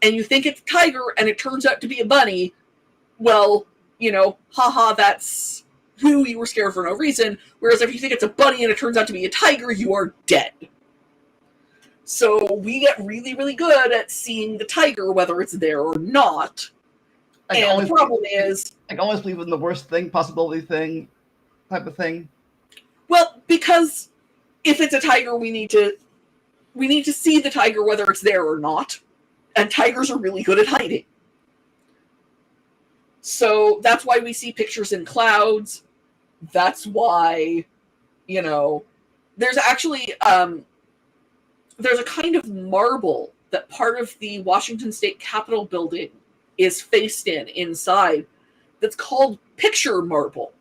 and you think it's a tiger, and it turns out to be a bunny, well, haha, that's who you were scared for no reason. Whereas if you think it's a bunny and it turns out to be a tiger, you are dead. So we get really, really good at seeing the tiger, whether it's there or not. And the problem is, I can always believe in the worst thing, possibility thing, type of thing. Well, because if it's a tiger, we need to see the tiger whether it's there or not. And tigers are really good at hiding. So that's why we see pictures in clouds. That's why, there's actually, there's a kind of marble that part of the Washington State Capitol building is faced inside that's called picture marble.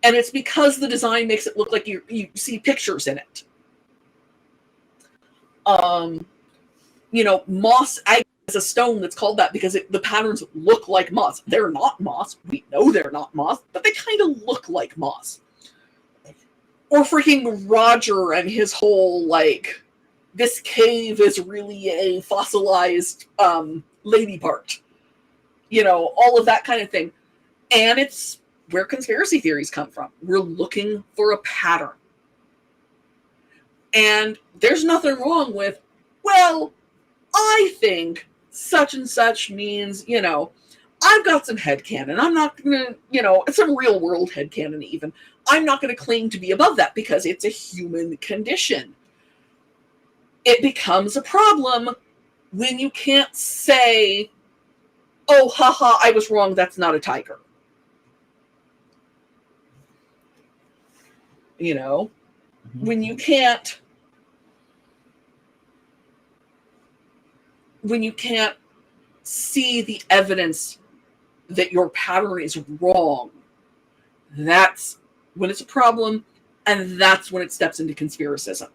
And it's because the design makes it look like you see pictures in it. Moss agate is a stone that's called that because the patterns look like moss. They're not moss. We know they're not moss, but they kind of look like moss. Or freaking Roger and his whole, this cave is really a fossilized lady part. All of that kind of thing. And it's where conspiracy theories come from. We're looking for a pattern. And there's nothing wrong with, well, I think such and such means, I've got some headcanon. I'm not going to, some real world headcanon even. I'm not going to claim to be above that because it's a human condition. It becomes a problem when you can't say, oh, haha, I was wrong, that's not a tiger. When you can't see the evidence that your pattern is wrong, that's when it's a problem, and that's when it steps into conspiracism.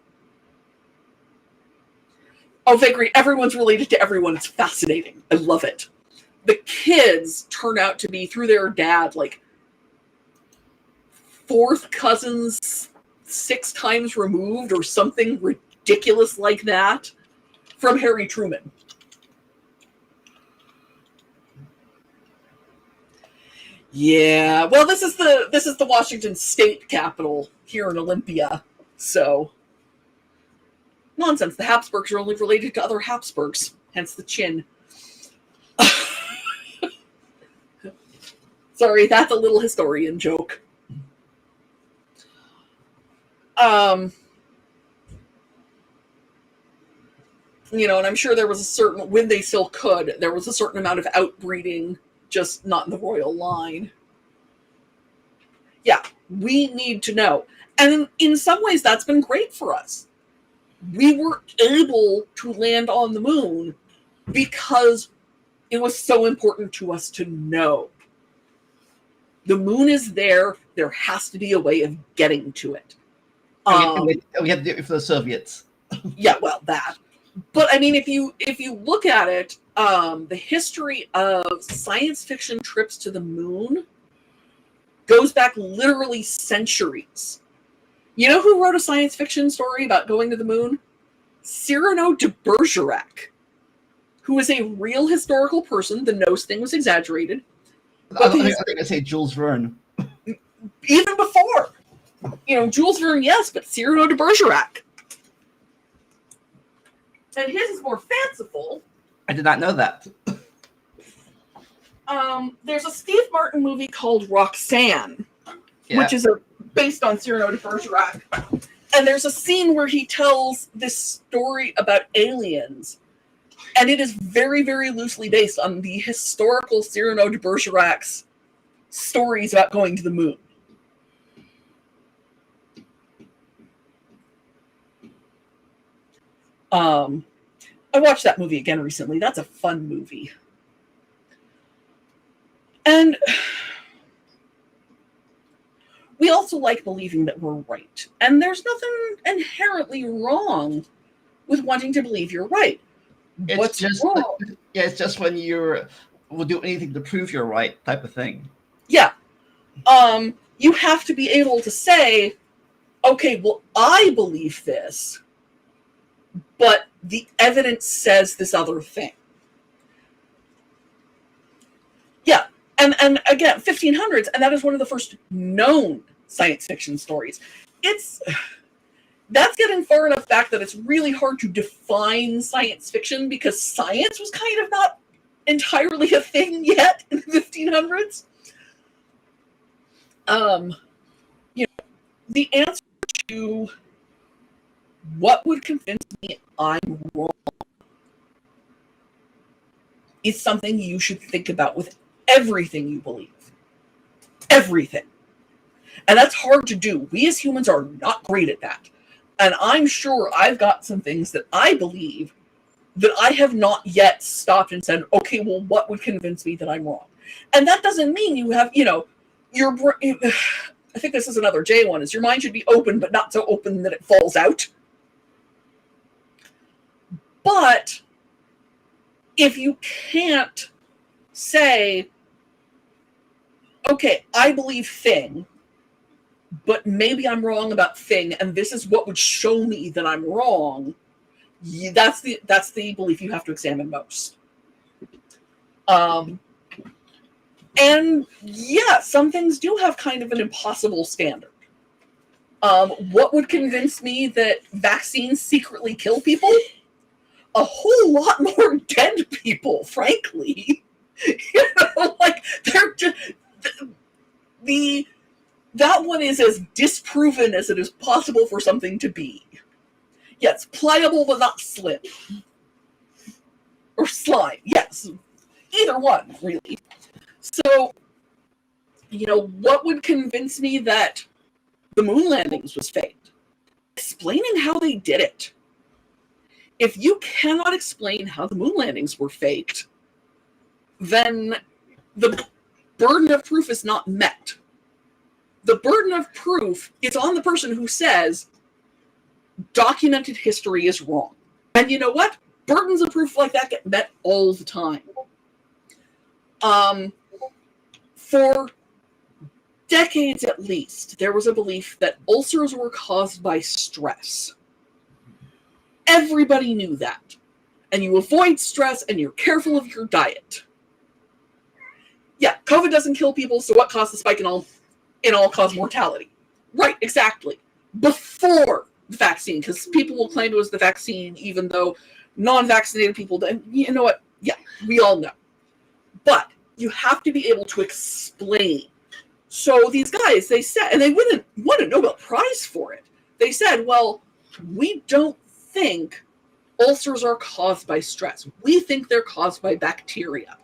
Oh, Vagary, everyone's related to everyone. It's fascinating. I love it. The kids turn out to be, through their dad, fourth cousins 6 times removed or something ridiculous like that from Harry Truman. Yeah, well, this is the Washington State Capitol here in Olympia, so nonsense. The Habsburgs are only related to other Habsburgs, hence the chin. Sorry, that's a little historian joke. And I'm sure there was a certain, when they still could, there was a certain amount of outbreeding, just not in the royal line. Yeah, we need to know. And in some ways, that's been great for us. We were able to land on the moon because it was so important to us to know. The moon is there. There has to be a way of getting to it. We had to do it for the Soviets. Yeah, well, that. But I mean, if you look at it, the history of science fiction trips to the moon goes back literally centuries. You know who wrote a science fiction story about going to the moon? Cyrano de Bergerac, who is a real historical person. The nose thing was exaggerated. I think I say Jules Verne. Even before. Jules Verne, yes, but Cyrano de Bergerac. And his is more fanciful. I did not know that. There's a Steve Martin movie called Roxanne, which is based on Cyrano de Bergerac. And there's a scene where he tells this story about aliens. And it is very, very loosely based on the historical Cyrano de Bergerac's stories about going to the moon. I watched that movie again recently. That's a fun movie. And we also like believing that we're right. And there's nothing inherently wrong with wanting to believe you're right. What's wrong? It's just when will do anything to prove you're right type of thing. Yeah. You have to be able to say, okay, well, I believe this, but the evidence says this other thing. Yeah. And again, 1500s, and that is one of the first known science fiction stories. That's getting far enough back that it's really hard to define science fiction because science was kind of not entirely a thing yet in the 1500s. The answer to what would convince me I'm wrong is something you should think about with everything you believe. Everything. And that's hard to do. We as humans are not great at that. And I'm sure I've got some things that I believe that I have not yet stopped and said, okay, well, what would convince me that I'm wrong? And that doesn't mean you have, I think this is another J one, is your mind should be open, but not so open that it falls out. But if you can't say, okay, I believe thing, but maybe I'm wrong about thing, and this is what would show me that I'm wrong, that's the belief you have to examine most. And yeah, some things do have kind of an impossible standard. What would convince me that vaccines secretly kill people? A whole lot more dead people, frankly. They're just that one is as disproven as it is possible for something to be. Yes, pliable but not slim. Or slime, yes. Either one, really. So, what would convince me that the moon landings was faked? Explaining how they did it. If you cannot explain how the moon landings were faked, then the burden of proof is not met. The burden of proof is on the person who says documented history is wrong. And you know what? Burdens of proof like that get met all the time. For decades at least, there was a belief that ulcers were caused by stress. Everybody knew that. And you avoid stress and you're careful of your diet. Yeah, COVID doesn't kill people, so what caused the spike in all-cause mortality? Right, exactly. Before the vaccine, because people will claim it was the vaccine, even though non-vaccinated people, you know what? Yeah, we all know. But you have to be able to explain. So these guys, they said, and they wouldn't won a Nobel Prize for it. They said, well, we don't think ulcers are caused by stress. We think they're caused by bacteria.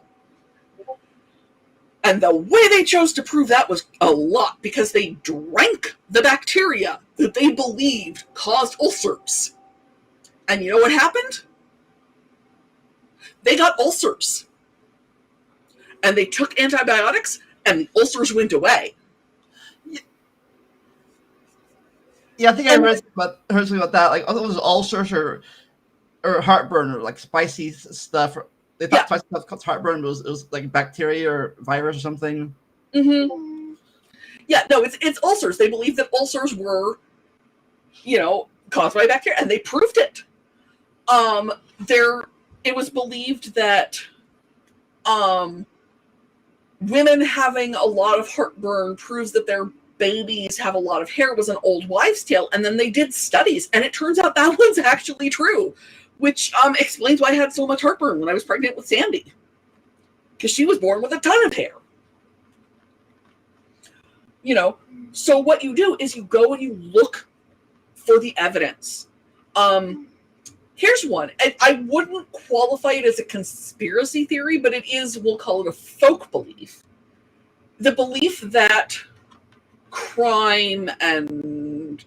And the way they chose to prove that was a lot, because they drank the bacteria that they believed caused ulcers. And you know what happened? They got ulcers. And they took antibiotics, and the ulcers went away. Yeah, I think I heard something about that. Like, it was ulcers or heartburn or like spicy stuff. They thought spicy stuff caused heartburn, but it was like bacteria or virus or something. Mm-hmm. Yeah, no, it's ulcers. They believed that ulcers were, caused by bacteria, and they proved it. It was believed that women having a lot of heartburn proves that their babies have a lot of hair. Was an old wives' tale, and then they did studies, and it turns out that one's actually true, which explains why I had so much heartburn when I was pregnant with Sandy, because she was born with a ton of hair. So what you do is you go and you look for the evidence. Here's one. I wouldn't qualify it as a conspiracy theory, but it is, we'll call it a folk belief. The belief that crime and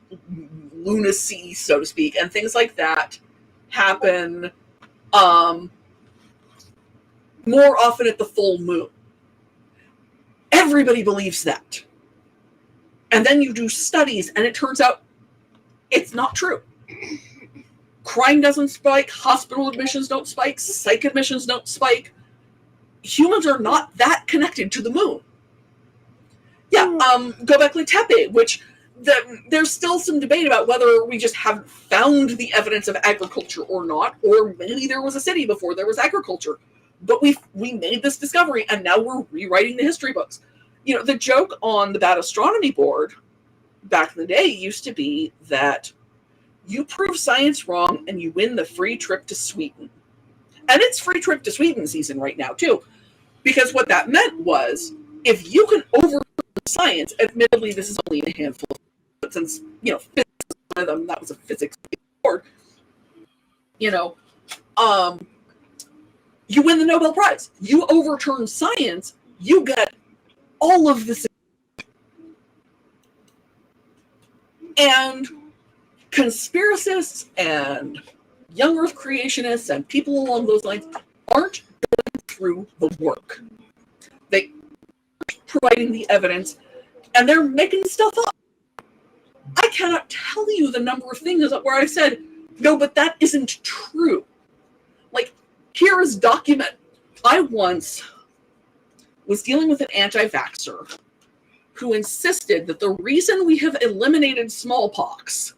lunacy, so to speak, and things like that happen more often at the full moon. Everybody believes that. And then you do studies, and it turns out it's not true. Crime doesn't spike, hospital admissions don't spike, psych admissions don't spike. Humans are not that connected to the moon. Yeah, Göbekli Tepe, which there's still some debate about whether we just haven't found the evidence of agriculture or not, or maybe there was a city before there was agriculture. But we made this discovery, and now we're rewriting the history books. The joke on the Bad Astronomy Board back in the day used to be that you prove science wrong and you win the free trip to Sweden. And it's free trip to Sweden season right now, too. Because what that meant was, if you can overturn science, admittedly, this is only a handful of, since, physics is one of them, that was a physics board, you win the Nobel Prize. You overturn science, you get all of this. And conspiracists and young earth creationists and people along those lines aren't going through the work. They aren't providing the evidence, and they're making stuff up. I cannot tell you the number of things where I've said, no, but that isn't true. Like, here is document. I once was dealing with an anti-vaxxer who insisted that the reason we have eliminated smallpox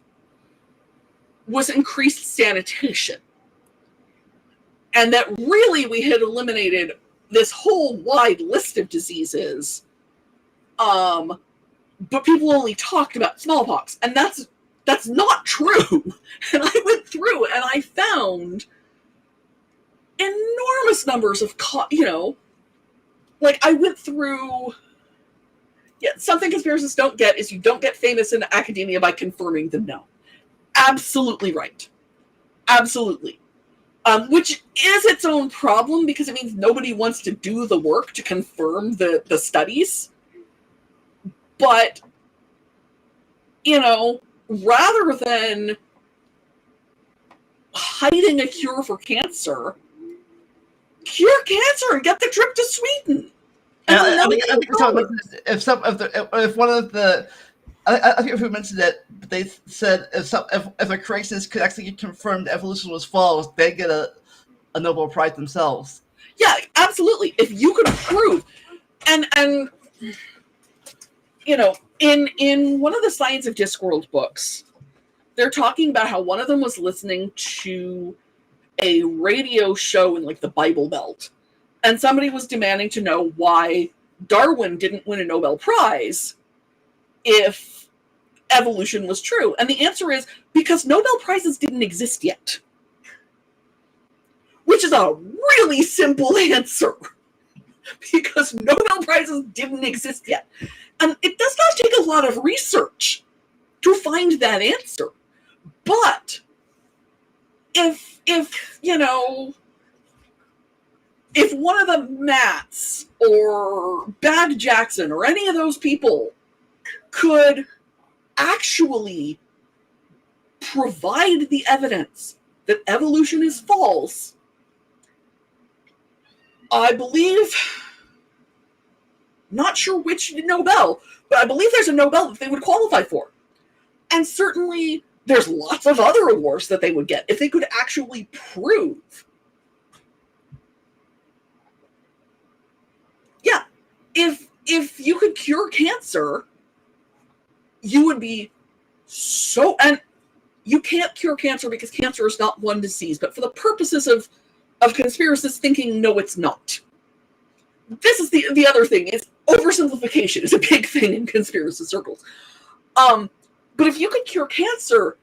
was increased sanitation. And that really we had eliminated this whole wide list of diseases, but people only talked about smallpox. And that's not true. And I went through and I found enormous numbers of, I went through, something conspiracists don't get is you don't get famous in academia by confirming the known. Absolutely right. Absolutely. Which is its own problem, because it means nobody wants to do the work to confirm the studies. But, rather than hiding a cure for cancer, cure cancer and get the trip to Sweden. I think if one of the, I think if we mentioned it, they said if a creationist could actually confirm that evolution was false, they'd get a Nobel Prize themselves. Yeah, absolutely. If you could prove, and in one of the Science of Discworld books, they're talking about how one of them was listening to a radio show in the Bible Belt, and somebody was demanding to know why Darwin didn't win a Nobel Prize if evolution was true. And the answer is because Nobel Prizes didn't exist yet. Which is a really simple answer. Because Nobel Prizes didn't exist yet. And it does not take a lot of research to find that answer. But if if if one of the Matts or Bad Jackson or any of those people could actually provide the evidence that evolution is false, I believe, not sure which Nobel, but I believe there's a Nobel that they would qualify for. And certainly there's lots of other awards that they would get if they could actually prove. Yeah, if you could cure cancer, you would be so, and you can't cure cancer because cancer is not one disease, but for the purposes of conspiracists thinking, no, it's not. This is the other thing, is oversimplification is a big thing in conspiracy circles. But if you could cure cancer,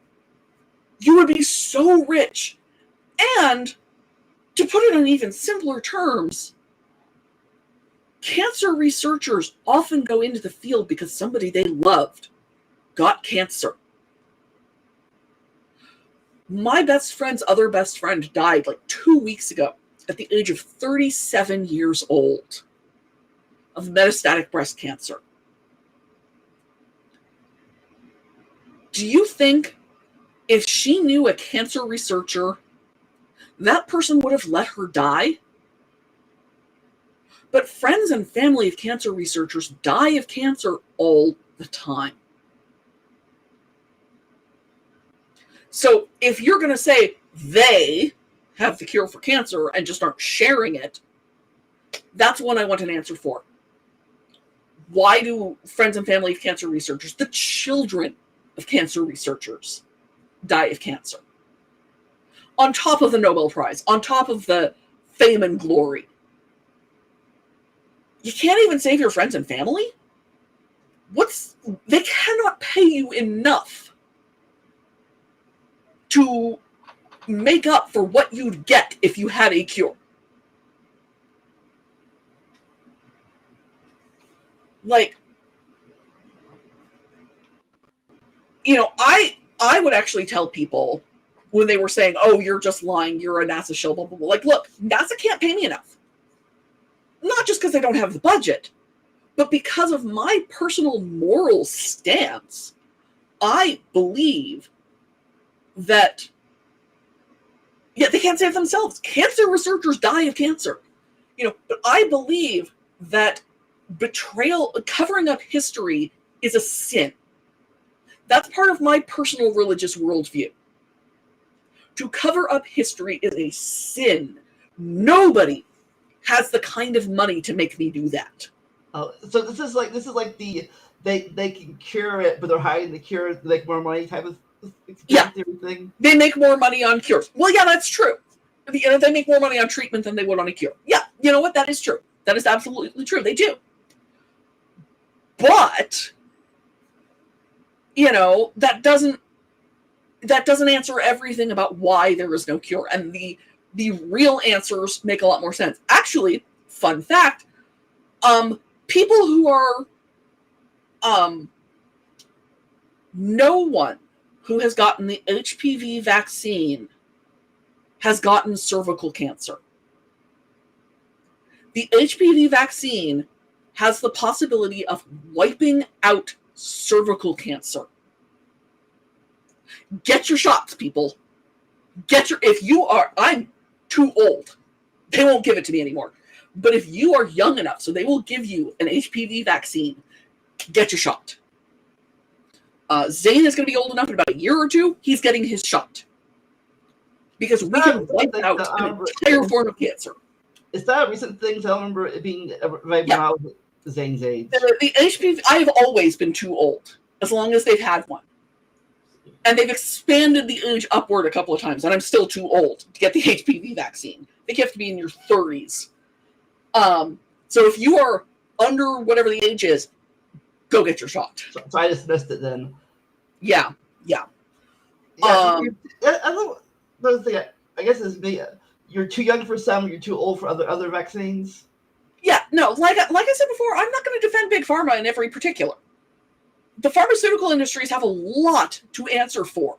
you would be so rich. And to put it in even simpler terms, cancer researchers often go into the field because somebody they loved got cancer. My best friend's other best friend died like 2 weeks ago at the age of 37 years old of metastatic breast cancer. Do you think if she knew a cancer researcher, that person would have let her die? But friends and family of cancer researchers die of cancer all the time. So if you're going to say they have the cure for cancer and just aren't sharing it, that's one I want an answer for. Why do friends and family of cancer researchers, the children of cancer researchers, die of cancer? On top of the Nobel Prize, on top of the fame and glory. You can't even save your friends and family? They cannot pay you enough to make up for what you'd get if you had a cure. Like, I would actually tell people when they were saying, oh, you're just lying, you're a NASA shill, blah, blah, blah. Like, look, NASA can't pay me enough. Not just because they don't have the budget, but because of my personal moral stance. I believe that, they can't save themselves. Cancer researchers die of cancer. But I believe that betrayal, covering up history, is a sin. That's part of my personal religious worldview. To cover up history is a sin. Nobody has the kind of money to make me do that. Oh, so this is like the they can cure it, but they're hiding the cure to make more money type of thing. They make more money on cures. Well, yeah, that's true. They make more money on treatment than they would on a cure. Yeah, you know what? That is true. That is absolutely true. They do. But that doesn't answer everything about why there is no cure. And the real answers make a lot more sense. Actually, fun fact, people who are no one who has gotten the HPV vaccine has gotten cervical cancer. The HPV vaccine has the possibility of wiping out cervical cancer. Get your shots, people. I'm too old. They won't give it to me anymore. But if you are young enough, so they will give you an HPV vaccine, get your shot. Zane is going to be old enough in about a year or two. He's getting his shot. Because we can wipe out an entire form of cancer. Is that a recent thing? I don't remember it being right now Zane's age. The HPV, I have always been too old, as long as they've had one. And they've expanded the age upward a couple of times, and I'm still too old to get the HPV vaccine. I think you have to be in your 30s. So if you are under whatever the age is, go get your shot. So I just missed it then. Yeah. I don't think I guess it's me. You're too young for some. You're too old for other vaccines. Yeah, no. Like I said before, I'm not going to defend big pharma in every particular. The pharmaceutical industries have a lot to answer for.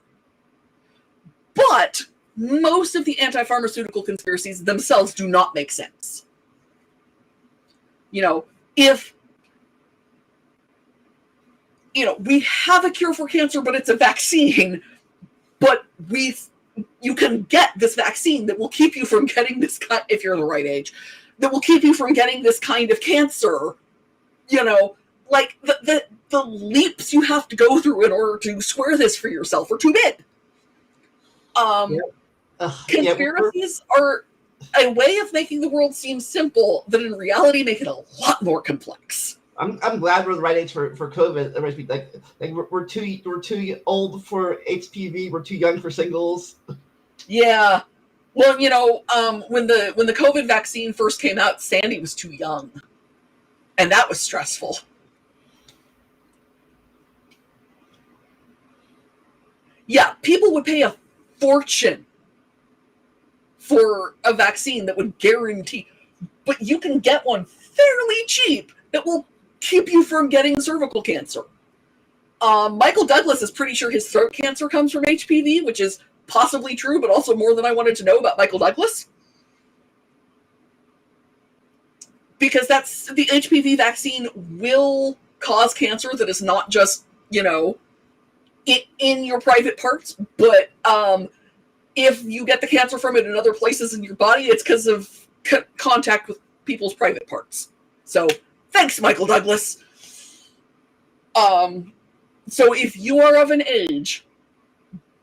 But most of the anti-pharmaceutical conspiracies themselves do not make sense. If we have a cure for cancer, but it's a vaccine, but you can get this vaccine that will keep you from getting this kind, if you're the right age, that will keep you from getting this kind of cancer. Like the leaps you have to go through in order to square this for yourself are too big. Conspiracies are a way of making the world seem simple that in reality make it a lot more complex. I'm glad we're the right age for COVID. We're too old for HPV. We're too young for singles. Yeah. Well, when the COVID vaccine first came out, Sandy was too young, and that was stressful. Yeah, people would pay a fortune for a vaccine that would guarantee, but you can get one fairly cheap that will keep you from getting cervical cancer. Michael Douglas is pretty sure his throat cancer comes from HPV, which is possibly true, but also more than I wanted to know about Michael Douglas. Because the HPV vaccine will cause cancer that is not just, in your private parts, but if you get the cancer from it in other places in your body, it's because of contact with people's private parts. So thanks, Michael Douglas. So if you are of an age,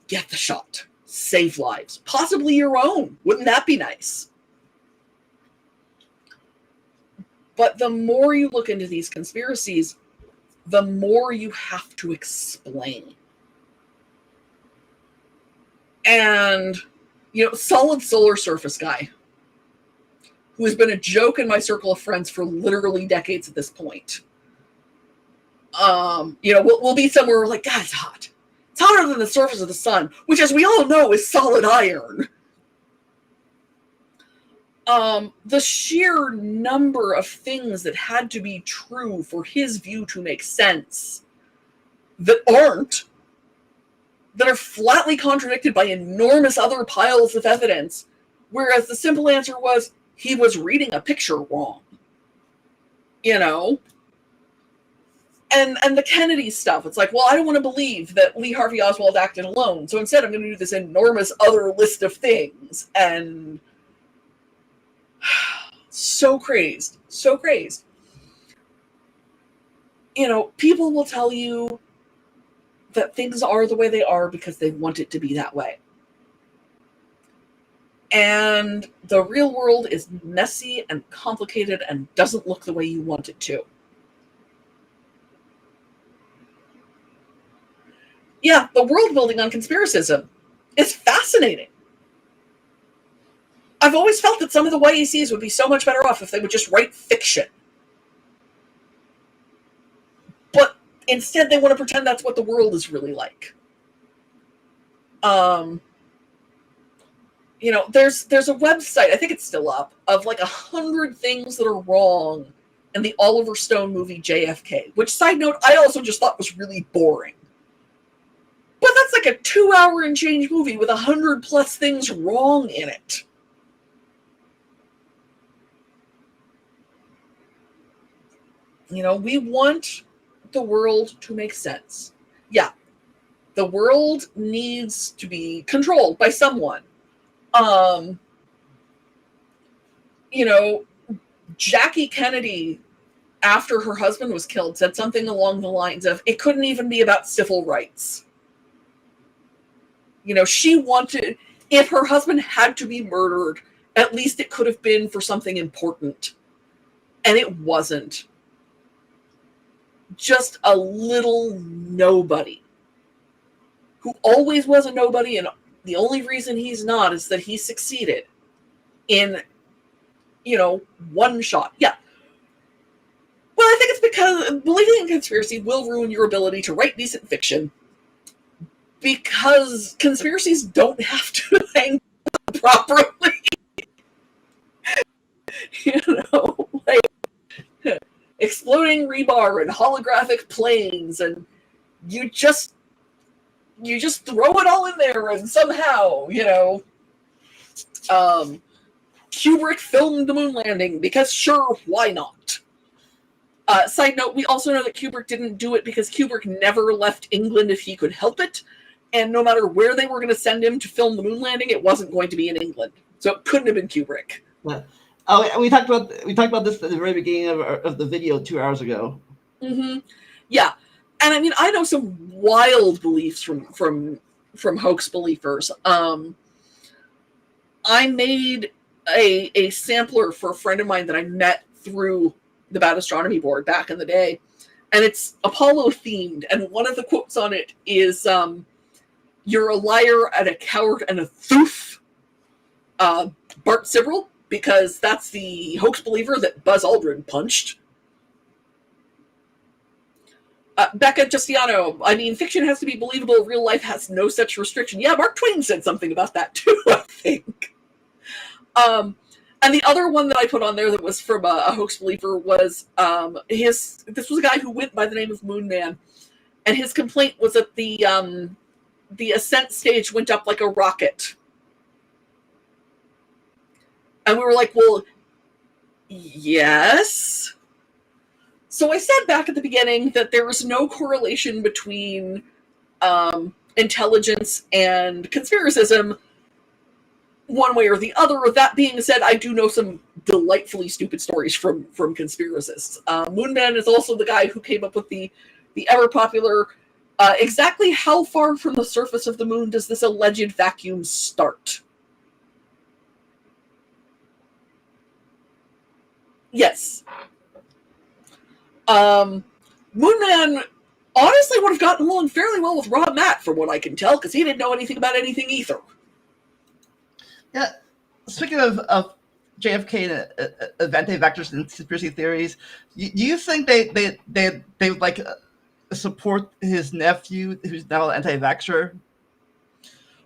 get the shot. Save lives. Possibly your own. Wouldn't that be nice? But the more you look into these conspiracies, the more you have to explain. And, Solid Solar Surface guy, who has been a joke in my circle of friends for literally decades at this point. We'll be somewhere like, God, it's hot. It's hotter than the surface of the sun, which, as we all know, is solid iron. The sheer number of things that had to be true for his view to make sense that aren't, that are flatly contradicted by enormous other piles of evidence, whereas the simple answer was he was reading a picture wrong. And the Kennedy stuff, it's like, well, I don't want to believe that Lee Harvey Oswald acted alone, so instead I'm going to do this enormous other list of things, and so crazed. People will tell you that things are the way they are because they want it to be that way. And the real world is messy and complicated and doesn't look the way you want it to. Yeah, the world building on conspiracism is fascinating. I've always felt that some of the YACs would be so much better off if they would just write fiction. But instead they want to pretend that's what the world is really like. There's a website, I think it's still up, of like 100 things that are wrong in the Oliver Stone movie JFK, which, side note, I also just thought was really boring. But that's like a 2-hour and change movie with 100 plus things wrong in it. We want the world to make sense. Yeah, the world needs to be controlled by someone. Jackie Kennedy, after her husband was killed, said something along the lines of, it couldn't even be about civil rights. She wanted, if her husband had to be murdered, at least it could have been for something important. And it wasn't. Just a little nobody who always was a nobody, and the only reason he's not is that he succeeded in, one shot. Yeah. Well, I think it's because believing in conspiracy will ruin your ability to write decent fiction, because conspiracies don't have to hang properly. Exploding rebar and holographic planes, and you just throw it all in there, and somehow, Kubrick filmed the moon landing because sure, why not? Side note, we also know that Kubrick didn't do it because Kubrick never left England if he could help it. And no matter where they were going to send him to film the moon landing, it wasn't going to be in England. So it couldn't have been Kubrick. Yeah. Oh, we talked about this at the very beginning of the video 2 hours ago. Mm-hmm. Yeah, and I mean, I know some wild beliefs from hoax believers. I made a sampler for a friend of mine that I met through the Bad Astronomy Board back in the day, and it's Apollo themed. And one of the quotes on it is, "You're a liar and a coward and a thief." Bart Sibrel, because that's the hoax believer that Buzz Aldrin punched. Becca Giustiano, I mean, fiction has to be believable. Real life has no such restriction. Yeah, Mark Twain said something about that too, I think. And the other one that I put on there that was from a hoax believer was this was a guy who went by the name of Moon Man, and his complaint was that the ascent stage went up like a rocket. And we were like, well, yes. So I said back at the beginning that there was no correlation between intelligence and conspiracism one way or the other. That being said, I do know some delightfully stupid stories from conspiracists. Moonman is also the guy who came up with the ever popular, exactly how far from the surface of the moon does this alleged vacuum start? Yes. Moonman honestly would have gotten along fairly well with Rob Matt, from what I can tell, because he didn't know anything about anything either. Yeah. Speaking of JFK and anti-vaxxers and conspiracy theories, do you think they would like support his nephew, who's now an anti-vaxxer?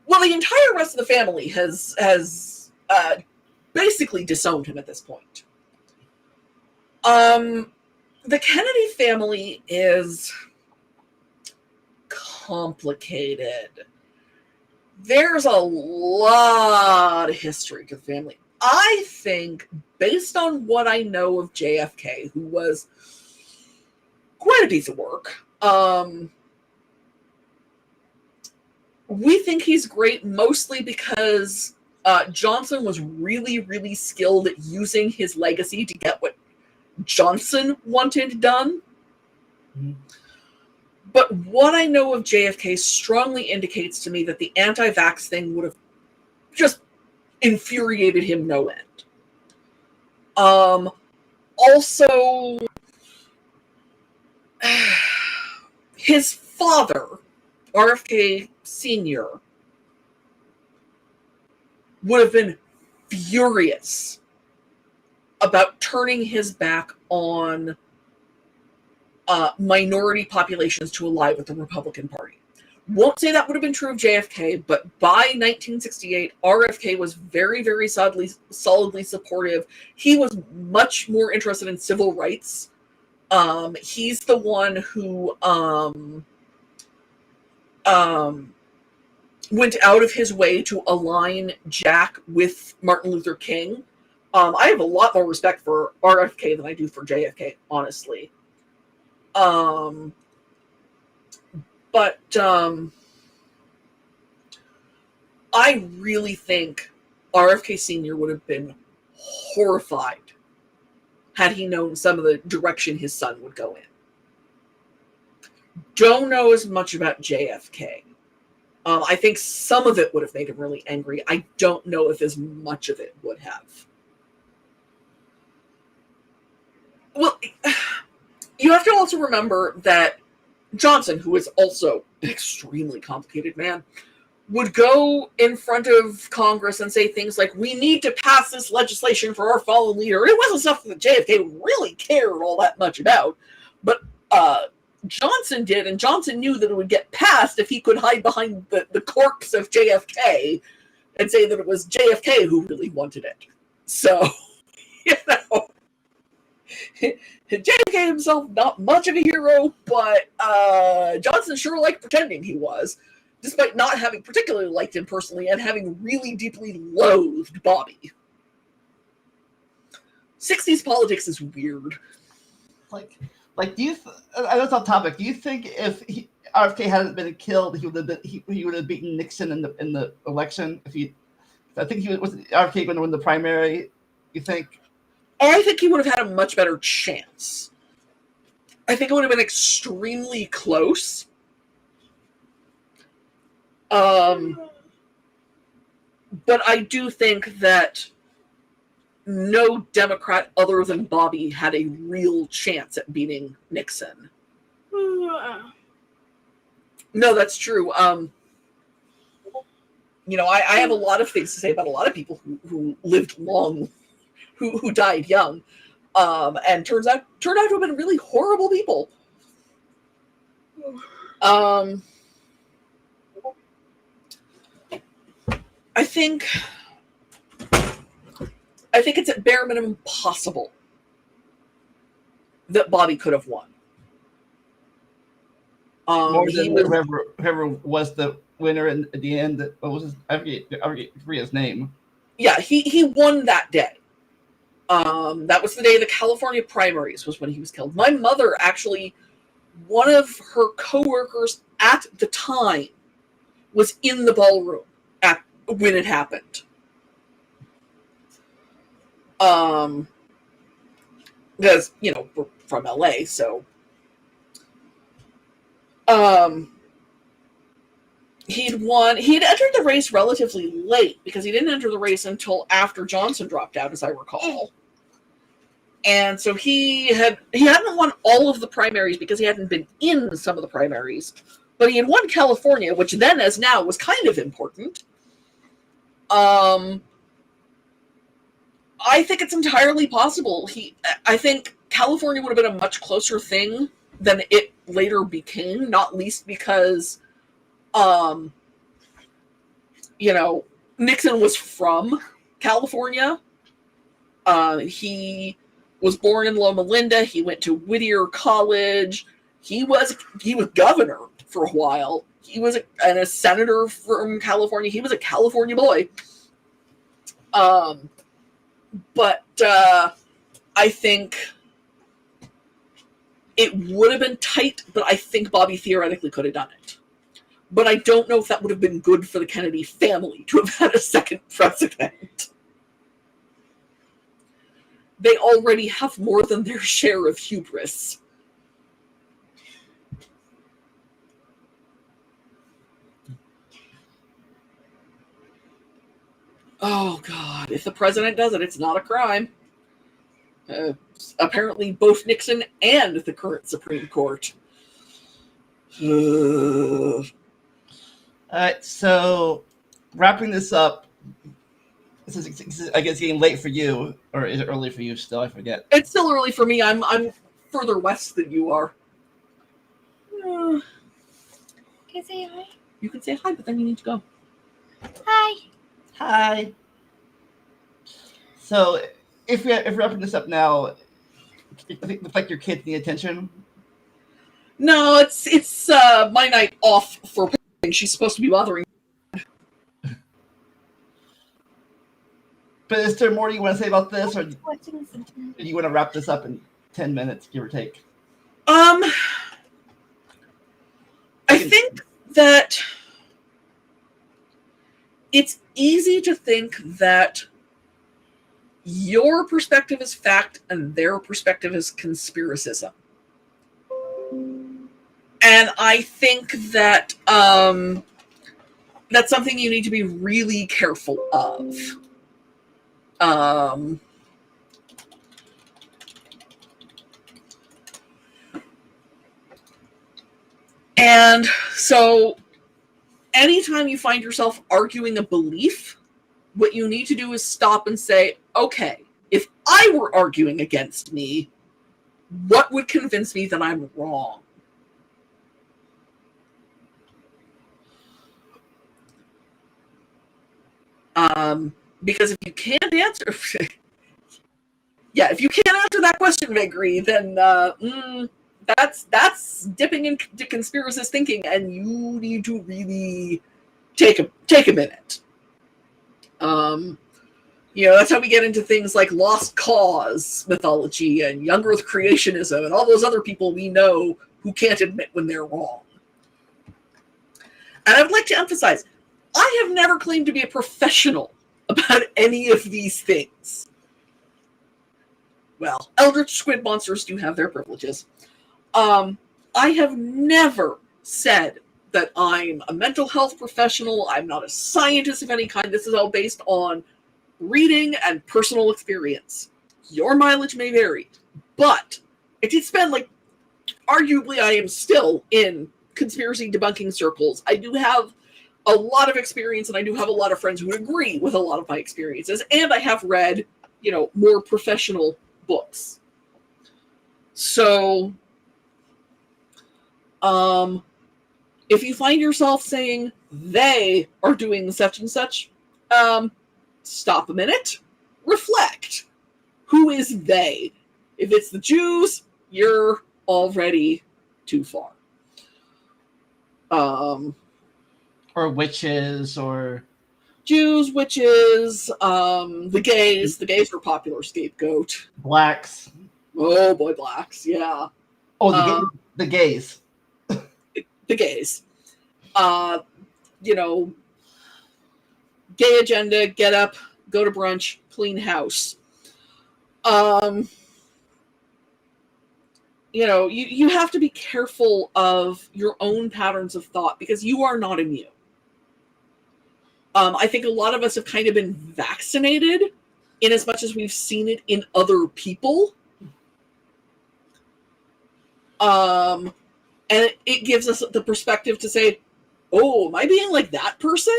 Well, the entire rest of the family has basically disowned him at this point. The Kennedy family is complicated. There's a lot of history to the family. I think, based on what I know of JFK, who was quite a piece of work, we think he's great mostly because Johnson was really, really skilled at using his legacy to get what Johnson wanted done. Mm-hmm. But what I know of JFK strongly indicates to me that the anti-vax thing would have just infuriated him no end. Also, his father, RFK Sr., would have been furious about turning his back on minority populations to ally with the Republican Party. Won't say that would have been true of JFK, but by 1968, RFK was very, very solidly supportive. He was much more interested in civil rights. He's the one who went out of his way to align Jack with Martin Luther King. I have a lot more respect for RFK than I do for JFK, honestly. But I really think RFK Sr. would have been horrified had he known some of the direction his son would go in. Don't know as much about JFK. I think some of it would have made him really angry. I don't know if as much of it would have. Well, you have to also remember that Johnson, who is also an extremely complicated man, would go in front of Congress and say things like, we need to pass this legislation for our fallen leader. It wasn't stuff that JFK really cared all that much about, but Johnson did, and Johnson knew that it would get passed if he could hide behind the corpse of JFK and say that it was JFK who really wanted it. So, you know, JFK himself, not much of a hero, but Johnson sure liked pretending he was. despite not having particularly liked him personally and having really deeply loathed Bobby. 60s politics is weird. Like, do you? I know it's off topic. Do you think if RFK hadn't been killed, he would have beaten Nixon in the election? I think was RFK going to win the primary. You think? I think he would have had a much better chance. I think it would have been extremely close. But I do think that no Democrat other than Bobby had a real chance at beating Nixon. No, that's true. I have a lot of things to say about a lot of people who lived long, who died young, and turned out to have been really horrible people. I think it's at bare minimum possible that Bobby could have won. More than whoever was the winner at the end. What was his? I forget his name. Yeah, he won that day. That was the day of the California primaries was when he was killed. My mother actually, one of her coworkers at the time, was in the ballroom when it happened. Because, we're from LA, so. He'd won. He'd entered the race relatively late because he didn't enter the race until after Johnson dropped out, as I recall. And so he hadn't won all of the primaries because he hadn't been in some of the primaries, but he had won California, which then as now was kind of important. I think it's entirely possible. I think California would have been a much closer thing than it later became, not least because, Nixon was from California. He was born in Loma Linda. He went to Whittier College. He was governor for a while. He was a senator from California. He was a California boy. But I think it would have been tight, but I think Bobby theoretically could have done it. But I don't know if that would have been good for the Kennedy family to have had a second president. They already have more than their share of hubris. Oh, God. If the president does it, it's not a crime. Apparently, both Nixon and the current Supreme Court. All right, so wrapping this up, this is, I guess, getting late for you, or is it early for you still? I forget. It's still early for me. I'm further west than you are. Can I say hi? You can say hi, but then you need to go. Hi. Hi. So, if we're wrapping this up now, I think it looks like your kid's need attention. No, it's my night off for parenting. She's supposed to be bothering. But is there more you want to say about this, or do you want to wrap this up in 10 minutes, give or take? I think that it's easy to think that your perspective is fact and their perspective is conspiracism. And I think that that's something you need to be really careful of. And so anytime you find yourself arguing a belief, what you need to do is stop and say, okay, if I were arguing against me, what would convince me that I'm wrong? Because if you can't answer, if you can't answer that question, Megri, then That's dipping into conspiracist thinking, and you need to really take a minute. That's how we get into things like Lost Cause mythology and Young Earth creationism and all those other people we know who can't admit when they're wrong. And I would like to emphasize, I have never claimed to be a professional about any of these things. Well, eldritch squid monsters do have their privileges. I have never said that I'm a mental health professional. I'm not a scientist of any kind. This is all based on reading and personal experience. Your mileage may vary, but I did spend, arguably I am still in conspiracy debunking circles. I do have a lot of experience, and I do have a lot of friends who agree with a lot of my experiences, and I have read, more professional books. So, if you find yourself saying they are doing such and such, stop a minute, reflect. Who is they? If it's the Jews, you're already too far. Or witches, or Jews, witches, the gays. The gays were a popular scapegoat. blacks. Oh boy, blacks, yeah. Oh, the gays. The gays. Gay agenda, get up, go to brunch, clean house. You have to be careful of your own patterns of thought because you are not immune. I think a lot of us have kind of been vaccinated in as much as we've seen it in other people. And it gives us the perspective to say, oh, am I being like that person?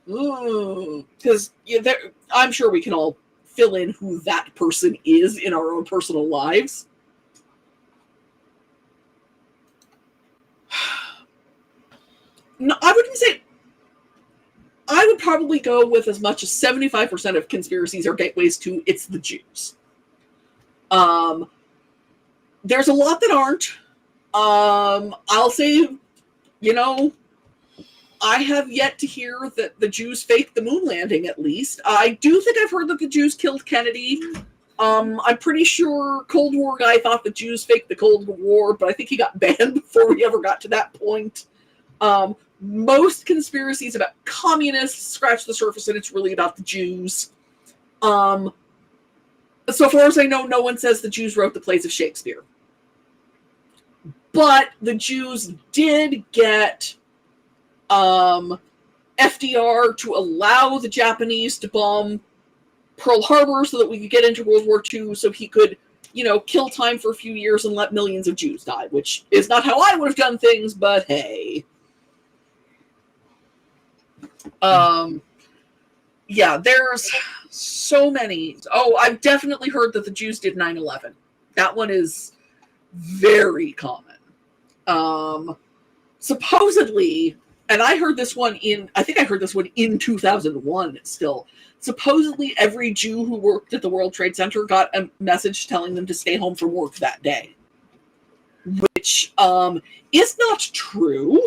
Because I'm sure we can all fill in who that person is in our own personal lives. No, I wouldn't say. I would probably go with as much as 75% of conspiracies are gateways to it's the Jews. There's a lot that aren't. I'll say, I have yet to hear that the Jews faked the moon landing, at least. I do think I've heard that the Jews killed Kennedy. I'm pretty sure Cold War guy thought the Jews faked the Cold War, but I think he got banned before we ever got to that point. Most conspiracies about communists scratch the surface, and it's really about the Jews. So far as I know, no one says the Jews wrote the plays of Shakespeare. But the Jews did get FDR to allow the Japanese to bomb Pearl Harbor so that we could get into World War II, so he could, kill time for a few years and let millions of Jews die, which is not how I would have done things, but hey. Yeah, there's so many. Oh, I've definitely heard that the Jews did 9/11. That one is very common. Supposedly, and I heard this one in 2001 still. Supposedly, every Jew who worked at the World Trade Center got a message telling them to stay home from work that day. Which, is not true.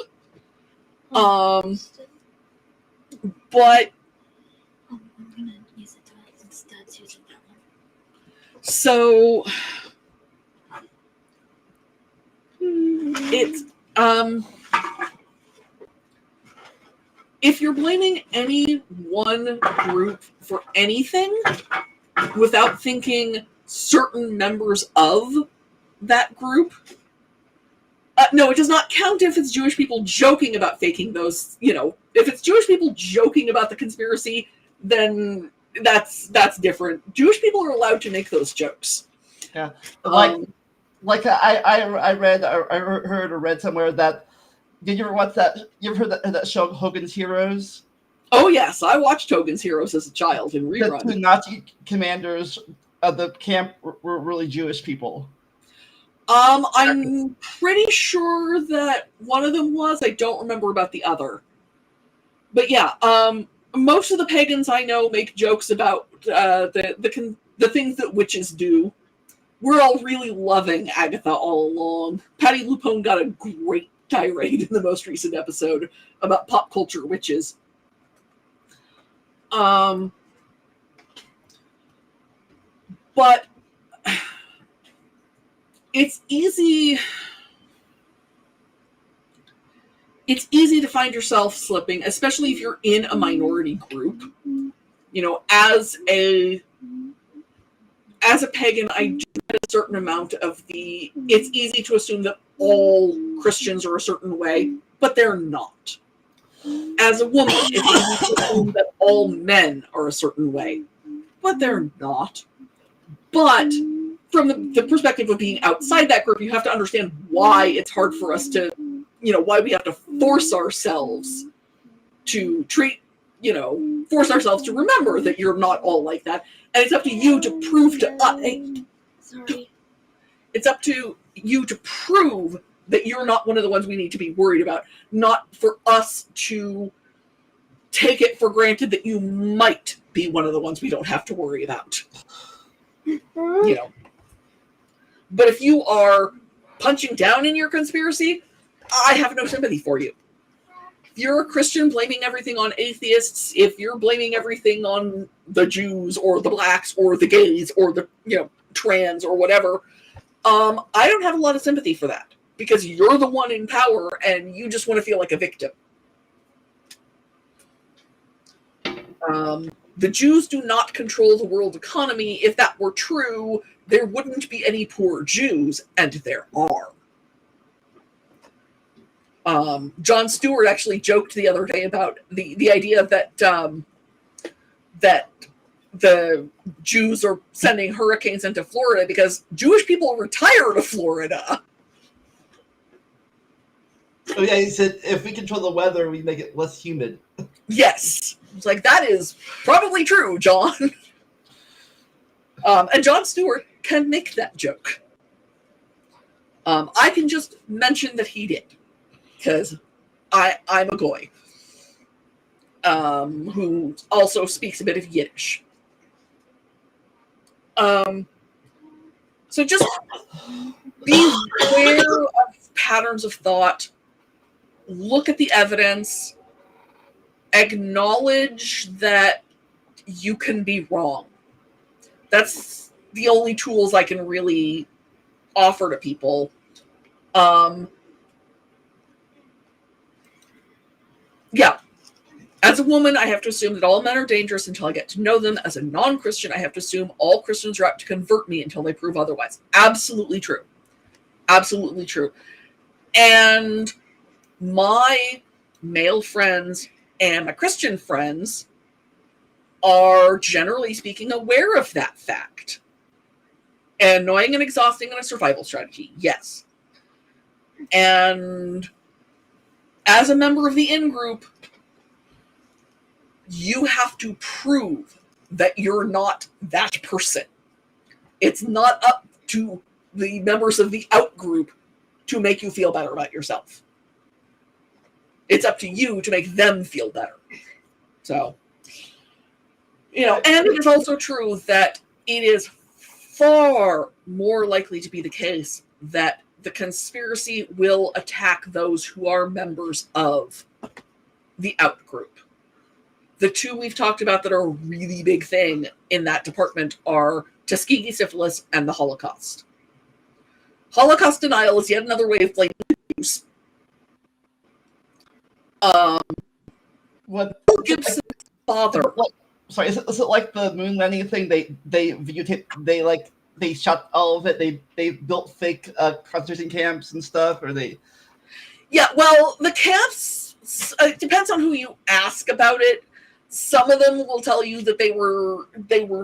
But I'm gonna use it instead using that one. So it's if you're blaming any one group for anything without thinking certain members of that group, no, it does not count if it's Jewish people joking about faking those, if it's Jewish people joking about the conspiracy, then that's different. Jewish people are allowed to make those jokes. Yeah. I heard or read somewhere that, did you ever watch that? You ever heard that show Hogan's Heroes? Oh yes, I watched Hogan's Heroes as a child in rerun. The two Nazi commanders of the camp were really Jewish people. I'm pretty sure that one of them was. I don't remember about the other. But yeah, most of the pagans I know make jokes about the things that witches do. we're all really loving Agatha all along. Patty Lupone got a great tirade in the most recent episode about pop culture witches. But it's easy to find yourself slipping, especially if you're in a minority group. You know, as a pagan, I do get a certain amount of it's easy to assume that all Christians are a certain way, but they're not. As a woman, it's easy to assume that all men are a certain way, but they're not. But from the perspective of being outside that group, you have to understand why it's hard for us to, why we have to force ourselves to force ourselves to remember that you're not all like that. And it's up to you to prove to us. Sorry. It's up to you to prove that you're not one of the ones we need to be worried about, not for us to take it for granted that you might be one of the ones we don't have to worry about. But if you are punching down in your conspiracy, I have no sympathy for you. If you're a Christian blaming everything on atheists, if you're blaming everything on the Jews or the blacks or the gays or the trans or whatever, I don't have a lot of sympathy for that, because you're the one in power and you just want to feel like a victim. The Jews do not control the world economy. If that were true, there wouldn't be any poor Jews, and there are. Jon Stewart actually joked the other day about the idea that that the Jews are sending hurricanes into Florida because Jewish people retire to Florida. Oh yeah, he said if we control the weather, we make it less humid. Yes. It's like, that is probably true, John. And Jon Stewart can make that joke. I can just mention that he did, because I'm a goy who also speaks a bit of Yiddish. So just be aware of patterns of thought. Look at the evidence. Acknowledge that you can be wrong. That's the only tools I can really offer to people. Yeah. As a woman, I have to assume that all men are dangerous until I get to know them. As a non-Christian, I have to assume all Christians are out to convert me until they prove otherwise. Absolutely true. Absolutely true. And my male friends and my Christian friends are, generally speaking, aware of that fact. Annoying and exhausting and a survival strategy, yes. And as a member of the in-group, you have to prove that you're not that person. It's not up to the members of the out-group to make you feel better about yourself. It's up to you to make them feel better. So, and it is also true that it is far more likely to be the case that the conspiracy will attack those who are members of the out group. The two we've talked about that are a really big thing in that department are Tuskegee syphilis and the Holocaust. Holocaust denial is yet another way of blaming the Jews. What Gibson's father. Sorry, is it like the moon landing thing? They videotaped. They shot all of it. They built fake concentration camps and stuff, or they. Yeah, well, the camps. It depends on who you ask about it. Some of them will tell you that they were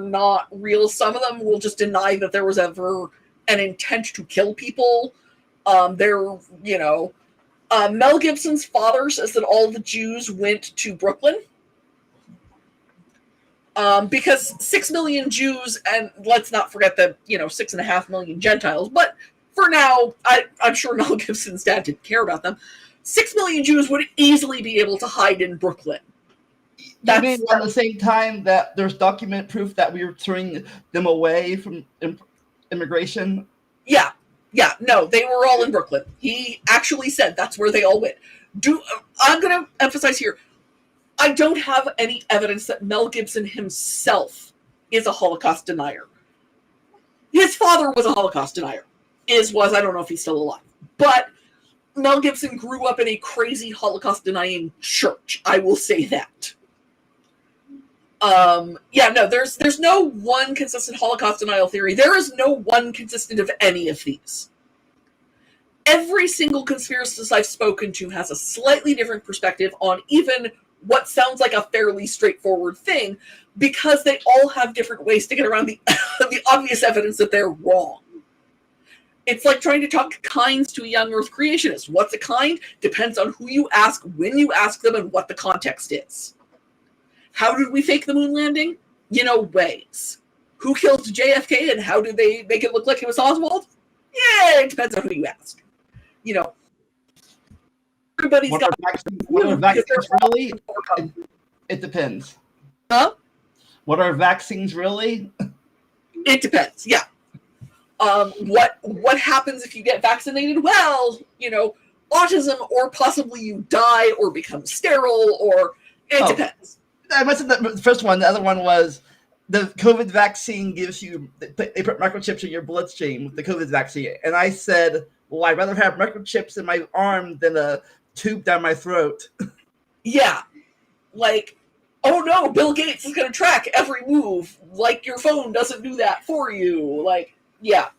not real. Some of them will just deny that there was ever an intent to kill people. Mel Gibson's father says that all the Jews went to Brooklyn because 6 million Jews, and let's not forget that 6.5 million Gentiles. But for now, I'm sure Mel Gibson's dad didn't care about them. 6 million Jews would easily be able to hide in Brooklyn. You mean at the same time that there's document proof that we were turning them away from immigration. Yeah. Yeah. No, they were all in Brooklyn. He actually said that's where they all went. I'm going to emphasize here, I don't have any evidence that Mel Gibson himself is a Holocaust denier. His father was a Holocaust denier. I don't know if he's still alive. But Mel Gibson grew up in a crazy Holocaust-denying church. I will say that. There's no one consistent Holocaust denial theory. There is no one consistent of any of these. Every single conspiracist I've spoken to has a slightly different perspective on even what sounds like a fairly straightforward thing, because they all have different ways to get around the obvious evidence that they're wrong. It's like trying to talk kinds to a young Earth creationist. What's a kind? Depends on who you ask, when you ask them, and what the context is. How did we fake the moon landing? Ways. Who killed JFK and how did they make it look like it was Oswald? Yeah, it depends on who you ask. Everybody's What got... are vaccines really? It depends. Huh? What are vaccines really? It depends, yeah. What happens if you get vaccinated? Well, autism, or possibly you die or become sterile, or it depends. I must have the first one. The other one was the COVID vaccine gives you, they put microchips in your bloodstream with the COVID vaccine. And I said, well, I'd rather have microchips in my arm than a tube down my throat. Yeah. Like, oh no, Bill Gates is going to track every move. Like, your phone doesn't do that for you. Like, yeah.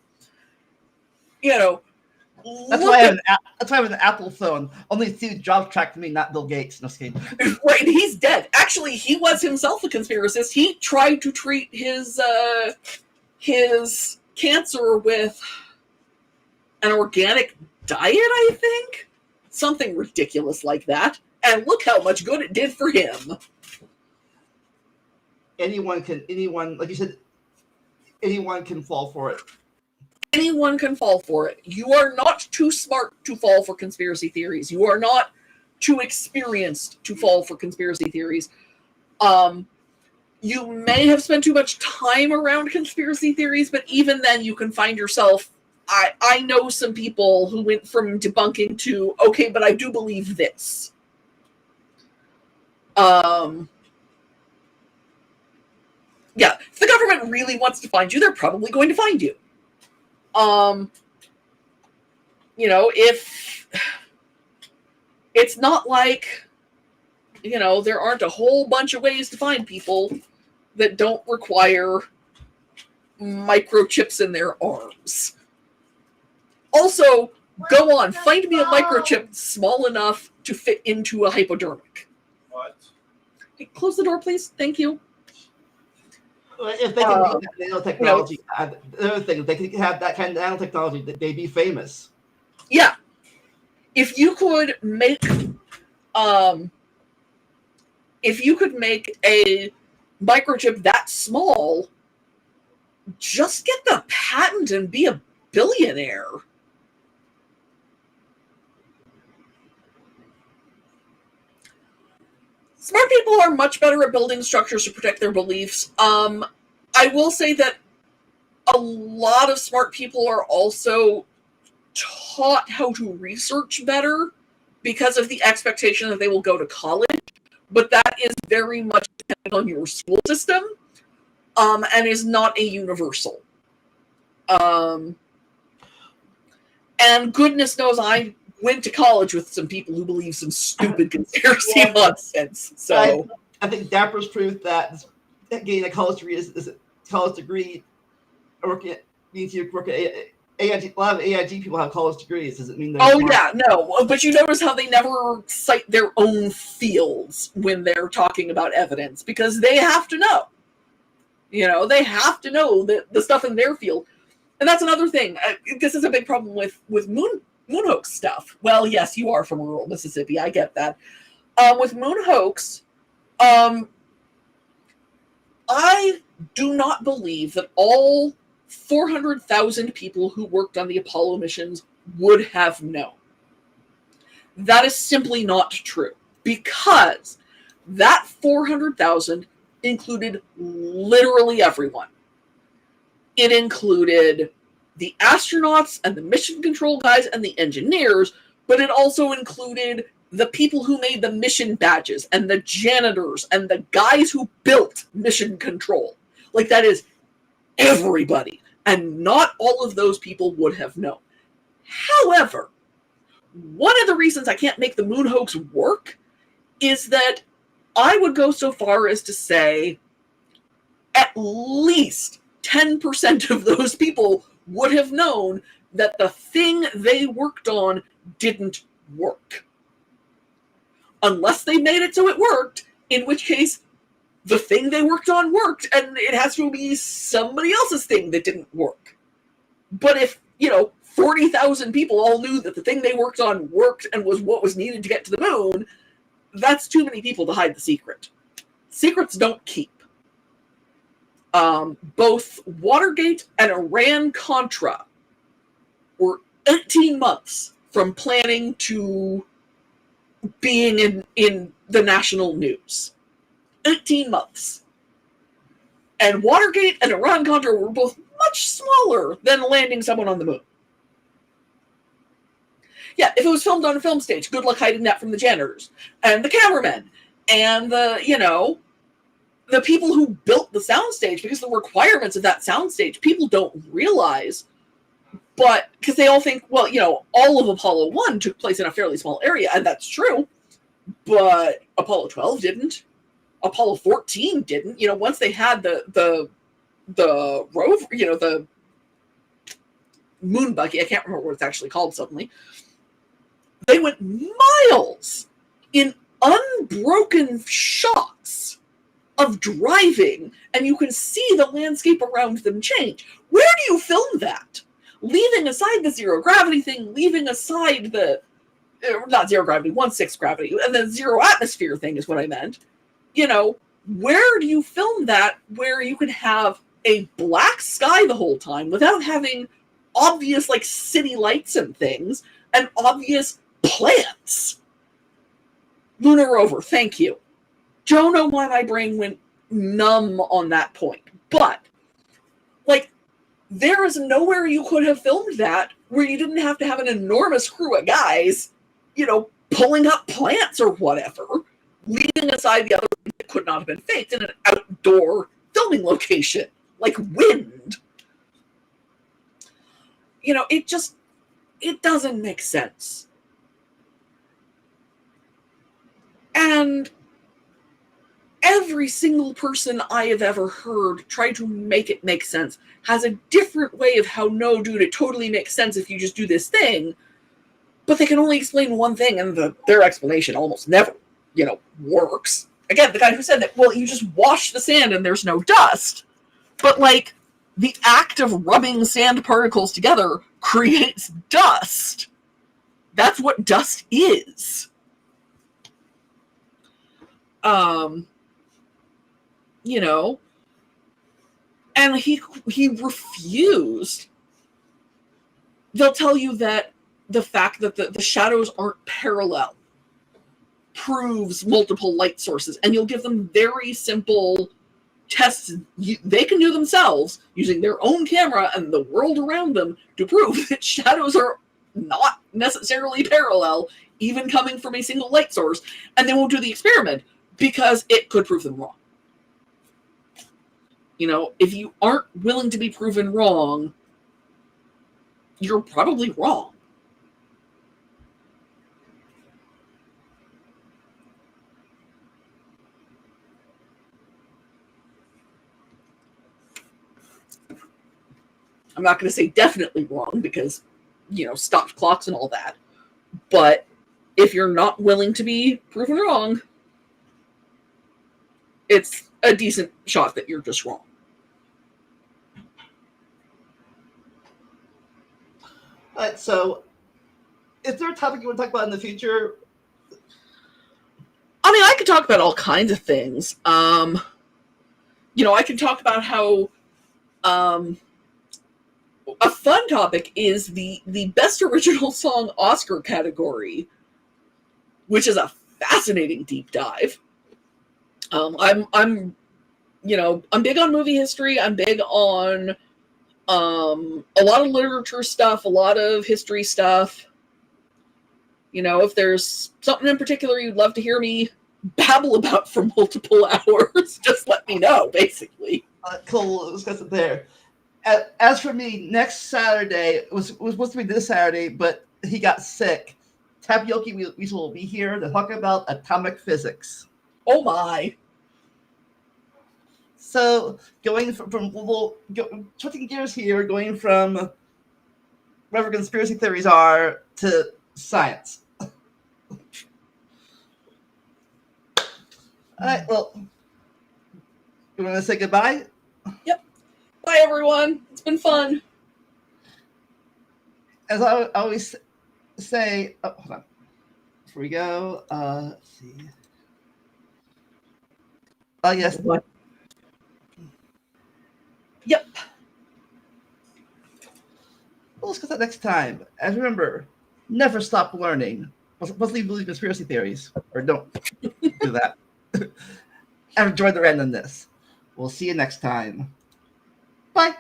That's why I have an Apple phone. Only Steve Jobs tracked me, not Bill Gates. No kidding. Right, and he's dead. Actually, he was himself a conspiracist. He tried to treat his cancer with an organic diet, I think. Something ridiculous like that. And look how much good it did for him. Anyone, like you said, anyone can fall for it. Anyone can fall for it. You are not too smart to fall for conspiracy theories. You are not too experienced to fall for conspiracy theories. You may have spent too much time around conspiracy theories, but even then you can find yourself... I know some people who went from debunking to, okay, but I do believe this. Yeah, if the government really wants to find you, they're probably going to find you. If it's not like, there aren't a whole bunch of ways to find people that don't require microchips in their arms. Also, go on, find me a microchip small enough to fit into a hypodermic. What? Hey, close the door, please. Thank you. If they can do that nanotechnology, the other thing, if they can have that kind of nanotechnology, they'd be famous. Yeah. If you could make a microchip that small, just get the patent and be a billionaire. Smart people are much better at building structures to protect their beliefs. I will say that a lot of smart people are also taught how to research better because of the expectation that they will go to college, but that is very much dependent on your school system, and is not a universal. And goodness knows I went to college with some people who believe some stupid conspiracy nonsense. So I think Dapper's proof that getting a college degree is a college degree. Means you work at AIG. A lot of AIG people have college degrees. Does it mean? But you notice how they never cite their own fields when they're talking about evidence, because they have to know. They have to know the stuff in their field, and that's another thing. This is a big problem with moon hoax stuff. Well, yes, you are from rural Mississippi. I get that. With moon hoax, I do not believe that all 400,000 people who worked on the Apollo missions would have known. That is simply not true, because that 400,000 included literally everyone. It included the astronauts and the mission control guys and the engineers, but it also included the people who made the mission badges and the janitors and the guys who built mission control. Like, that is everybody. And not all of those people would have known. However, one of the reasons I can't make the moon hoax work is that I would go so far as to say at least 10% of those people would have known that the thing they worked on didn't work. Unless they made it so it worked, in which case the thing they worked on worked, and it has to be somebody else's thing that didn't work. But if, 40,000 people all knew that the thing they worked on worked and was what was needed to get to the moon, that's too many people to hide the secret. Secrets don't keep. Both Watergate and Iran-Contra were 18 months from planning to being in the national news. 18 months. And Watergate and Iran-Contra were both much smaller than landing someone on the moon. Yeah, if it was filmed on a film stage, good luck hiding that from the janitors and the cameramen and the people who built the soundstage, because the requirements of that soundstage, people don't realize, but because they all think, well, all of Apollo 1 took place in a fairly small area, and that's true, but Apollo 12 didn't. Apollo 14 didn't. Once they had the rover, the moon buggy, I can't remember what it's actually called suddenly, they went miles in unbroken shots of driving, and you can see the landscape around them change. Where do you film that? Leaving aside the zero gravity thing, leaving aside the, not zero gravity, 1/6 gravity, and the zero atmosphere thing is what I meant. Where do you film that where you can have a black sky the whole time without having obvious, city lights and things, and obvious plants? Lunar rover, thank you. Don't know why my brain went numb on that point. But, there is nowhere you could have filmed that where you didn't have to have an enormous crew of guys, pulling up plants or whatever, leaving aside the other thing that could not have been faked in an outdoor filming location, like wind. It doesn't make sense. And every single person I have ever heard try to make it make sense has a different way of how, no, dude, it totally makes sense if you just do this thing, but they can only explain one thing, and their explanation almost never, works. Again, the guy who said that, well, you just wash the sand and there's no dust, but, the act of rubbing sand particles together creates dust. That's what dust is. And he refused. They'll tell you that the fact that the shadows aren't parallel proves multiple light sources, and you'll give them very simple tests they can do themselves using their own camera and the world around them to prove that shadows are not necessarily parallel, even coming from a single light source, and they won't do the experiment because it could prove them wrong. If you aren't willing to be proven wrong, you're probably wrong. I'm not going to say definitely wrong because, stopped clocks and all that. But if you're not willing to be proven wrong, it's a decent shot that you're just wrong. All right, so is there a topic you want to talk about in the future? I mean, I could talk about all kinds of things. I can talk about how a fun topic is the Best Original Song Oscar category, which is a fascinating deep dive. I'm big on movie history. I'm big on A lot of literature stuff, a lot of history stuff. You know, if there's something in particular you'd love to hear me babble about for multiple hours, just let me know, basically. Cool, we'll discuss it there. As for me, next Saturday, it was supposed to be this Saturday, but he got sick. Tapioca Weasel will be here to talk about atomic physics. Oh my. So, going switching gears here, going from whatever conspiracy theories are to science. All right, well, you want to say goodbye? Yep. Bye, everyone. It's been fun. As I always say, oh, hold on. Before we go, let's see. Oh, yes. What? Yep. We'll discuss that next time. And remember, never stop learning. Mostly believe conspiracy theories, or don't do that. And enjoy the randomness. We'll see you next time. Bye.